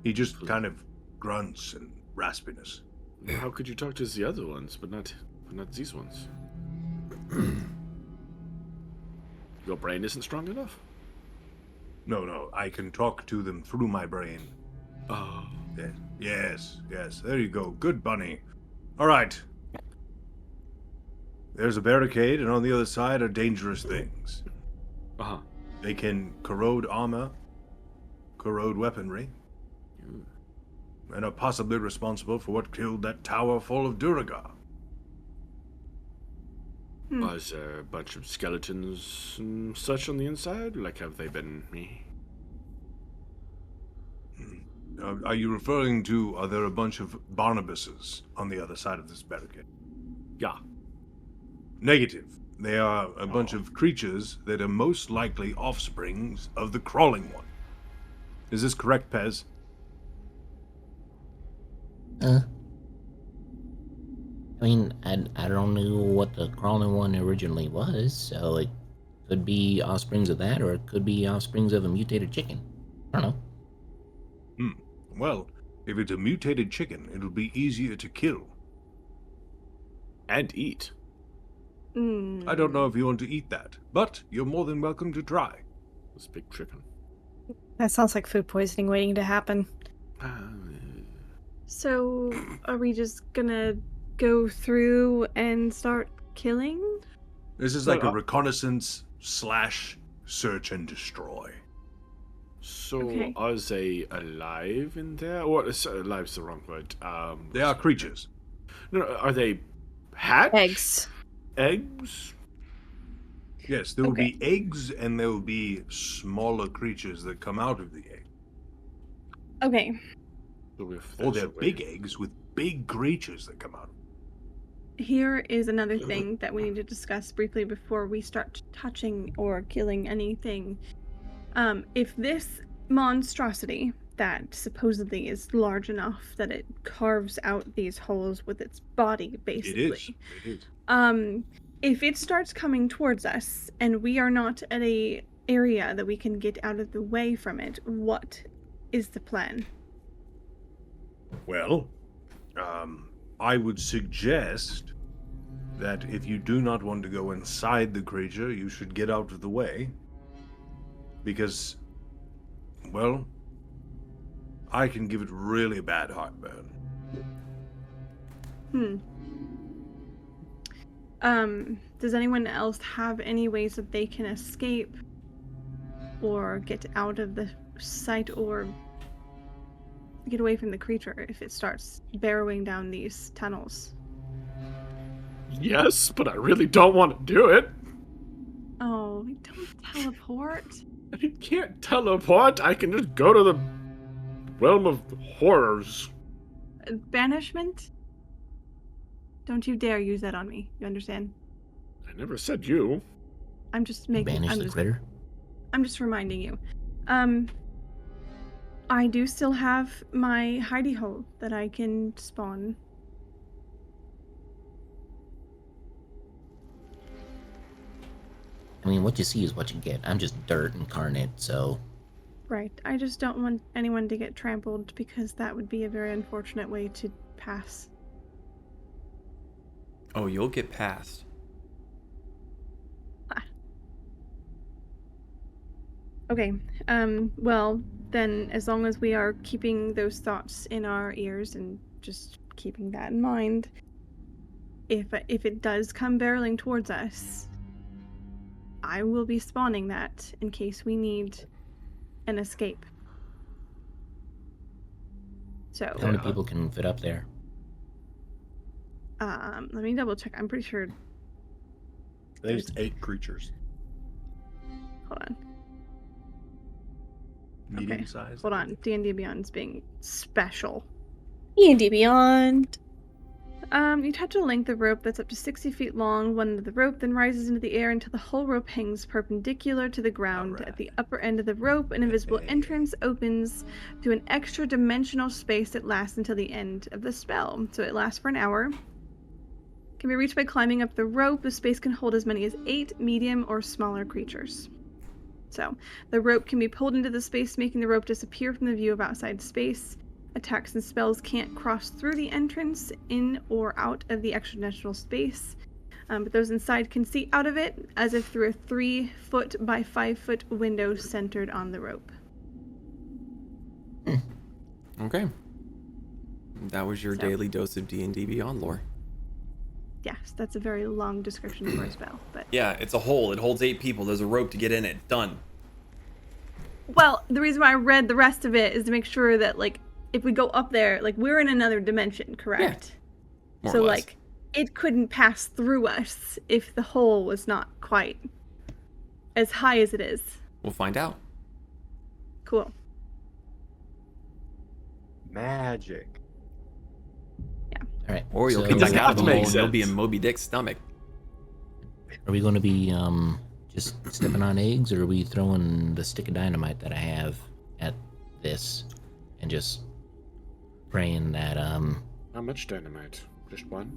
He just kind of grunts and raspiness. How could you talk to the other ones, but not these ones? Your brain isn't strong enough? No, I can talk to them through my brain. Oh. Yes, there you go. Good bunny. All right. There's a barricade, and on the other side are dangerous things. Uh-huh. They can corrode armor, corrode weaponry, and are possibly responsible for what killed that tower full of Duragar. Was there a bunch of skeletons and such on the inside? Like, have they been me? Are you referring to, are there a bunch of Barnabases on the other side of this barricade? Yeah. Negative. They are a bunch of creatures that are most likely offsprings of the crawling one. Is this correct, Pez? I mean, I don't know what the crawling one originally was, so it could be offsprings of that, or it could be offsprings of a mutated chicken. I don't know. Well, if it's a mutated chicken, it'll be easier to kill. And eat. I don't know if you want to eat that, but you're more than welcome to try. This big chicken. That sounds like food poisoning waiting to happen. So, are we just gonna go through and start killing? This is like a reconnaissance / search and destroy. So, Okay. are they alive in there? Or alive's the wrong word. They are creatures. No, are they hatched? Eggs. Eggs? Yes, there will be eggs and there will be smaller creatures that come out of the egg. Okay. So if Or that's they're the way- big eggs with big creatures that come out. Here is another thing that we need to discuss briefly before we start touching or killing anything. If this monstrosity that supposedly is large enough that it carves out these holes with its body, basically. It is. If it starts coming towards us and we are not at a area that we can get out of the way from it, what is the plan? Well, I would suggest that if you do not want to go inside the creature, you should get out of the way. Because, well, I can give it really bad heartburn. Does anyone else have any ways that they can escape or get out of the site or get away from the creature if it starts burrowing down these tunnels? Yes, but I really don't want to do it. Oh, don't teleport. I can't teleport. I can just go to the realm of horrors. Banishment? Don't you dare use that on me. You understand? I never said you. I'm just making. Banish the critter. I'm just reminding you. I do still have my hidey hole that I can spawn. I mean, what you see is what you get. I'm just dirt incarnate, so... Right. I just don't want anyone to get trampled because that would be a very unfortunate way to pass. Oh, you'll get past. Okay. Well, then as long as we are keeping those thoughts in our ears and just keeping that in mind, if it does come barreling towards us, I will be spawning that in case we need an escape. So, How many people can fit up there? let me double check. I'm pretty sure. There's 8 creatures. Hold on. Medium Okay. size. Hold on. D&D Beyond's being special. D&D Beyond. You touch a length of rope that's up to 60 feet long. One end of the rope then rises into the air until the whole rope hangs perpendicular to the ground. Alright. At the upper end of the rope, an invisible entrance opens to an extra dimensional space that lasts until the end of the spell. So it lasts for an hour. Can be reached by climbing up the rope. The space can hold as many as 8 medium or smaller creatures. So the rope can be pulled into the space, making the rope disappear from the view of outside space. Attacks and spells can't cross through the entrance, in or out of the extra-dimensional space, but those inside can see out of it, as if through a 3-foot by 5-foot window centered on the rope. Okay. That was your daily dose of D&D Beyond lore. Yes, that's a very long description for a spell, but... Yeah, it's a hole. It holds 8 people. There's a rope to get in it. Done. Well, the reason why I read the rest of it is to make sure that, like, if we go up there, like, we're in another dimension, correct? More So, or less. like, it couldn't pass through us if the hole was not quite as high as it is. We'll find out. Cool. Magic. All right. Or you'll so come back out of the hole makes and you'll be in sense. Moby Dick's stomach. Are we going to be just stepping on eggs, or are we throwing the stick of dynamite that I have at this and just praying that How much dynamite? Just one?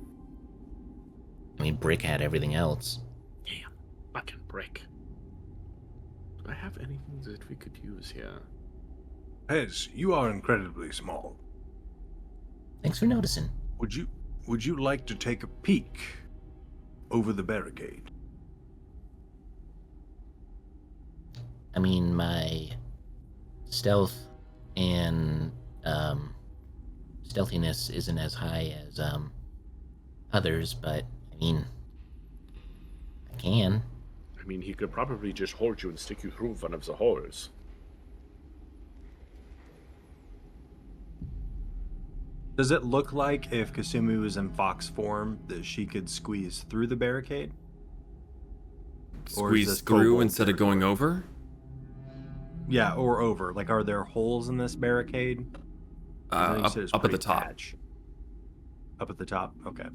I mean, Brick had everything else. Yeah, fucking brick. Do I have anything that we could use here? Pez, you are incredibly small. Thanks for noticing. Would you like to take a peek over the barricade? I mean, my stealth and stealthiness isn't as high as others, but I mean, I can. I mean, he could probably just hold you and stick you through one of the holes. Does it look like if Kasumi was in fox form that she could squeeze through the barricade? Or is Squeeze this through kobold instead of going over? Yeah, or over. Like, are there holes in this barricade? I think you said it's Up at the pretty top. patch. Up at the top? Okay.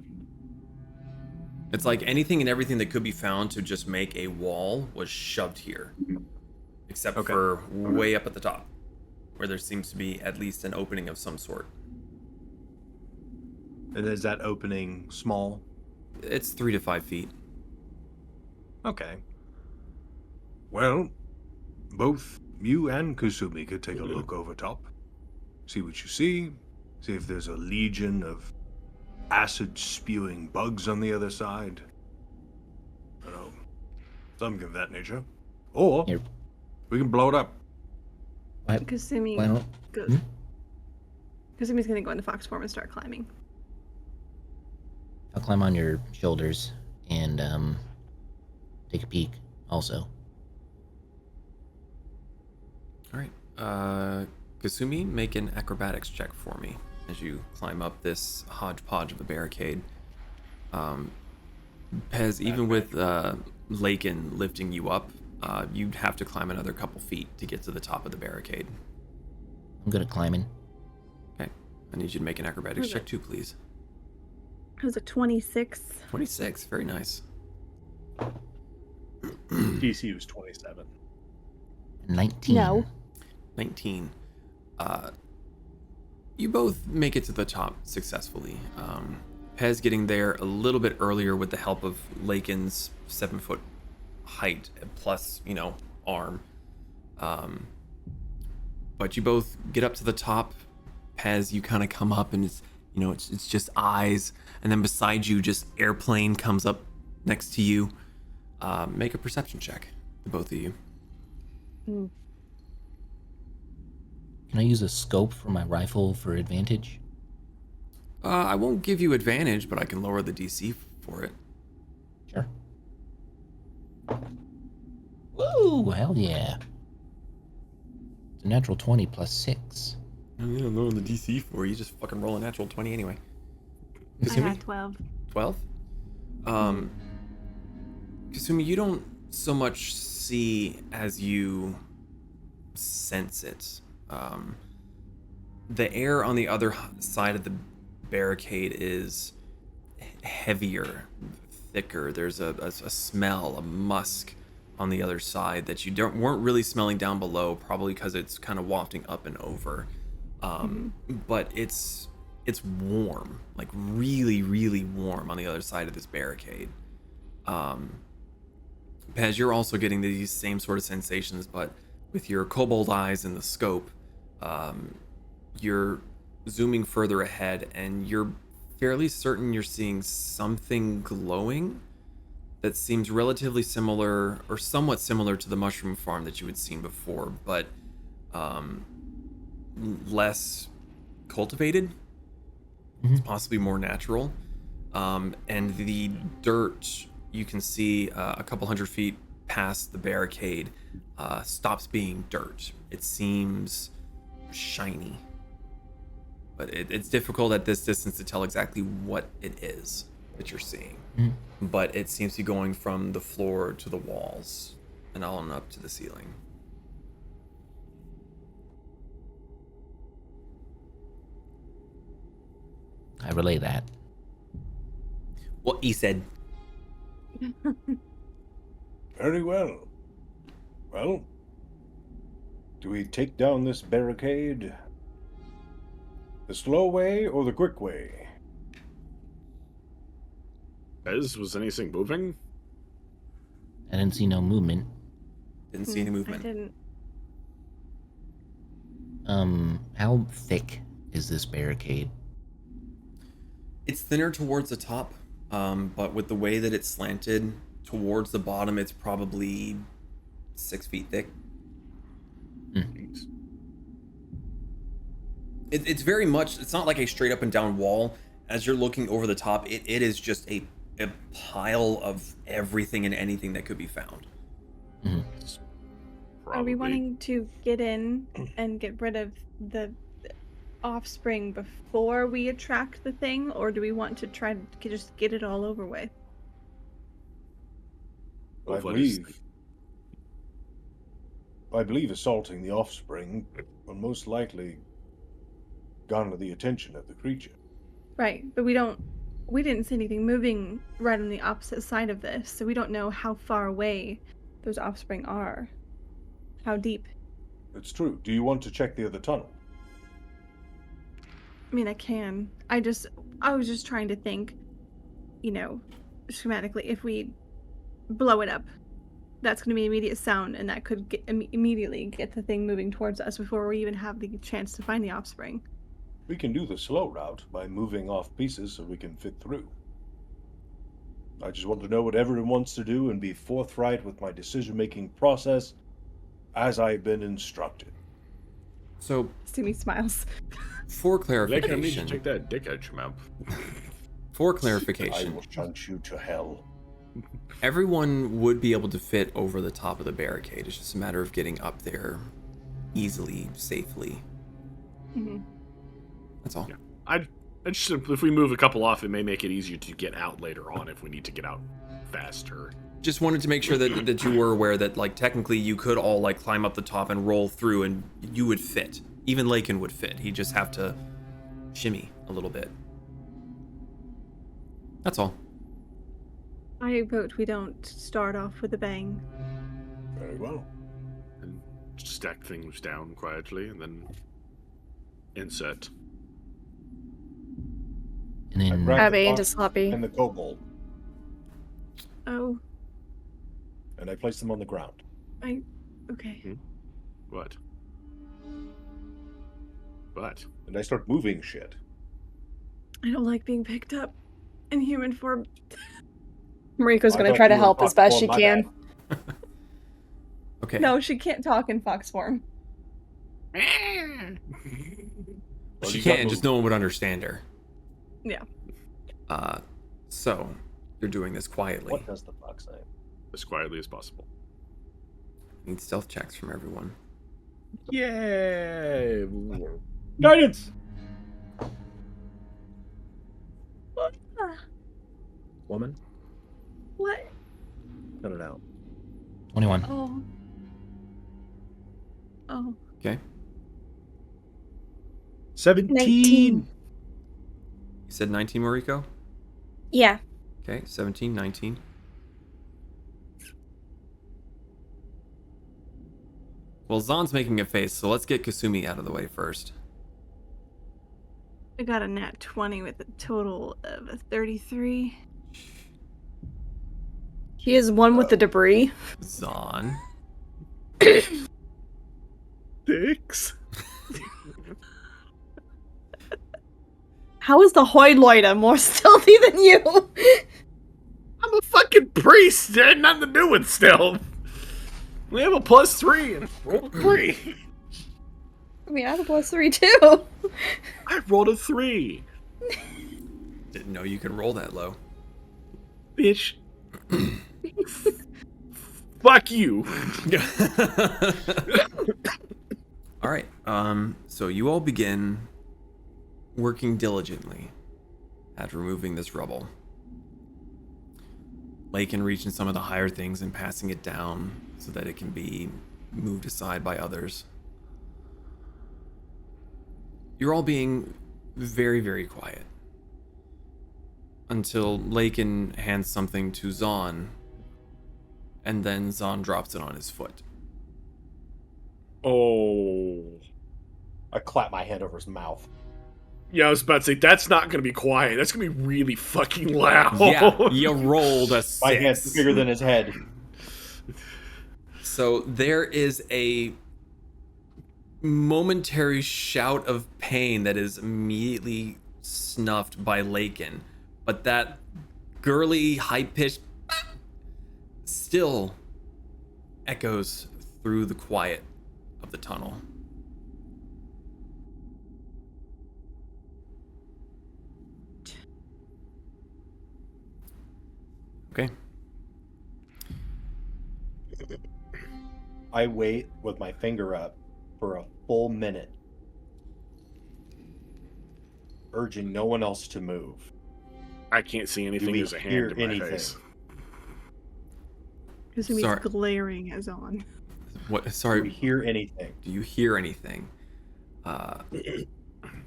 It's like anything and everything that could be found to just make a wall was shoved here. Except Okay. for way up at the top, where there seems to be at least an opening of some sort. And is that opening small? It's 3 to 5 feet. Okay. Well, both you and Kasumi could take a look over top. See what you see. See if there's a legion of acid-spewing bugs on the other side. I don't know. Something of that nature. Or Here. we can blow it up. Kasumi Why don't? goes. Kasumi's gonna go into fox form and start climbing. I'll climb on your shoulders and take a peek. Also, All right. Kasumi, make an acrobatics check for me as you climb up this hodgepodge of a barricade. Pez, even with Lakin lifting you up, you'd have to climb another couple feet to get to the top of the barricade. I'm good at climbing. Okay. I need you to make an acrobatics Okay. check too, please. It was a 26. 26. Very nice. DC was 27. 19. No. 19. You both make it to the top successfully. Pez getting there a little bit earlier with the help of Lakin's 7-foot height plus, arm. But you both get up to the top. Pez, you kind of come up and it's just eyes, and then beside you, just airplane comes up next to you. Make a perception check, the both of you. Can I use a scope for my rifle for advantage? I won't give you advantage, but I can lower the DC for it. Sure. Woo! Hell yeah! It's a natural 20 plus 6. I don't know the DC for you. Just fucking roll a natural 20 anyway. I Kasumi? had 12. 12? Kasumi, you don't so much see as you sense it. The air on the other side of the barricade is heavier, thicker. There's a smell, a musk on the other side that you weren't really smelling down below, probably because it's kind of wafting up and over. But it's warm, like really, really warm on the other side of this barricade. Pez, you're also getting these same sort of sensations, but with your kobold eyes and the scope, you're zooming further ahead, and you're fairly certain you're seeing something glowing that seems relatively similar, or somewhat similar to the mushroom farm that you had seen before, but less cultivated. It's possibly more natural. And the dirt, you can see a couple hundred feet past the barricade, stops being dirt. It seems shiny. But it's difficult at this distance to tell exactly what it is that you're seeing. But it seems to be going from the floor to the walls and on up to the ceiling. I relay that. What he said. Very well. Well, do we take down this barricade the slow way or the quick way? Was anything moving? I didn't see no movement. Didn't see any I movement. didn't. How thick is this barricade? It's thinner towards the top, but with the way that it's slanted towards the bottom, it's probably 6 feet thick. It's very much, it's not like a straight up and down wall. As you're looking over the top, it is just a pile of everything and anything that could be found. Are we wanting to get in and get rid of the offspring before we attract the thing, or do we want to try to just get it all over with? I believe assaulting the offspring will most likely garner the attention of the creature. Right, but we didn't see anything moving right on the opposite side of this, so we don't know how far away those offspring are. How deep. It's true. Do you want to check the other tunnel? I mean, I can. I was just trying to think, schematically, if we blow it up, that's going to be immediate sound, and that could immediately get the thing moving towards us before we even have the chance to find the offspring. We can do the slow route by moving off pieces so we can fit through. I just want to know what everyone wants to do and be forthright with my decision-making process as I've been instructed. So, Sumi smiles. for Like, I need to clarification, take that dick out your mouth. for I clarification, will shunt you to hell. everyone would be able to fit over the top of the barricade. It's just a matter of getting up there easily, safely. That's all. Yeah. I just, if we move a couple off, it may make it easier to get out later on if we need to get out faster. Just wanted to make sure that you were aware that, like, technically you could all, like, climb up the top and roll through and you would fit. Even Lakin would fit. He'd just have to shimmy a little bit. That's all. I vote we don't start off with a bang. Very well. And stack things down quietly and then insert. And I then grabbed Abby the into box Sloppy. and the kobold, Oh, and I placed them on the ground. okay. What? What? And I start moving shit. I don't like being picked up in human form. Mariko's I gonna thought try you to were help as fox best form, she my can. bad. Okay. No, she can't talk in fox form. Well, She you can't, got and just moved. no one would understand her. Yeah. So, you're doing this quietly. What does the fox say? As quietly as possible. Need stealth checks from everyone. Yay! Guidance. Woman, What? cut it out. 21. Oh. Oh. Okay. 17. 19. You said 19, Moriko? Yeah. Okay, 17, 19. Well, Zon's making a face, so let's get Kasumi out of the way first. I got a nat 20 with a total of a 33. She is one with the debris. Zon. 6. How is the Hoyloida more stealthy than you? I'm a fucking priest. It had nothing to do with stealth. We have a +3 and roll a 3. I mean, I have a +3 too. I rolled a 3. Didn't know you could roll that low. Bitch. Fuck you. All right. So you all begin working diligently at removing this rubble. Lakin reaching some of the higher things and passing it down so that it can be moved aside by others. You're all being very, very quiet until Lakin hands something to Zon, and then Zon drops it on his foot. Oh. I clap my hand over his mouth. Yeah, I was about to say, that's not going to be quiet. That's going to be really fucking loud. Yeah, you rolled a 6. My hand's bigger than his head. So there is a momentary shout of pain that is immediately snuffed by Lakin, but that girly, high-pitched still echoes through the quiet of the tunnel. Okay. I wait with my finger up for a full minute, urging no one else to move. I can't see anything. we There's a hear hand in my anything? face. Kasumi's Sorry. glaring as on. What? Do we Sorry. hear anything? Do you hear anything?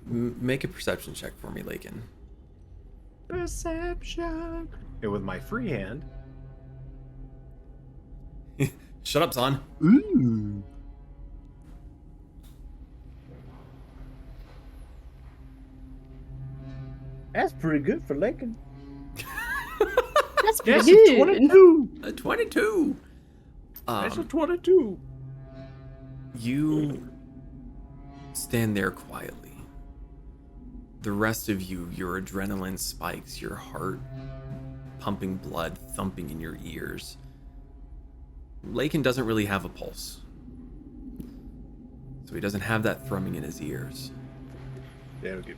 Make a perception check for me, Lakin. Perception. And with my free hand. Shut up, Zon. Ooh. That's pretty good for Lincoln. That's That's pretty a good. 22. A 22. That's a 22. You stand there quietly. The rest of you, your adrenaline spikes, your heart pumping blood, thumping in your ears. Lakin doesn't really have a pulse. So he doesn't have that thrumming in his ears. Yeah, okay.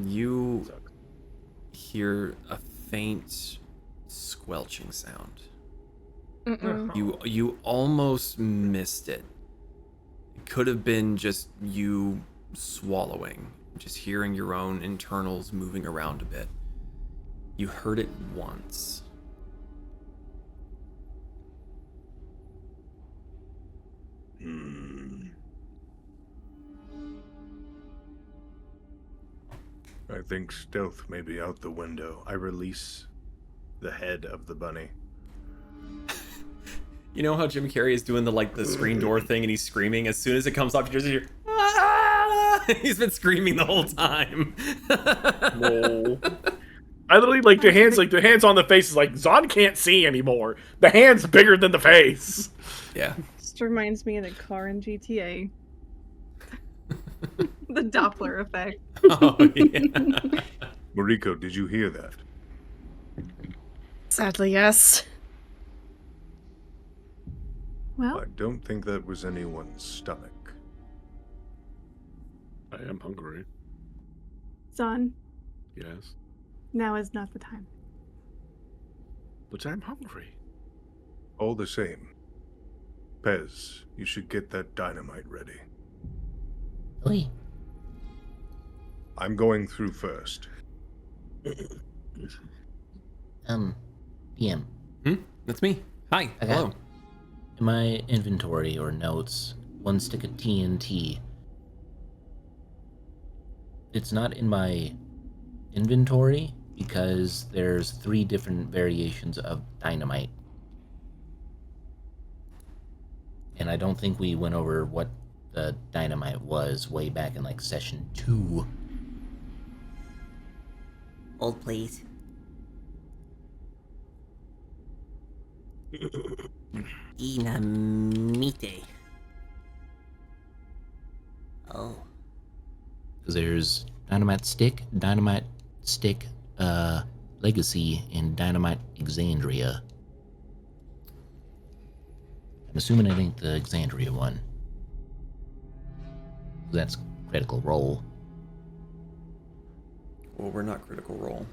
You hear a faint squelching sound. You almost missed it. It could have been just you swallowing, just hearing your own internals moving around a bit. You heard it once. I think stealth may be out the window. I release the head of the bunny. You know how Jim Carrey is doing the screen door thing and he's screaming? As soon as it comes off, you just hear, "Ah!" He's been screaming the whole time. No. I literally the hands on the face is like Zon can't see anymore. The hand's bigger than the face. Yeah. Just reminds me of the car in GTA. The Doppler effect. Oh, yeah. Moriko, did you hear that? Sadly, yes. Well, I don't think that was anyone's stomach. I am hungry. son, Yes. now is not the time. But I'm hungry. All the same, Pez, you should get that dynamite ready. Oi. I'm going through first. PM. That's me. Hi. Okay. Hello. In my inventory or notes, 1 stick of TNT. It's not in my inventory because there's 3 different variations of dynamite. And I don't think we went over what the dynamite was way back in like session 2. Hold, please. Dynamite. Oh. There's dynamite stick, legacy, and dynamite Exandria. I'm assuming it ain't the Exandria one. That's critical role. Well, we're not critical role.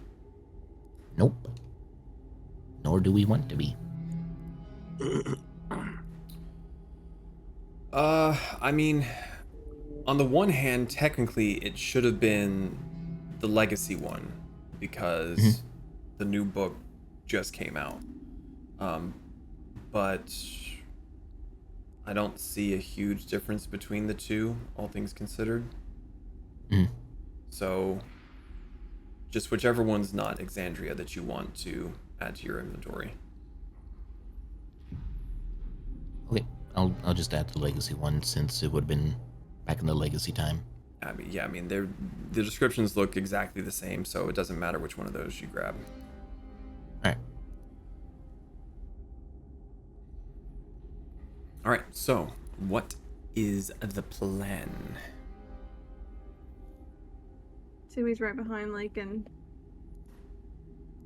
Nope. Nor do we want to be. I mean, on the one hand, technically, it should have been the legacy one because the new book just came out. But I don't see a huge difference between the two, all things considered. So, just whichever one's not Exandria that you want to add to your inventory. Okay, I'll just add the legacy one since it would have been back in the legacy time. I mean, the descriptions look exactly the same, so it doesn't matter which one of those you grab. Alright. Alright, so what is the plan? Sui's right behind Lake and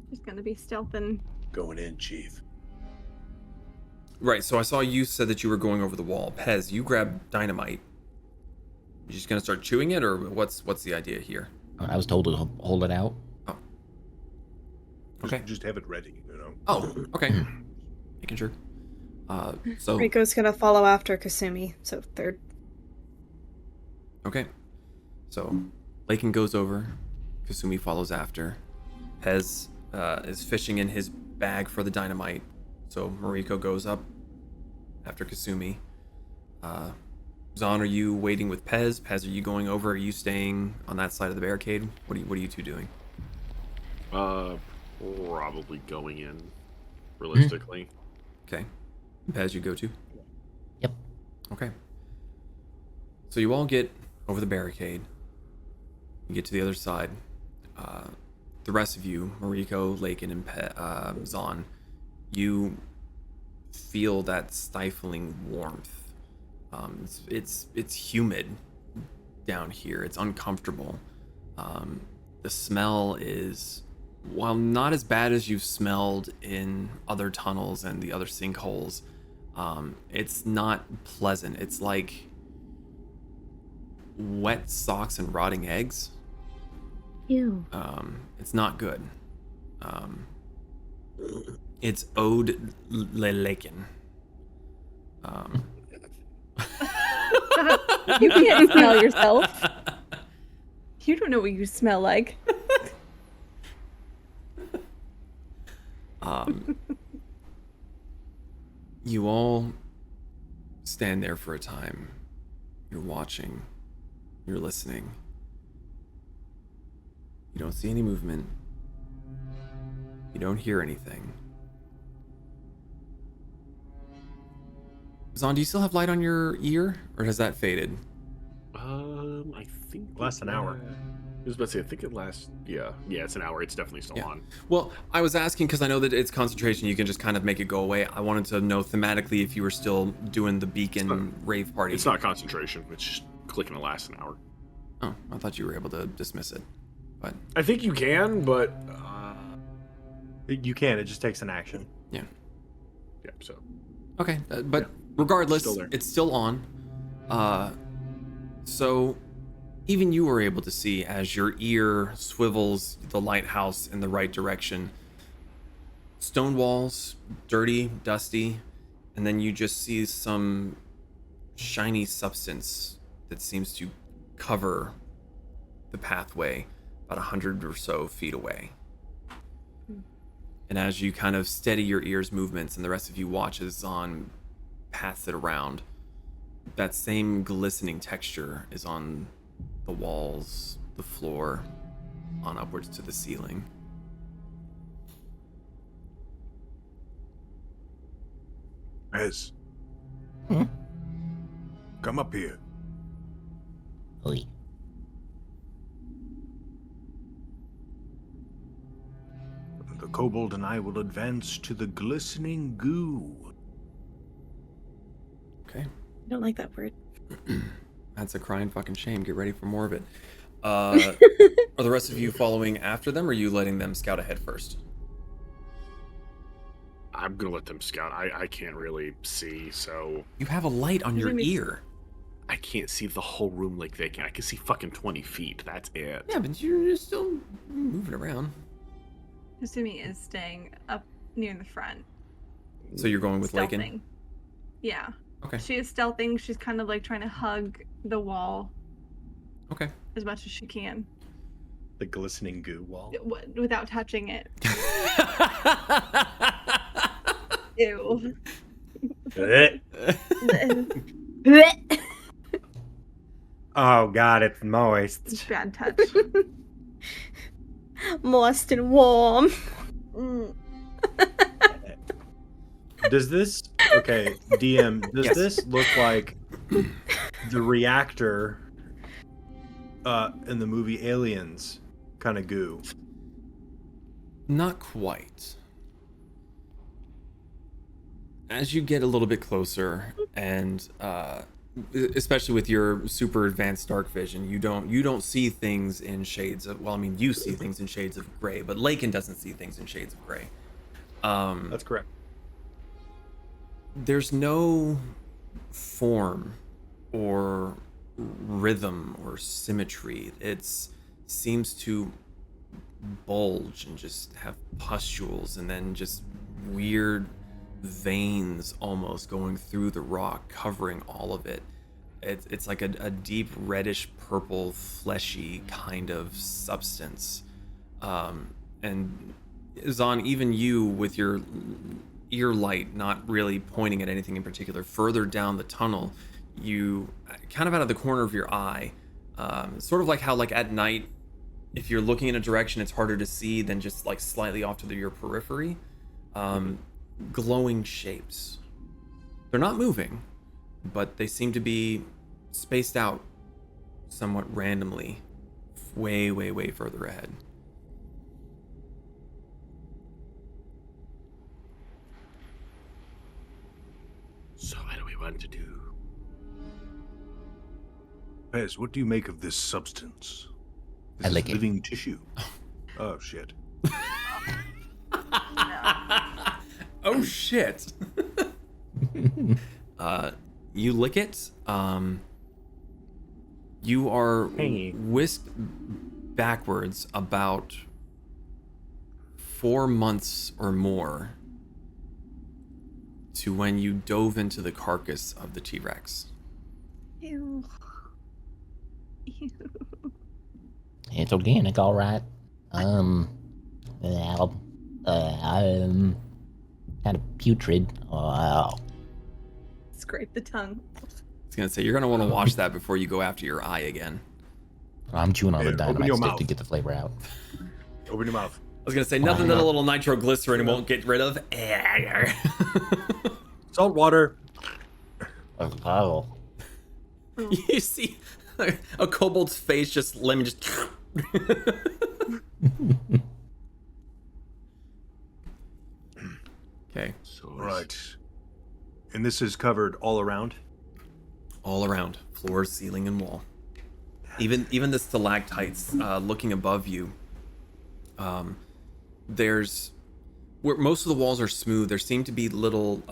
just gonna be stealthing. Going in, Chief. Right, so I saw you said that you were going over the wall. Pez, you grab dynamite. You just gonna start chewing it, or what's the idea here? I was told to hold it out. Oh. Okay. Just have it ready, you know. Oh, okay. Making sure. So Rico's gonna follow after Kasumi, so third. okay. So Lakin goes over. Kasumi follows after. Pez is fishing in his bag for the dynamite. So Moriko goes up after Kasumi. Zahn, are you waiting with Pez? Pez, are you going over? Are you staying on that side of the barricade? What are you two doing? Probably going in, realistically. Okay. Pez, you go too? Yep. Okay. So you all get over the barricade. You get to the other side. The rest of you, Moriko, Lakin, and Zahn, you feel that stifling warmth. It's humid down here. It's uncomfortable. The smell is, while not as bad as you've smelled in other tunnels and the other sinkholes, it's not pleasant. It's like wet socks and rotting eggs. Ew. It's not good. It's Ode Lelakin. You can't smell yourself. You don't know what you smell like. You all stand there for a time. You're watching. You're listening. You don't see any movement. You don't hear anything. Zahn, do you still have light on your ear, or has that faded? I think Last an hour. I was about to say, I think it lasts. Yeah, it's an hour. It's definitely still on. Well, I was asking because I know that it's concentration. You can just kind of make it go away. I wanted to know thematically if you were still doing the beacon rave party. It's not concentration. It's just clicking to last an hour. Oh, I thought you were able to dismiss it, but I think you can, but You can. It just takes an action. yeah. So Okay, but regardless, still there. it's still on. So even you were able to see as your ear swivels the lighthouse in the right direction. Stone walls, dirty, dusty, and then you just see some shiny substance that seems to cover the pathway about 100 or so feet away. And as you kind of steady your ears' movements and the rest of you watch as Zahn passes it around, that same glistening texture is on the walls, the floor, on upwards to the ceiling. Pez. Hmm? Come up here. Oi. The kobold and I will advance to the glistening goo. Okay. I don't like that word. That's a crying fucking shame. Get ready for more of it. Are the rest of you following after them, or are you letting them scout ahead first? I'm gonna let them scout. I can't really see, so You have a light on your Let me- ear. I can't see the whole room like they can. I can see fucking 20 feet. That's it. Yeah, but you're still moving around. Kasumi is staying up near the front. So you're going with Lakin? Stealthing. Yeah. Okay. She is stealthing. She's kind of like trying to hug the wall Okay. as much as she can The glistening goo wall. without touching it. Ew. Oh god, it's moist. It's bad touch. Moist and warm. Mm. Does this okay, DM, does Yes. this look like the reactor in the movie Aliens kind of goo? Not quite. As you get a little bit closer, and especially with your super advanced dark vision, you don't see things in shades of, well, I mean, you see things in shades of gray, but Lakin doesn't see things in shades of gray. That's correct. There's no form or rhythm or symmetry. It seems to bulge and just have pustules and then just weird veins almost going through the rock, covering all of it. It's like a deep reddish purple fleshy kind of substance. And Zahn, even you with your ear light not really pointing at anything in particular, further down the tunnel, you kind of out of the corner of your eye, sort of like how like at night, if you're looking in a direction it's harder to see than just like slightly off to your periphery, glowing shapes. They're not moving, but they seem to be spaced out somewhat randomly, way further ahead. So what do we want to do? Pez, what do you make of this substance? I This like is it. living tissue. Oh shit. Oh shit. You lick it. You are Hangy. whisked backwards about 4 months or more to when you dove into the carcass of the T-Rex. Ew. Ew. It's organic, all right. Kind of putrid. Scrape the tongue. I was gonna say, you're gonna want to wash that before you go after your eye again. I'm chewing on the Here, open dynamite your stick mouth. to get the flavor out. Open your mouth. I was gonna say, nothing that a little nitroglycerin won't get rid of. Salt water. Oh. You see a kobold's face just, let me just... Okay, So Right. And this is covered all around? all around, floor, ceiling, and wall. Even the stalactites looking above you. There's, where most of the walls are smooth, there seem to be little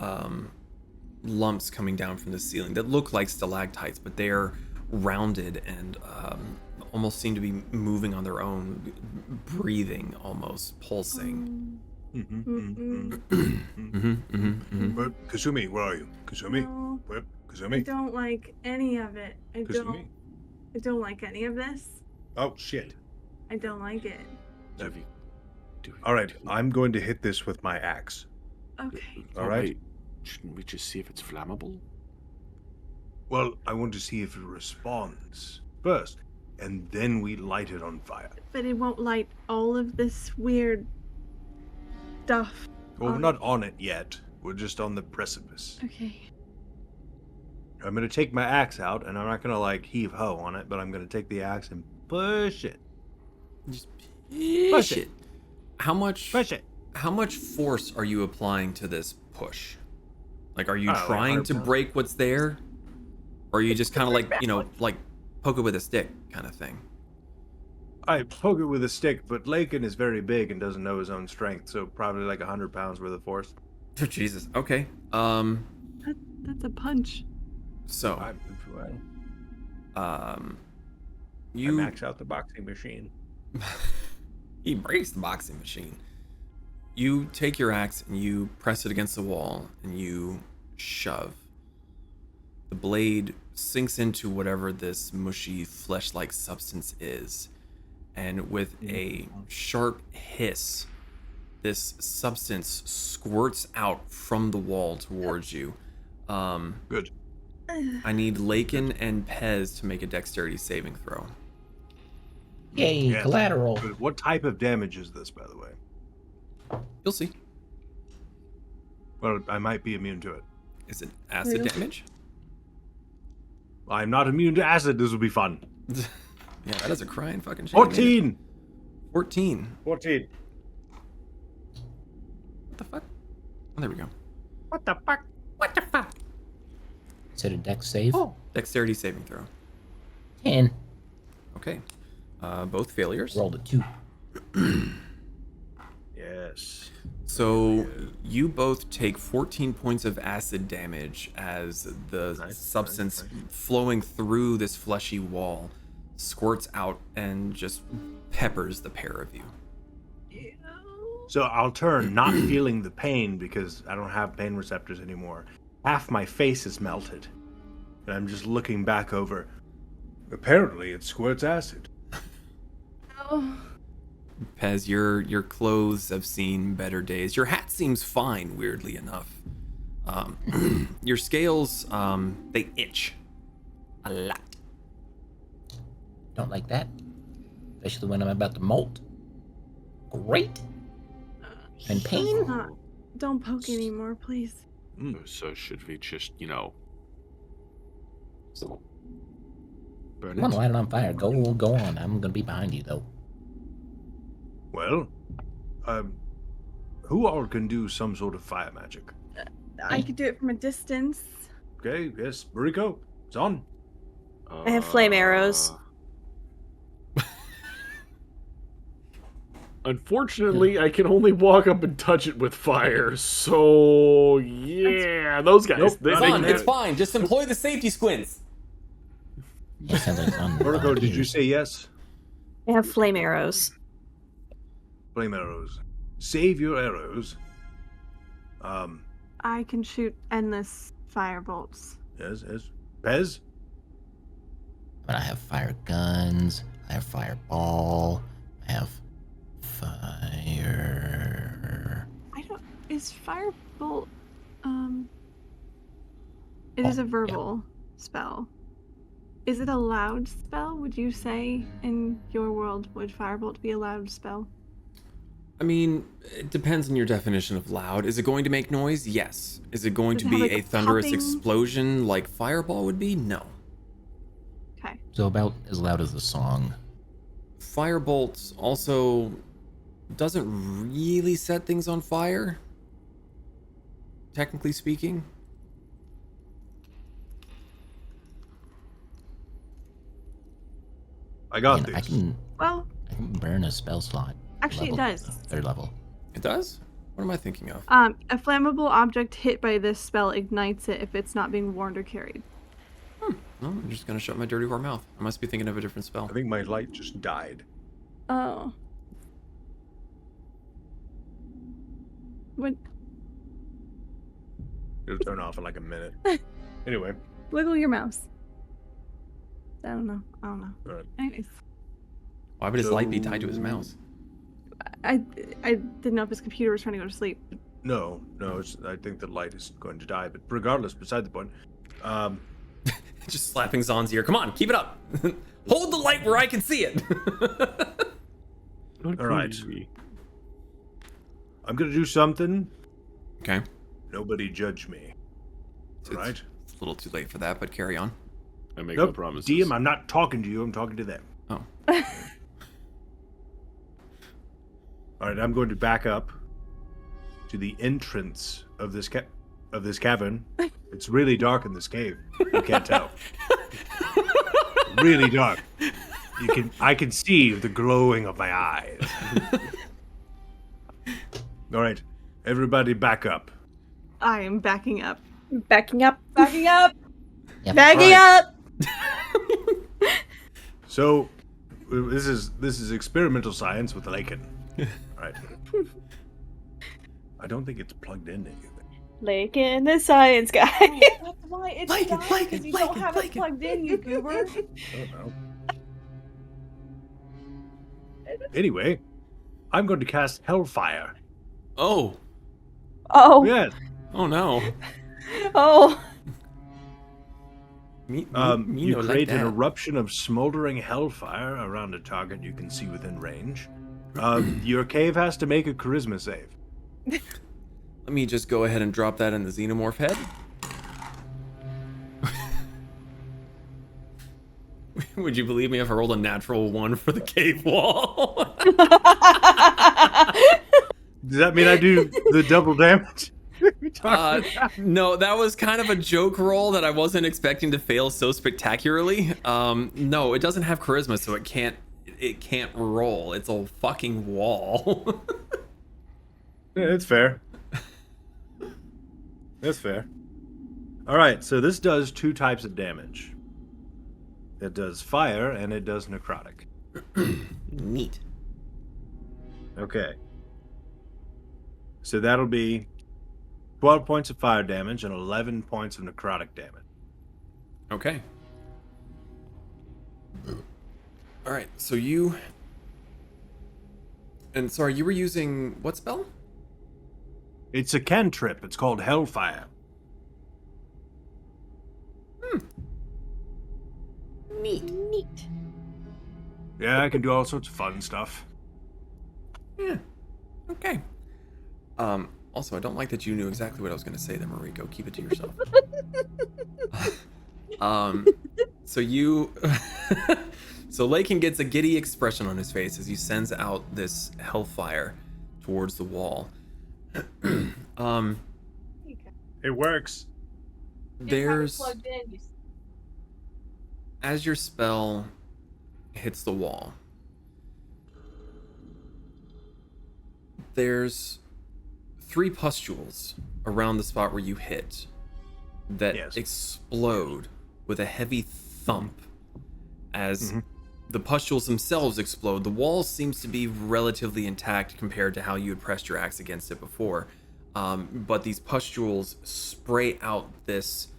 lumps coming down from the ceiling that look like stalactites, but they're rounded and almost seem to be moving on their own, breathing almost, pulsing. But Kasumi, where are you? Kasumi? No, Where? I Kasumi? don't like any of it. Kasumi? I don't like any of this. Oh, shit. I don't like it. All right, I'm going to hit this with my axe. Okay. All right? Wait, shouldn't we just see if it's flammable? Well, I want to see if it responds first, and then we light it on fire. But it won't light all of this weird stuff. Well, we're not on it yet. We're just on the precipice. Okay. I'm going to take my axe out, and I'm not going to, like, heave-ho on it, but I'm going to take the axe and push it. Just Push push it. it. How much? Push it. How much force are you applying to this push? Like, are you Oh, trying 100 to pounds. break what's there, or are you just kind of like, you know, like poke it with a stick kind of thing? I poke it with a stick, but Lakin is very big and doesn't know his own strength, so probably like 100 pounds worth of force. Oh, Jesus. Okay. That's a punch. So, I you max out the boxing machine. he breaks the boxing machine. You take your axe and you press it against the wall and you shove. The blade sinks into whatever this mushy flesh-like substance is, and with a sharp hiss, this substance squirts out from the wall towards you. Good. I need Lakin and Pez to make a dexterity saving throw. Yay, Yes. collateral. Good. What type of damage is this, by the way? You'll see. Well, I might be immune to it. Is it acid Really? damage? I'm not immune to acid. This will be fun. Yeah, that is a crying fucking shame. 14! 14. 14. What the fuck? Oh, there we go. What the fuck? What the fuck? Is it a dex save? Dexterity saving throw. 10. Okay. Both failures. Rolled a 2. Yes. So you both take 14 points of acid damage as the Nice, substance nice. flowing through this fleshy wall squirts out and just peppers the pair of you. So I'll turn, not feeling the pain because I don't have pain receptors anymore. Half my face is melted. And I'm just looking back over. Apparently it squirts acid. Oh. Pez, your clothes have seen better days. Your hat seems fine, weirdly enough. Your scales, they itch a lot. Don't like that. Especially when I'm about to molt. Great. And pain? Don't poke anymore, please. So should we just, burn Come on, it? light it on fire. Go on. I'm gonna be behind you though. Well, who all can do some sort of fire magic? I could do it from a distance. Okay, yes, Moriko, it's on. I have flame arrows. Unfortunately, I can only walk up and touch it with fire. So yeah, those guys. Nope, they it's can fine, have It's it. fine. Just employ the safety squints. It sounds like it's on Moriko, did you say yes? I have flame arrows. Flame arrows. Save your arrows. I can shoot endless fire bolts. Yes. Pez? But I have fire guns. I have fireball. I have fire. Is firebolt it is a Oh, yeah. verbal spell. Is it a loud spell, would you say? In your world, would firebolt be a loud spell? I mean, it depends on your definition of loud. Is it going to make noise? Yes. Is it going Does to it have, be like, a a thunderous popping- explosion like fireball would be? No. Okay. So about as loud as the song. Firebolt also doesn't really set things on fire, technically speaking. I got And this. I can Well, burn a spell slot. actually it level- does. Third level. It does? What am I thinking of? A flammable object hit by this spell ignites it if it's not being worn or carried. No, I'm just gonna shut my dirty whore mouth. I must be thinking of a different spell. I think my light just died. Oh. What? It'll turn off in like a minute. Anyway. Wiggle your mouse. I don't know. All right. Anyways, Why would his light be tied to his mouse? I didn't know if his computer was trying to go to sleep. No, I think the light is going to die, but regardless, beside the point. Just slapping Zon's ear. Come on, keep it up. Hold the light where I can see it. All right. I'm going to do something. Okay. Nobody judge me. All right? It's a little too late for that, but carry on. I make no Nope, promises. DM, I'm not talking to you. I'm talking to them. Oh. All right, I'm going to back up to the entrance of this cavern. It's really dark in this cave. You can't tell. Really dark. I can see the glowing of my eyes. All right, everybody back up. I am backing up. Backing up. Backing up. Yep. Backing Right. up. So, this is experimental science with Lakin. Right. I don't think it's plugged into anything. Lakin, the science guy. That's why it's Like it, dark, like it, because you like don't it, have like it it. plugged in, you goober. I don't know. Anyway, I'm going to cast Hellfire. Oh. Oh. Yes. Oh no. Oh. Me You no like create an that. eruption of smoldering hellfire around a target you can see within range. Your cave has to make a charisma save. Let me just go ahead and drop that in the xenomorph head. Would you believe me if I rolled a natural 1 for the cave wall? Does that mean I do the double damage? No, that was kind of a joke roll that I wasn't expecting to fail so spectacularly. No, it doesn't have charisma, so it can't roll. It's a fucking wall. Yeah, it's fair. That's fair. All right, so this does 2 types of damage. It does fire and it does necrotic. Neat. Okay. So that'll be 12 points of fire damage and 11 points of necrotic damage. Okay. All right, so you... And sorry, you were using what spell? It's a cantrip. It's called Hellfire. Neat. Yeah, I can do all sorts of fun stuff. Yeah. Okay. Also, I don't like that you knew exactly what I was going to say there, Moriko. Keep it to yourself. So you... So Lakin gets a giddy expression on his face as he sends out this hellfire towards the wall. It works. There's... As your spell hits the wall, there's 3 pustules around the spot where you hit that explode with a heavy thump as the pustules themselves explode. The wall seems to be relatively intact compared to how you had pressed your axe against it before, but these pustules spray out this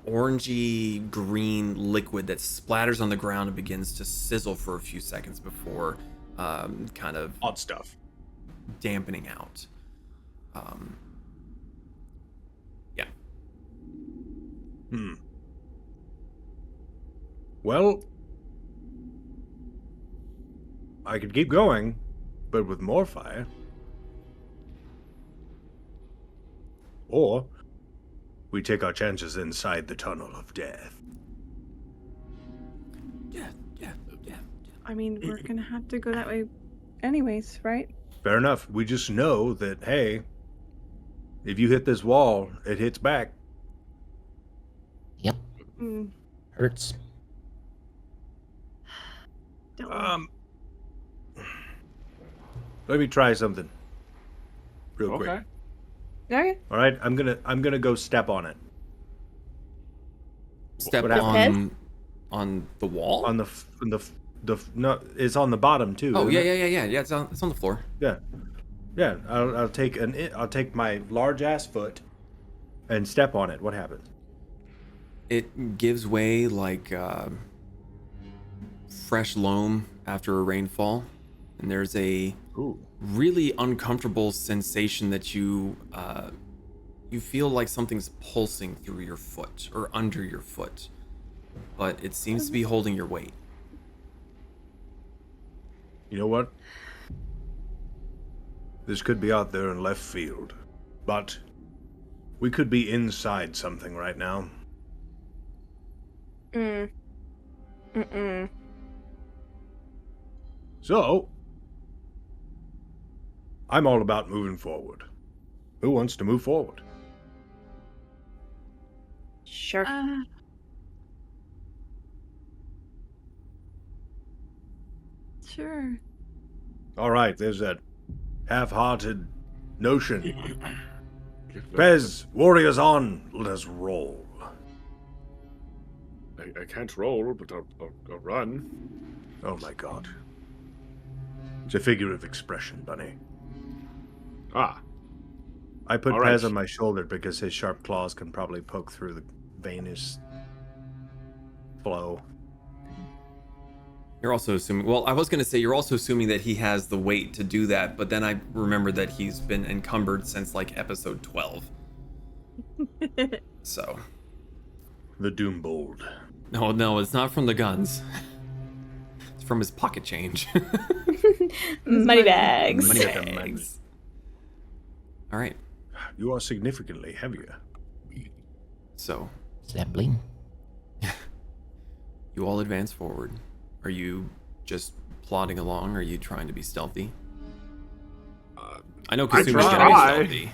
orangey green liquid that splatters on the ground and begins to sizzle for a few seconds before kind of odd stuff dampening out. Yeah. Well, I could keep going, but with more fire. Or we take our chances inside the tunnel of death. Yeah. I mean, we're gonna have to go that way anyways, right? Fair enough. We just know that, hey, if you hit this wall, it hits back. Yep. Mm, Hurts. don't Let me try something real quick. Okay. Okay. All right, I'm gonna go step on it. Step What happened? on the wall? No, it's on the bottom too. Oh, isn't yeah. it? Yeah, it's on the floor. Yeah. Yeah, I'll take my large ass foot and step on it. What happens? It gives way like fresh loam after a rainfall, and there's a Ooh. really uncomfortable sensation that you feel like something's pulsing through your foot or under your foot, but it seems to be holding your weight. You know what? This could be out there in left field, but we could be inside something right now. Mm-mm. So, I'm all about moving forward. Who wants to move forward? Sure. Sure. All right, there's that half-hearted notion. Prez, warriors on, let us roll. I can't roll, but I'll run. Oh my god. It's a figure of expression, Bunny. Ah, I put All Pez right. on my shoulder because his sharp claws can probably poke through the veinous flow. You're also assuming, well, I was going to say you're also assuming that he has the weight to do that, but then I remembered that he's been encumbered since like episode 12. So. The Doombold. No, it's not from the guns. It's from his pocket change. Money bags. Money Get them money. bags. All right. You are significantly heavier. So, Is that bling? you all advance forward. Are you just plodding along? Or are you trying to be stealthy? I know Kasumi's gonna be try. stealthy.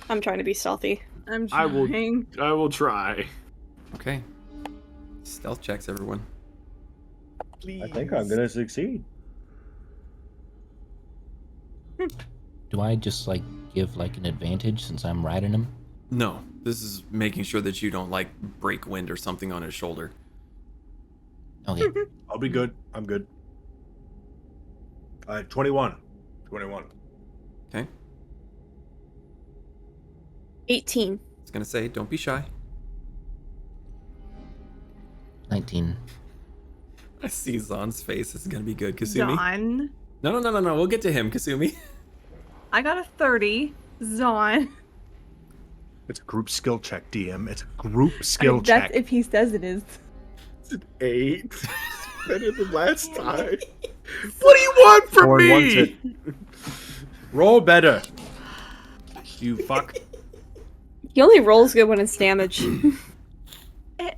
I'm trying to be stealthy. I'm I will. trying. I will try. Okay. Stealth checks, everyone. Please. I think I'm gonna succeed. Do I just like give like an advantage since I'm riding him? No, this is making sure that you don't like break wind or something on his shoulder. Okay. I'll be good. I'm good. 21. 21. Okay. 18. I was gonna say, don't be shy. 19. I see Zon's face. This is gonna be good, Kasumi. Zon. No. We'll get to him, Kasumi. I got a 30. Zon. It's a group skill check, DM. It's a group skill check. That's if he says it is. It's an 8. Better than last time. What do you want from Thorn wants me? it. Roll better. You fuck. He only rolls good when it's damage.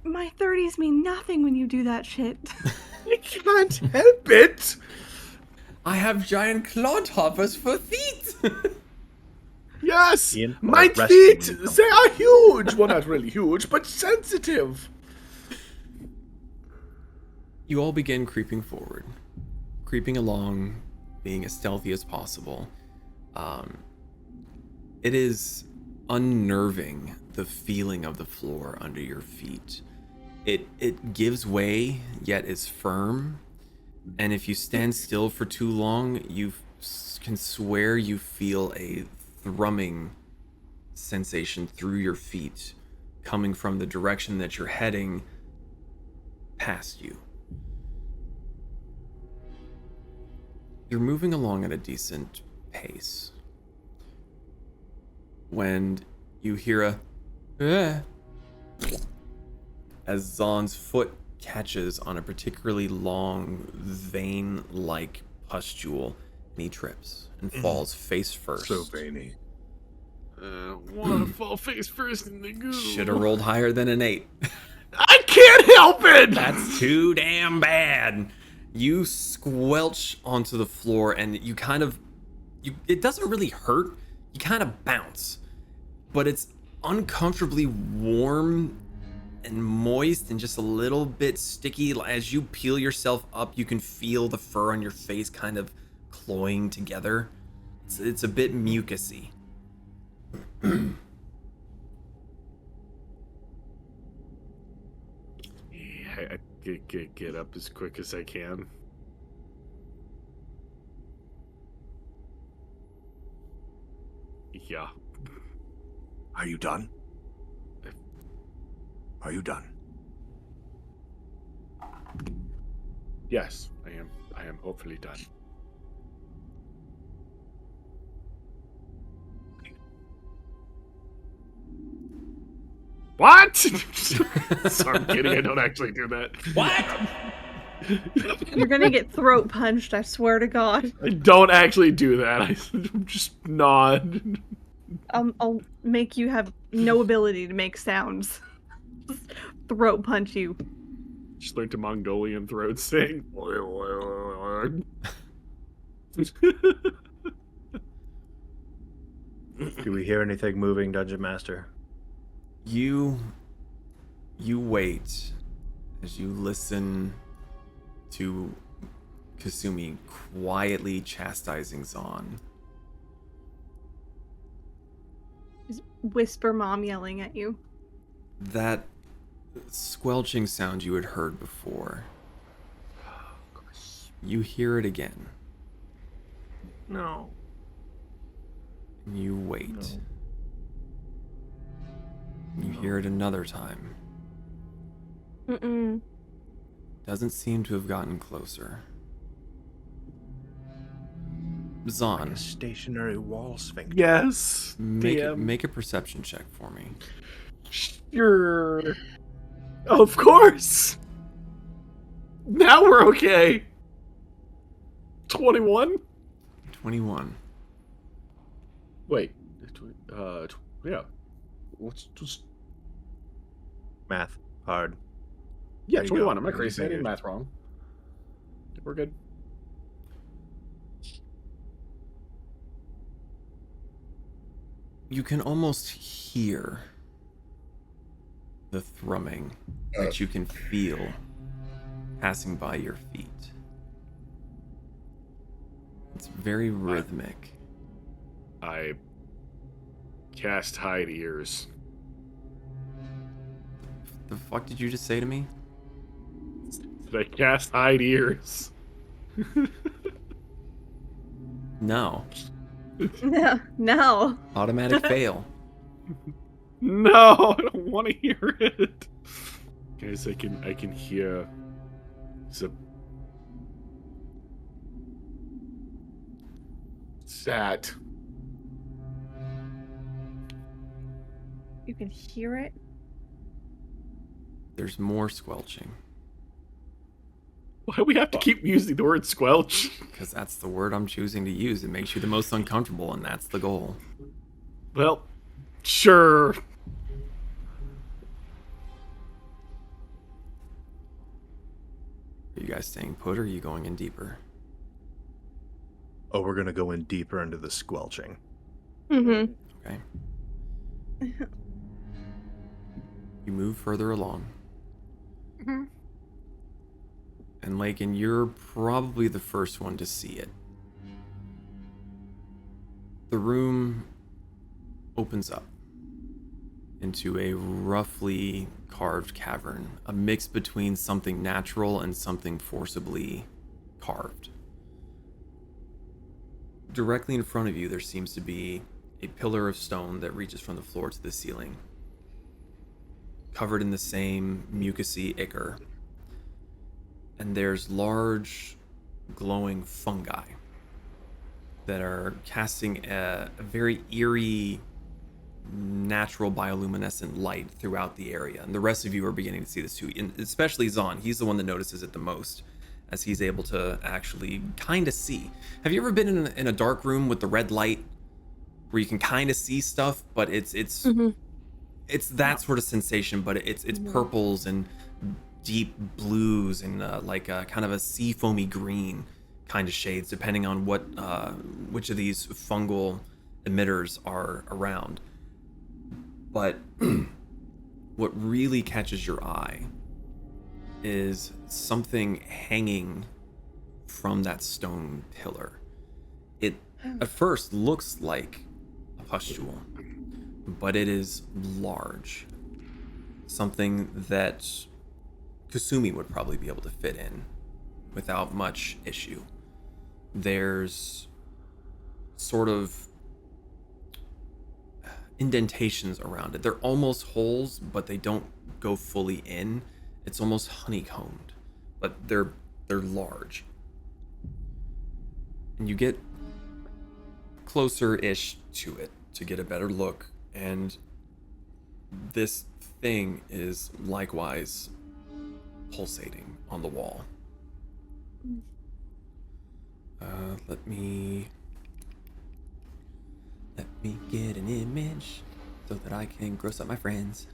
My 30s mean nothing when you do that shit. I can't help it. I have giant clodhoppers for feet. Yes, Ian, my rescue feet, you. they are huge. Well, not really huge, but sensitive. You all begin creeping forward, creeping along, being as stealthy as possible. It is unnerving, the feeling of the floor under your feet. It gives way, yet is firm. And if you stand still for too long, you can swear you feel a thrumming sensation through your feet coming from the direction that you're heading past you. You're moving along at a decent pace when you hear a as Zon's foot catches on a particularly long vein-like pustule, and he trips and falls face first. So veiny. Want to fall face first in the goo. Should have rolled higher than an 8. I can't help it. That's too damn bad. You squelch onto the floor, and you kind of, it doesn't really hurt. You kind of bounce, but it's uncomfortably warm and moist and just a little bit sticky. As you peel yourself up, you can feel the fur on your face kind of cloying together. It's a bit mucusy. I get up as quick as I can. Yeah. Are you done? Are you done? Yes, I am. I am hopefully done. What? Sorry, I'm kidding. I don't actually do that. What? You're gonna get throat punched, I swear to God. I don't actually do that. I'm just nod. I'll make you have no ability to make sounds. Just throat punch you. Just learned to Mongolian throat sing. Do we hear anything moving, Dungeon Master? You wait as you listen to Kasumi quietly chastising Zahn. Just whisper mom yelling at you. That squelching sound you had heard before. You hear it again. No. You wait. You hear it another time. Mm-mm. Doesn't seem to have gotten closer. Zahn, A stationary wall sphinx. Yes. make a perception check for me. Sure. Of course. Now we're okay. 21? 21. Wait. Yeah. Let's just. Math. Hard. Yeah, There you 21. go. I'm not You crazy. I did figured. math wrong. We're good. You can almost hear the thrumming that you can feel passing by your feet. It's very rhythmic. I cast hide ears. The fuck did you just say to me? Did I cast hide ears? No. No. Automatic fail. No, I don't want to hear it. Guys, I can hear the sat. You can hear it. There's more squelching. Why do we have to keep using the word squelch? Because that's the word I'm choosing to use. It makes you the most uncomfortable, and that's the goal. Well, sure. Are you guys staying put, or are you going in deeper? Oh, we're gonna go in deeper into the squelching. Mm-hmm. Okay. You move further along. Mm-hmm. And Lakin, you're probably the first one to see it. The room opens up into a roughly carved cavern, a mix between something natural and something forcibly carved. Directly in front of you, there seems to be a pillar of stone that reaches from the floor to the ceiling, covered in the same mucousy ichor. And there's large glowing fungi that are casting a very eerie natural bioluminescent light throughout the area. And the rest of you are beginning to see this too, and especially Zahn. He's the one that notices it the most, as he's able to actually kind of see. Have you ever been in a dark room with the red light where you can kind of see stuff, but it's that sort of sensation, but it's purples and deep blues and kind of a sea foamy green kind of shades, depending on which of these fungal emitters are around. But what really catches your eye is something hanging from that stone pillar. It at first looks like a pustule, but it is large. Something that Kasumi would probably be able to fit in without much issue. There's sort of indentations around it. They're almost holes, but they don't go fully in. It's almost honeycombed, but they're large. And you get closer-ish to it to get a better look, and this thing is likewise pulsating on the wall. Let me get an image so that I can gross up my friends.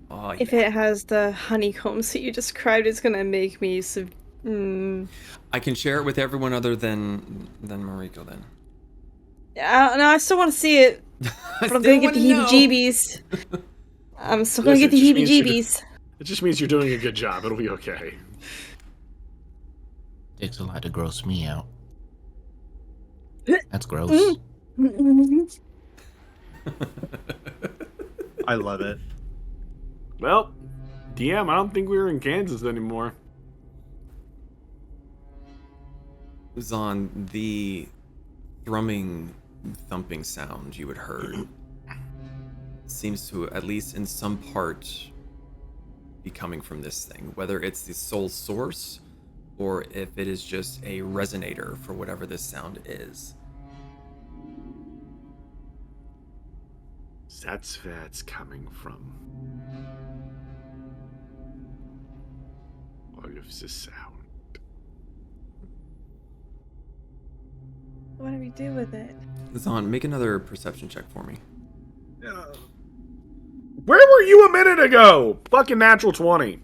Oh, If yeah. it has the honeycombs that you described, it's gonna make me I can share it with everyone other than Moriko then. No, I still want to see it, but I'm gonna get the heebie-jeebies. I'm still gonna get the heebie-jeebies. It just means you're doing a good job. It'll be okay. Takes a lot to gross me out. That's gross. I love it. Well, DM, I don't think we're in Kansas anymore. Zon, the thrumming, thumping sound you had heard seems to, at least in some part, be coming from this thing. Whether it's the sole source, or if it is just a resonator for whatever this sound is. That's where it's coming from. All of the sound. What do we do with it? Zon, make another perception check for me. Where were you a minute ago? Fucking natural 20.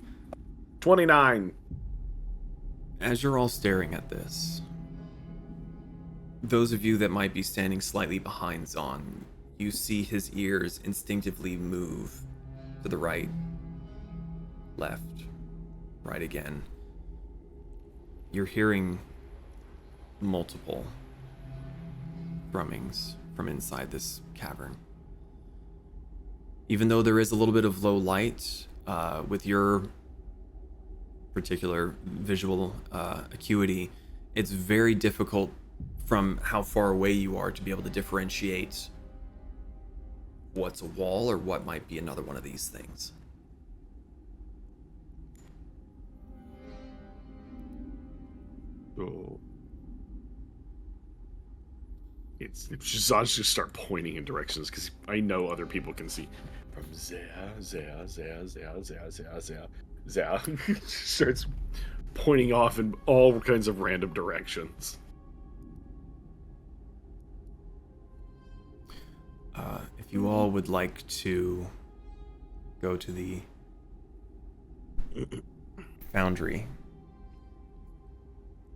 29. As you're all staring at this, those of you that might be standing slightly behind Zon, you see his ears instinctively move to the right, left, right again. You're hearing multiple thrummings from inside this cavern. Even though there is a little bit of low light, with your particular visual acuity, it's very difficult from how far away you are to be able to differentiate what's a wall or what might be another one of these things. Oh. It's just start pointing in directions because I know other people can see from there. Starts pointing off in all kinds of random directions. If you all would like to go to the foundry.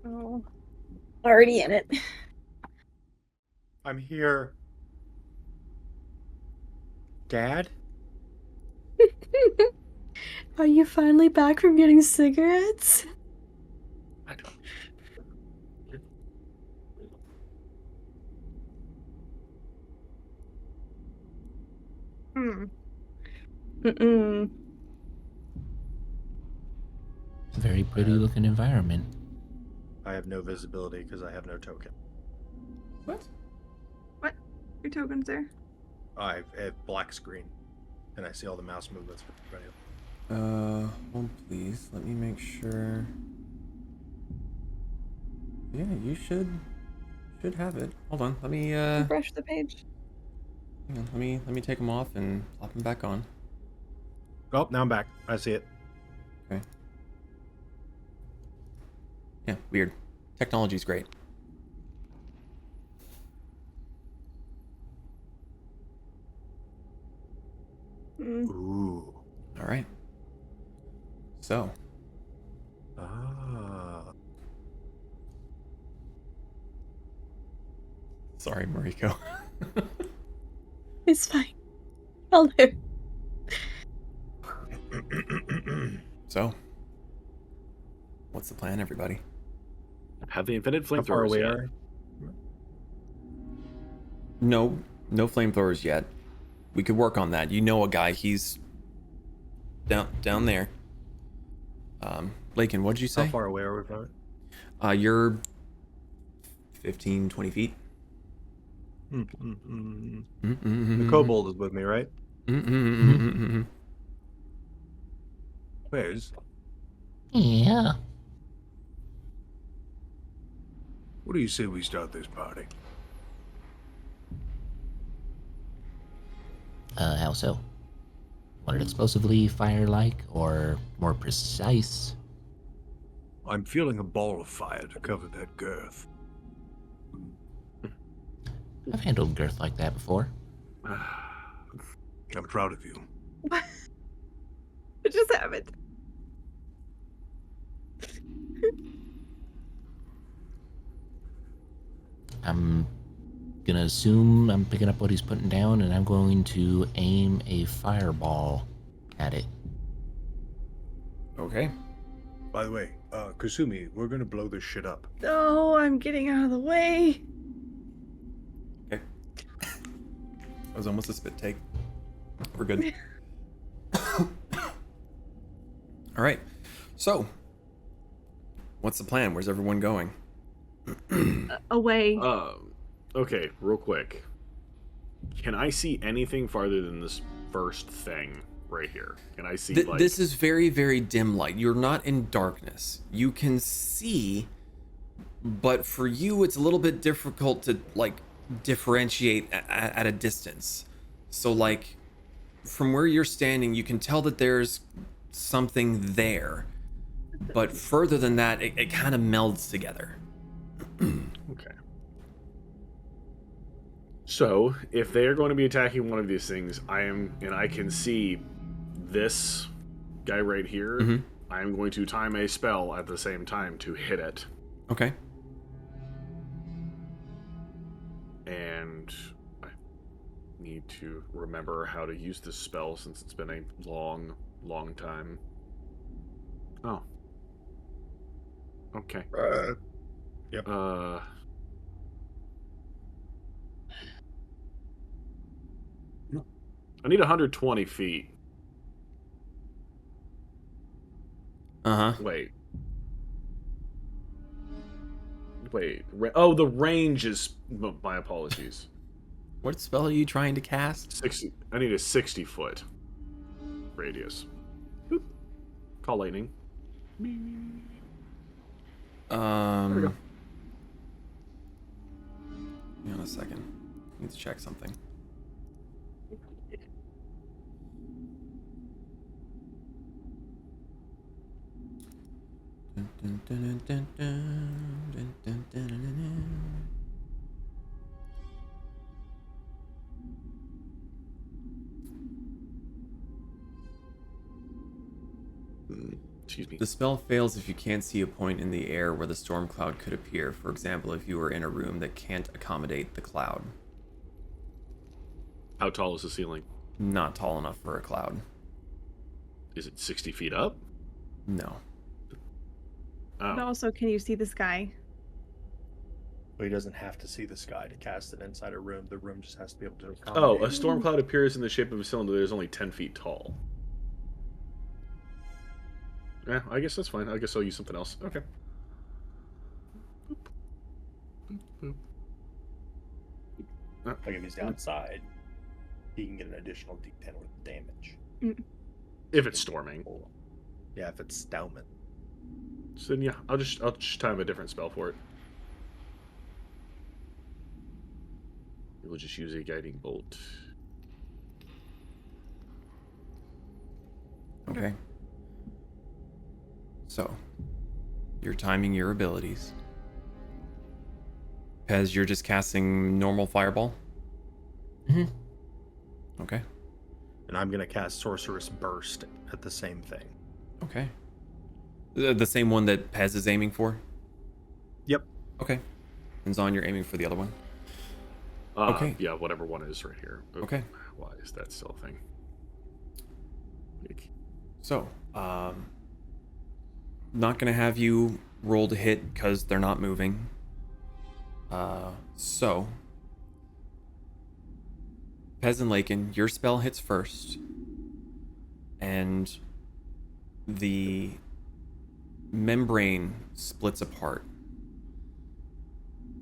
Oh, already in it. I'm here. Dad? Are you finally back from getting cigarettes? I don't. Mm-mm. Very pretty looking environment. I have no visibility because I have no token. What? What? Your token's there? I have black screen, and I see all the mouse movements. Hold please. Let me make sure. Yeah, you should have it. Hold on. Let me Brush the page. hang on, let me take them off and plop them back on. Oh, now I'm back. I see it. Okay. Yeah, weird. Technology's great. Ooh. All right. So, Ah. sorry, Moriko. It's fine. I'll do. So, what's the plan, everybody? Have the infinite How far flamethrowers away yet? are No flamethrowers yet. We could work on that. You know a guy. He's down there. Lakin, what did you say? How far away are we from it? You're 15, 20 feet. The kobold is with me, right? Where's? Yeah. What do you say we start this party? How so? Want it explosively, fire-like, or more precise? I'm feeling a ball of fire to cover that girth. I've handled girth like that before. I'm proud of you. What just happened? I'm gonna assume I'm picking up what he's putting down, and I'm going to aim a fireball at it. Okay. By the way, Kasumi, we're gonna blow this shit up. No, I'm getting out of the way. Okay. That was almost a spit take. We're good. All right. So, what's the plan? Where's everyone going? Away. Okay, real quick. Can I see anything farther than this first thing right here? Can I see like... This is very, very dim light. You're not in darkness. You can see, but for you, it's a little bit difficult to like differentiate at a distance. So like, from where you're standing, you can tell that there's something there, but further than that, it kind of melds together. Okay. So, if they are going to be attacking one of these things, I can see this guy right here. Mm-hmm. I am going to time a spell at the same time to hit it. Okay. And I need to remember how to use this spell since it's been a long, long time. Oh. Okay. Yep. I need 120 feet. Uh-huh. Wait. Oh, the range is... My apologies. What spell are you trying to cast? 60. I need a 60-foot radius. Boop. Call lightning. There we go. Hang on a second. I need to check something. Excuse me. The spell fails if you can't see a point in the air where the storm cloud could appear. For example, if you were in a room that can't accommodate the cloud. How tall is the ceiling? Not tall enough for a cloud. Is it 60 feet up? No. But Oh. also, can you see the sky? Well, he doesn't have to see the sky to cast it inside a room. The room just has to be able to Oh, accommodate. a storm cloud appears in the shape of a cylinder that is only 10 feet tall. Yeah, I guess that's fine. I guess I'll use something else. Okay. Boop. Boop, boop. Like if he's outside, he can get an additional D10 worth of damage. If it's storming. Yeah, if it's Stauman. So then, yeah, I'll just time a different spell for it. We'll just use a guiding bolt. Okay. So, you're timing your abilities. Pez, you're just casting normal fireball? Mm-hmm. Okay. And I'm going to cast Sorceress Burst at the same thing. Okay. The same one that Pez is aiming for? Yep. Okay. And Zon, you're aiming for the other one? Okay. Yeah, whatever one is right here. Oh, Okay. Why is that still a thing? So, not gonna have you roll to hit because they're not moving. So, Pez and Lakin, your spell hits first, and the membrane splits apart.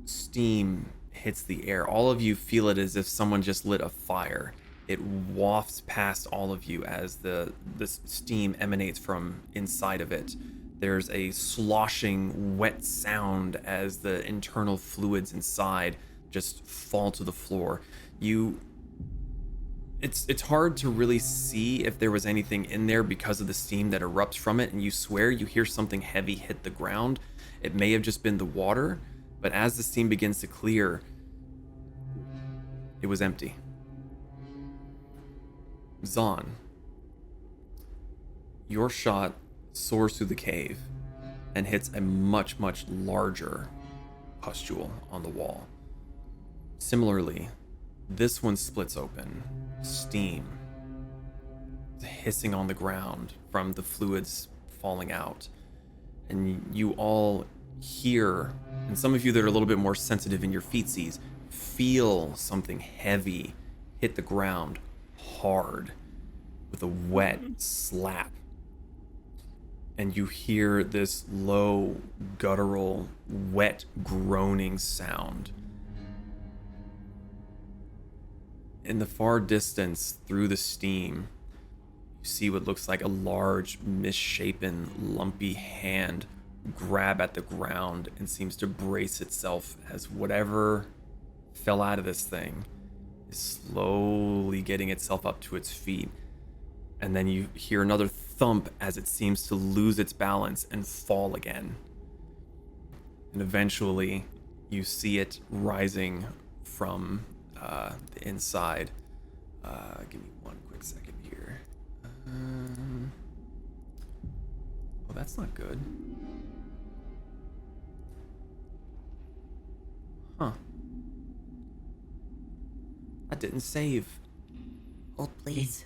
Steam hits the air. All of you feel it as if someone just lit a fire. It wafts past all of you as the steam emanates from inside of it. There's a sloshing, wet sound as the internal fluids inside just fall to the floor. It's hard to really see if there was anything in there because of the steam that erupts from it, and you swear you hear something heavy hit the ground. It may have just been the water, but as the steam begins to clear, it was empty. Zahn, your shot soars through the cave and hits a much, much larger pustule on the wall. Similarly, this one splits open. Steam hissing on the ground from the fluids falling out. And you all hear, and some of you that are a little bit more sensitive in your feetsies, feel something heavy hit the ground hard with a wet slap. And you hear this low, guttural, wet, groaning sound. In the far distance, through the steam, you see what looks like a large, misshapen, lumpy hand grab at the ground and seems to brace itself as whatever fell out of this thing is slowly getting itself up to its feet. And then you hear another thump as it seems to lose its balance and fall again. And eventually, you see it rising from the inside. Give me one quick second here. Oh, that's not good. Huh. That didn't save. Hold, please.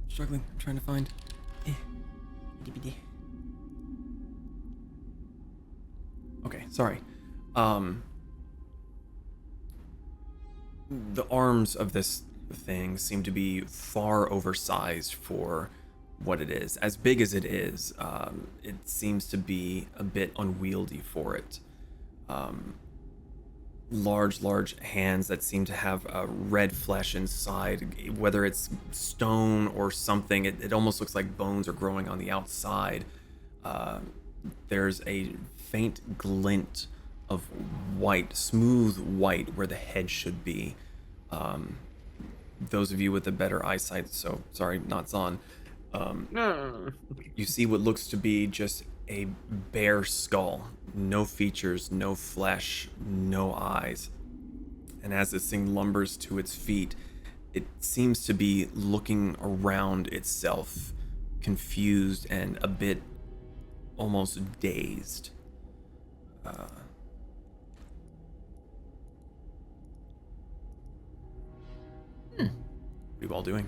Struggling. I'm trying to find. Okay, sorry. The arms of this thing seem to be far oversized for what it is. As big as it is, it seems to be a bit unwieldy for it. Large hands that seem to have red flesh inside, whether it's stone or something. It almost looks like bones are growing on the outside. There's a faint glint of white, smooth white, where the head should be. Those of you with the better eyesight, so sorry, not Zahn, you see what looks to be just a bare skull, no features, no flesh, no eyes. And as this thing lumbers to its feet, it seems to be looking around itself, confused and a bit almost dazed. What are you all doing?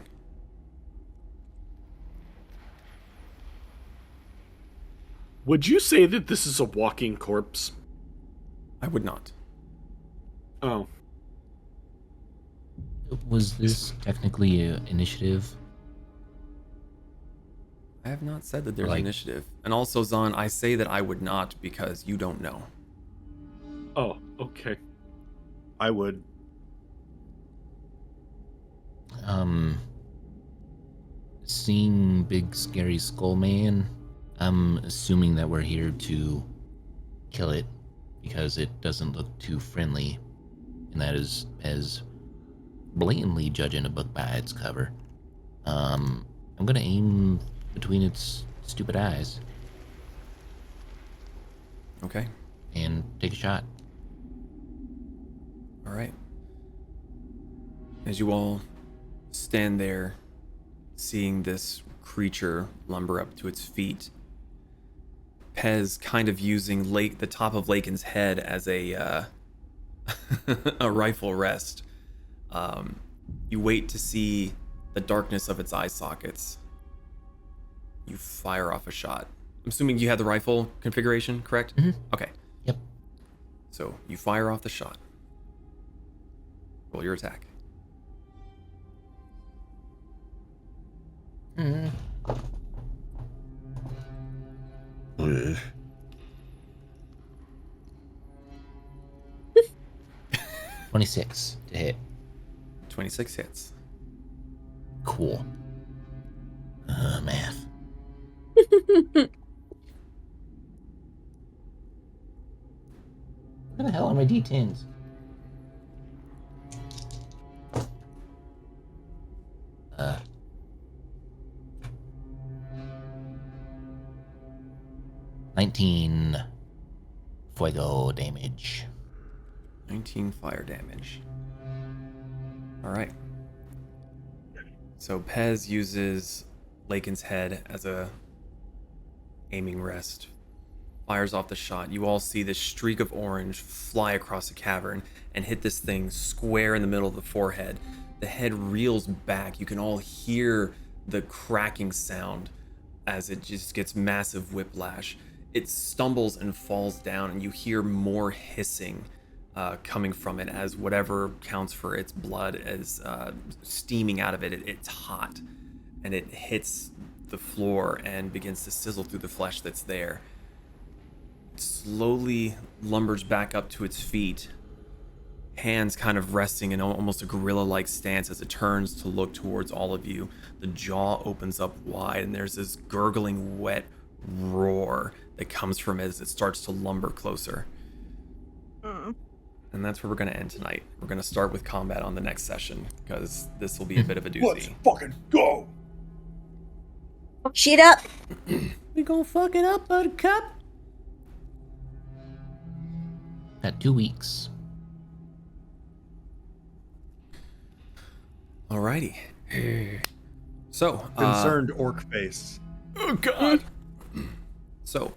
Would you say that this is a walking corpse? I would not. Oh. Was this technically an initiative? I have not said that there's Like- initiative. And also, Zahn, I say that I would not because you don't know. Oh, okay. I would. Seeing big scary skull man, I'm assuming that we're here to kill it because it doesn't look too friendly, and that is as blatantly judging a book by its cover. I'm gonna aim between its stupid eyes Okay. and take a shot. All right. As you all stand there, seeing this creature lumber up to its feet, Pez kind of using the top of Lakin's head as a a rifle rest. You wait to see the darkness of its eye sockets. You fire off a shot. I'm assuming you had the rifle configuration, correct? Mhm. Okay. Yep. So you fire off the shot. Roll your attack. 26 to hit. 26 hits. Cool. Math. Where the hell are my D10s? Uh. 19 fuego damage. 19 fire damage. All right. So Pez uses Lakin's head as a aiming rest. Fires off the shot. You all see this streak of orange fly across the cavern and hit this thing square in the middle of the forehead. The head reels back. You can all hear the cracking sound as it just gets massive whiplash. It stumbles and falls down, and you hear more hissing coming from it as whatever counts for its blood is steaming out of it. It's hot, and it hits the floor and begins to sizzle through the flesh that's there. It slowly lumbers back up to its feet, hands kind of resting in almost a gorilla-like stance as it turns to look towards all of you. The jaw opens up wide, and there's this gurgling, wet roar that comes from it as it starts to lumber closer. And that's where we're going to end tonight. We're going to start with combat on the next session, because this will be a bit of a doozy. Let's fucking go! Shit up. We gonna fuck it up, buttercup? Got 2 weeks. Alrighty. So, Concerned orc face. oh god. So,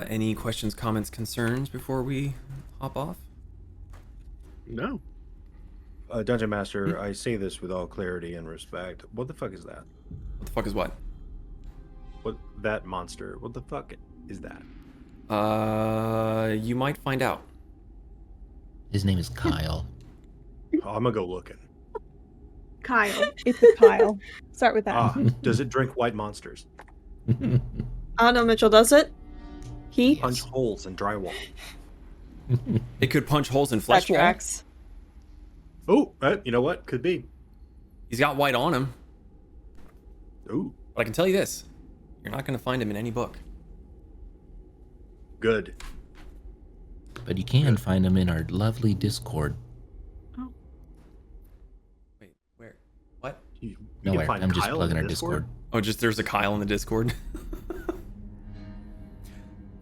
any questions, comments, concerns before we hop off? No. Dungeon Master, I say this with all clarity and respect. What the fuck is that? What the fuck is what? What that monster? What the fuck is that? You might find out. His name is Kyle. Oh, I'm gonna go looking. Kyle. It's a Kyle. Start with that. Ah, does it drink white monsters? I don't know, Mitchell, does it? He? Punch holes in drywall. It could punch holes in That flesh wall. tracks. Oh, you know what? Could be. He's got white on him. Ooh, But I can tell you this. You're not going to find him in any book. good. But you can find him in our lovely Discord. Wait, where? What? You Nowhere. can find I'm just Kyle plugging in our Discord. Oh, just there's a Kyle in the Discord.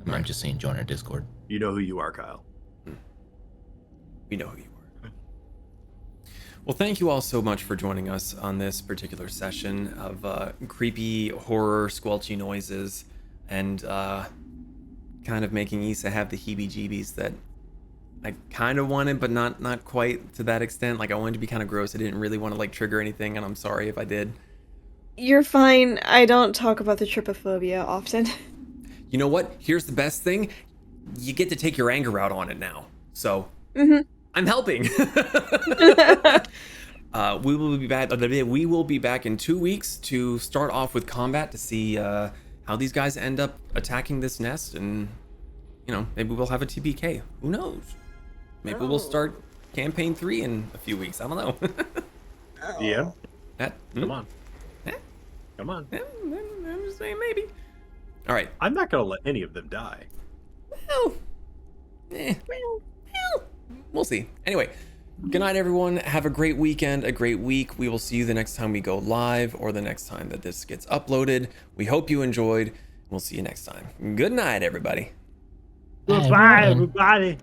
I'm just saying join our Discord. You know who you are, Kyle. We know who you are. Well, thank you all so much for joining us on this particular session of creepy horror squelchy noises and kind of making Issa have the heebie-jeebies that I kind of wanted, but not quite to that extent. Like, I wanted to be kind of gross. I didn't really want to like trigger anything, and I'm sorry if I did. You're fine. I don't talk about the trypophobia often. You know what? Here's the best thing. You get to take your anger out on it now. So I'm helping. We will be back. We will be back in 2 weeks to start off with combat to see how these guys end up attacking this nest, and maybe we'll have a TPK. Who knows? Maybe we'll start campaign 3 in a few weeks. I don't know. Yeah. Come on. Come on. I'm just saying maybe. All right. I'm not gonna let any of them die. We'll see. Anyway, good night, everyone. Have a great weekend, a great week. We will see you the next time we go live or the next time that this gets uploaded. We hope you enjoyed. We'll see you next time. Good night, everybody. Goodbye, everybody.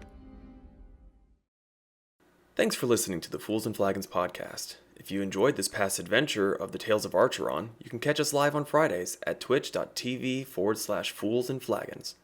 Thanks for listening to the Fools and Flagons podcast. If you enjoyed this past adventure of the Tales of Archeron, you can catch us live on Fridays at twitch.tv/Fools and Flagons.